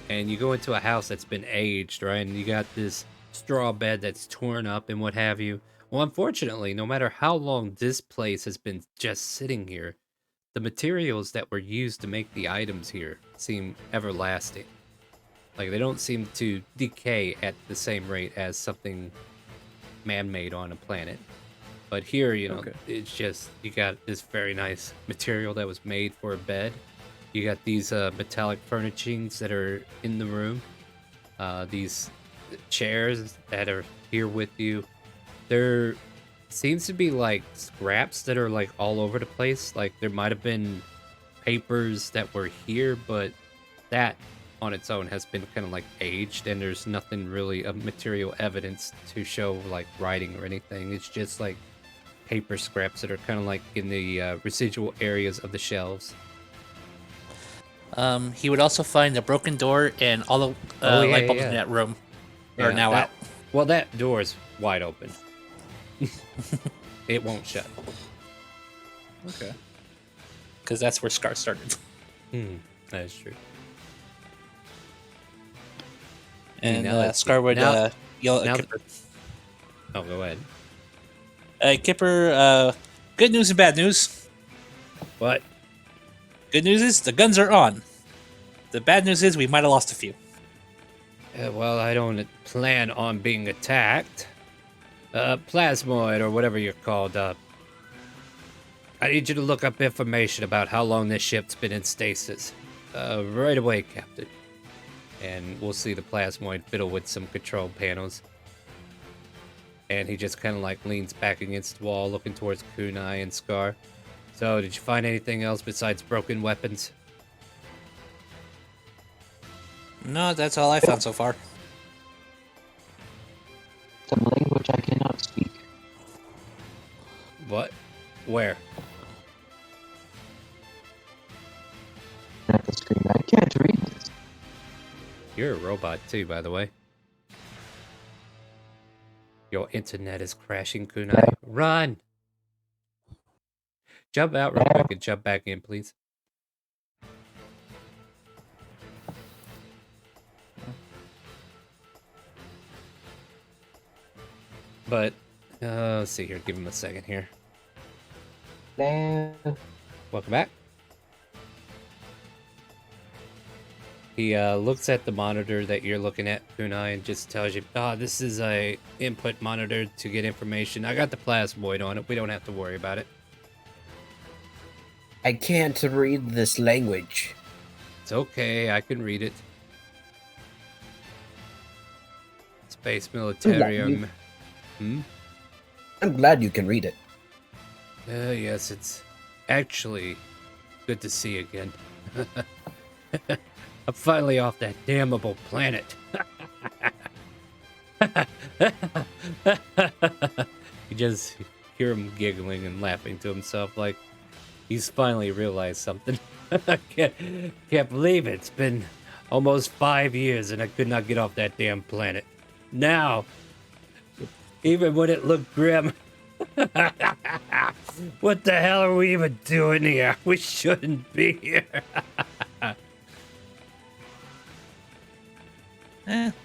And you go into a house that's been aged, right? And you got this straw bed that's torn up and what have you. Well, unfortunately, no matter how long this place has been just sitting here, the materials that were used to make the items here seem everlasting. Like, they don't seem to decay at the same rate as something man-made on a planet. But here, you know, Okay. it's just, you got this very nice material that was made for a bed. You got these metallic furnishings that are in the room. These chairs that are here with you. There seems to be like scraps that are like all over the place. Like there might have been papers that were here, but that on its own has been kind of like aged, and there's nothing really of material evidence to show like writing or anything. It's just like paper scraps that are kind of like in the residual areas of the shelves. He would also find a broken door and all the light bulbs in that room are now out. Well, that door is wide open. It won't shut. Okay. Because that's where Scar started. That is true. And Scar would yell at Kipper. Oh, go ahead. Kipper, good news and bad news. What? Good news is the guns are on. The bad news is we might have lost a few. Well, I don't plan on being attacked. Plasmoid, or whatever you're called, I need you to look up information about how long this ship's been in stasis. Right away, Captain. And we'll see the Plasmoid fiddle with some control panels. And he just kind of like leans back against the wall, looking towards Kunai and Scar. So, did you find anything else besides broken weapons? No, that's all I found so far. Some language I cannot speak. What? Where? At the screen, I can't read this. You're a robot too, by the way. Your internet is crashing, Kunai. Yeah. Run! Jump out real quick and jump back in, please. But, let's see here. Give him a second here. Nah. Welcome back. He looks at the monitor that you're looking at, Kunai, and just tells you, this is a input monitor to get information. I got the plasmoid on it. We don't have to worry about it. I can't read this language. It's okay. I can read it. Space Militarium. I'm glad you can read it. Yes, it's actually good to see you again. I'm finally off that damnable planet. You just hear him giggling and laughing to himself like he's finally realized something. I can't believe it. It's been almost 5 years and I could not get off that damn planet. Now, even when it looked grim, what the hell are we even doing here? We shouldn't be here.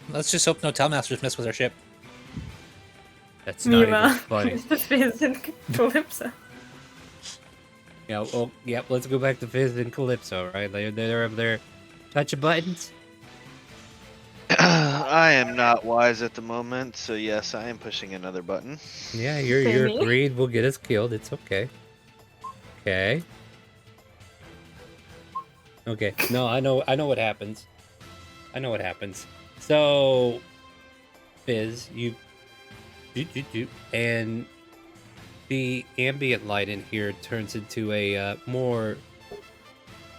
Let's just hope no Talmasters mess with our ship. That's not even funny. It's the Fizz and Calypso. Yeah, well, yep, let's go back to Fizz and Calypso, right? They're up there touching buttons. I am not wise at the moment, so yes, I am pushing another button. Yeah, your greed will get us killed. It's okay. Okay. Okay. No, I know what happens. I know what happens. So, Fizz, you do, and the ambient light in here turns into a more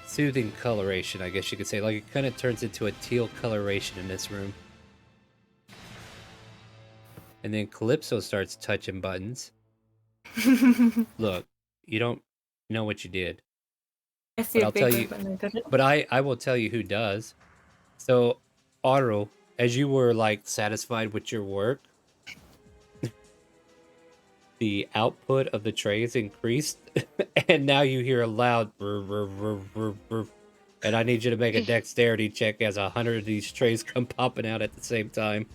soothing coloration, I guess you could say. Like, it kind of turns into a teal coloration in this room. And then Calypso starts touching buttons. Look, you don't know what you did. I see But a I'll tell paper you, button, did it? but I will tell you who does. So, Otto, as you were like satisfied with your work, the output of the trays increased, and now you hear a loud brr, brr, brr, brr, brr. And I need you to make a dexterity check as 100 of these trays come popping out at the same time.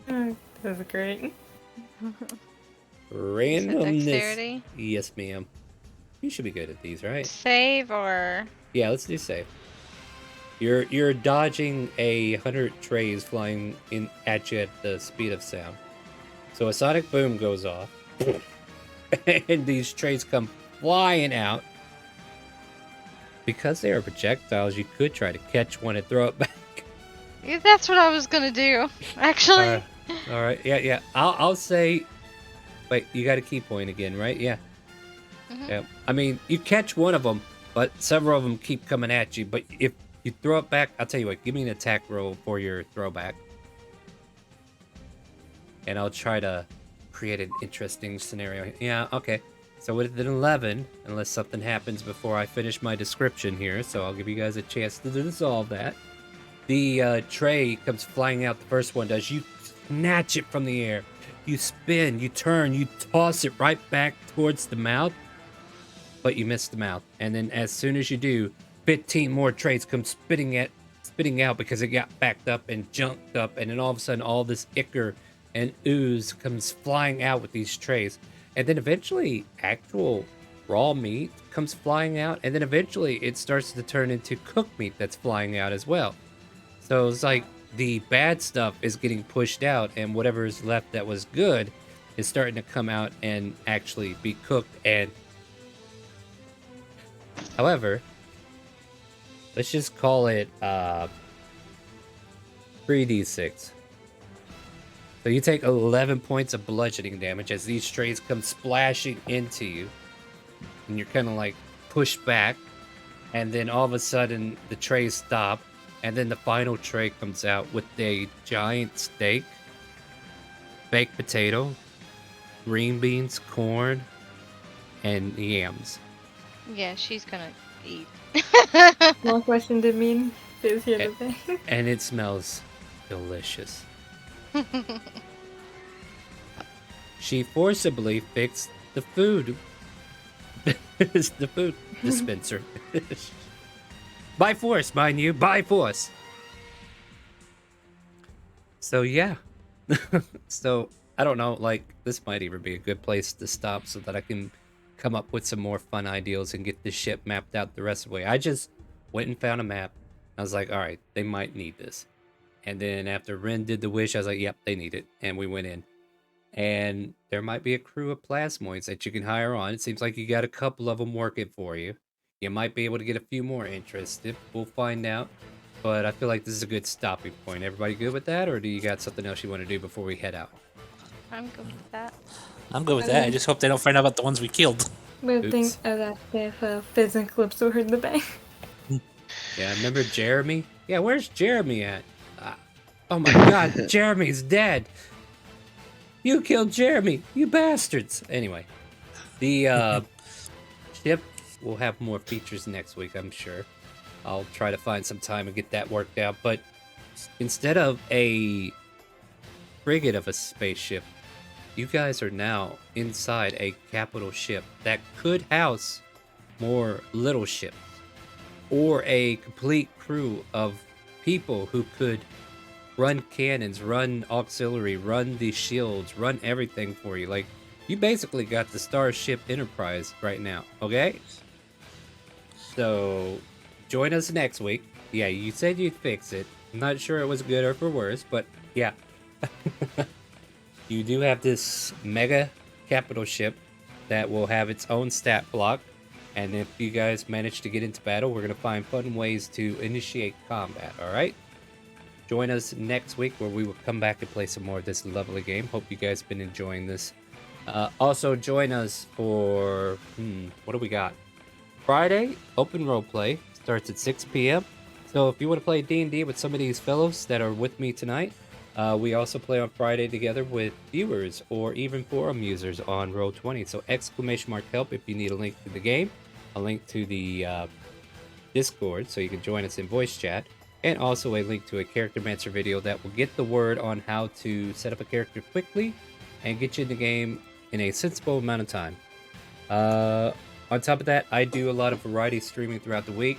This is great. Randomness. Dexterity? Yes, ma'am. You should be good at these, right? Save or Yeah, let's do save. You're dodging 100 trays flying in at you at the speed of sound. So a sonic boom goes off, and these trays come flying out. Because they are projectiles, you could try to catch one and throw it back. Yeah, that's what I was gonna do, actually. All right, yeah. I'll say. Wait, you got a key point again, right? Yeah. Mhm. Yeah. I mean, you catch one of them, but several of them keep coming at you. But if you throw it back, I'll tell you what. Give me an attack roll for your throwback, and I'll try to create an interesting scenario. Yeah. Okay. So with an 11, unless something happens before I finish my description here, so I'll give you guys a chance to dissolve that. The tray comes flying out. The first one does. You snatch it from the air. You spin, you turn, you toss it right back towards the mouth, but you miss the mouth. And then as soon as you do, 15 more trays come spitting out because it got backed up and junked up. And then all of a sudden, all this ichor and ooze comes flying out with these trays. And then eventually, actual raw meat comes flying out. And then eventually, it starts to turn into cooked meat that's flying out as well. So it's like the bad stuff is getting pushed out, and whatever is left that was good is starting to come out and actually be cooked. And however, let's just call it 3d6. So you take 11 points of bludgeoning damage as these trays come splashing into you, and you're kind of like pushed back, and then all of a sudden the trays stop. And then the final tray comes out with a giant steak, baked potato, green beans, corn, and yams. Yeah, she's gonna eat. One question did mean is here to say. And it smells delicious. She forcibly fixed the food. The food dispenser. By force, mind you, by force. So yeah. So I don't know, like this might even be a good place to stop so that I can come up with some more fun ideas and get this ship mapped out the rest of the way. I just went and found a map. I was like, all right, they might need this. And then after Ren did the wish, I was like, yep, they need it. And we went in. And there might be a crew of plasmoids that you can hire on. It seems like you got a couple of them working for you. You might be able to get a few more interested. We'll find out. But I feel like this is a good stopping point. Everybody good with that? Or do you got something else you want to do before we head out? I'm good with that. I'm good with that. I just hope they don't find out about the ones we killed. We'll think of that if Fizz and Calypso heard the bang. Yeah, remember Jeremy? Yeah, where's Jeremy at? Oh my god, Jeremy's dead. You killed Jeremy, you bastards. Anyway, the ship will have more features next week, I'm sure. I'll try to find some time and get that worked out. But instead of a frigate of a spaceship, you guys are now inside a capital ship that could house more little ships, or a complete crew of people who could run cannons, run auxiliary, run the shields, run everything for you. Like, you basically got the Starship Enterprise right now, okay? So, join us next week. Yeah, you said you'd fix it. I'm not sure it was good or for worse, but yeah. You do have this mega capital ship that will have its own stat block. And if you guys manage to get into battle, we're going to find fun ways to initiate combat, alright? Join us next week where we will come back and play some more of this lovely game. Hope you guys have been enjoying this. Also, join us for... what do we got? Friday, open roleplay. Starts at 6 p.m. So if you want to play D&D with some of these fellows that are with me tonight, we also play on Friday together with viewers or even forum users on Roll20. So !help if you need a link to the game, a link to the Discord so you can join us in voice chat, and also a link to a Charactermancer video that will get the word on how to set up a character quickly and get you in the game in a sensible amount of time. On top of that, I do a lot of variety streaming throughout the week,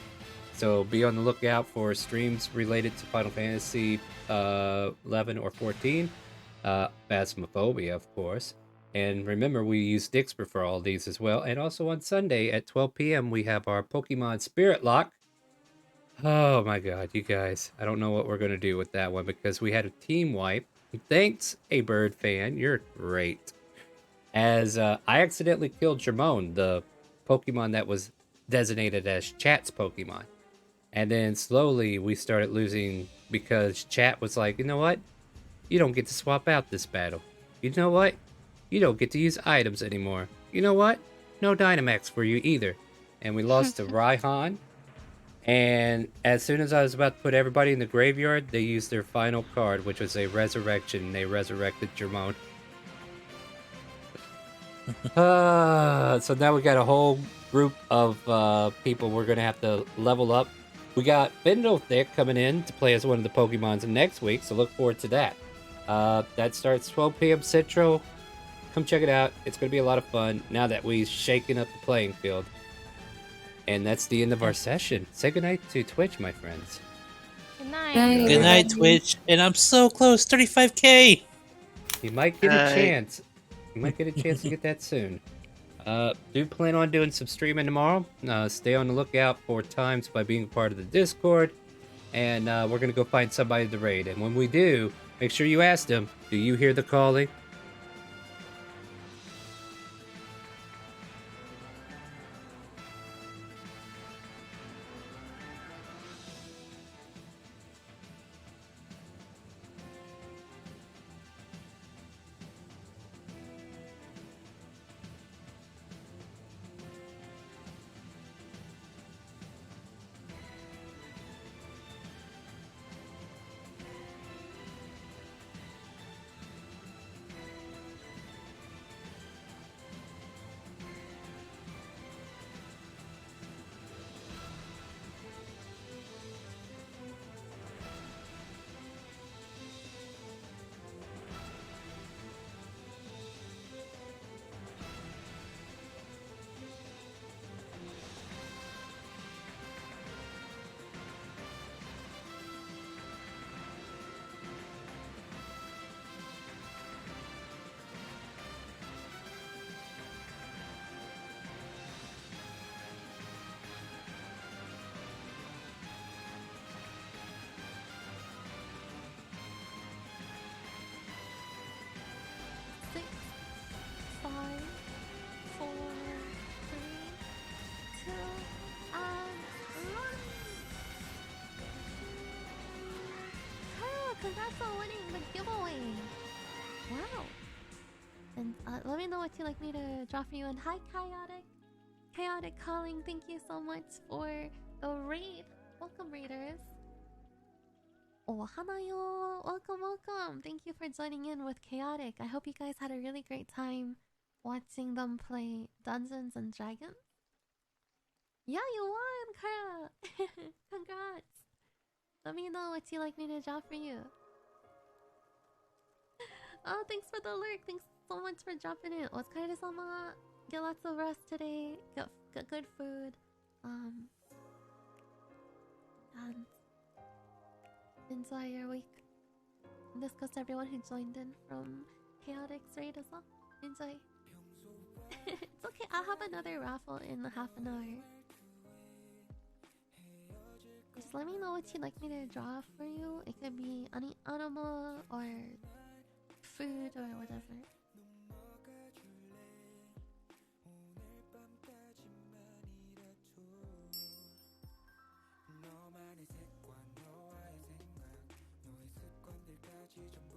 so be on the lookout for streams related to Final Fantasy 11 or 14, Phasmophobia, of course. And remember, we use Dixper for all these as well. And also on Sunday at 12 p.m., we have our Pokemon Spirit Lock. Oh my god, you guys. I don't know what we're going to do with that one because we had a team wipe. Thanks, a bird fan. You're great. as I accidentally killed Jermone, the Pokemon that was designated as Chat's Pokemon. And then slowly we started losing because Chat was like, you know what? You don't get to swap out this battle. You know what? You don't get to use items anymore. You know what? No Dynamax for you either. And we lost to Raihan. And as soon as I was about to put everybody in the graveyard, they used their final card, which was a resurrection, and they resurrected Jermone. So now we got a whole group of people we're going to have to level up. We got Thick coming in to play as one of the Pokemons next week, so look forward to that. That starts 12 p.m. Central. Come check it out. It's going to be a lot of fun now that we've shaken up the playing field. And that's the end of our session. Say goodnight to Twitch, my friends. Good night. Good night, Twitch. And I'm so close, 35K. You might get a chance. You might get a chance to get that soon. Do plan on doing some streaming tomorrow. Stay on the lookout for times by being part of the Discord. And we're going to go find somebody to raid. And when we do, make sure you ask them, do you hear the calling? Congrats on winning the giveaway! Wow! And let me know what you'd like me to draw for you. And hi, ChaoticCalling, thank you so much for the raid. Welcome, raiders. Oh, Hanayo! Welcome! Thank you for joining in with Chaotic. I hope you guys had a really great time watching them play Dungeons and Dragons. Yeah, you won, Kara! Congrats! Let me know what you'd like me to draw for you. Oh, thanks for the lurk. Thanks so much for dropping in. Otsukaresama. Get lots of rest today. Get good food. And enjoy your week. And this goes to everyone who joined in from Chaotic's raid as well. Enjoy. It's okay. I'll have another raffle in half an hour. Just let me know what you'd like me to draw for you. It could be any animal or food or whatever. 너만의 색과 너와의 생각 너의 습관들까지 전부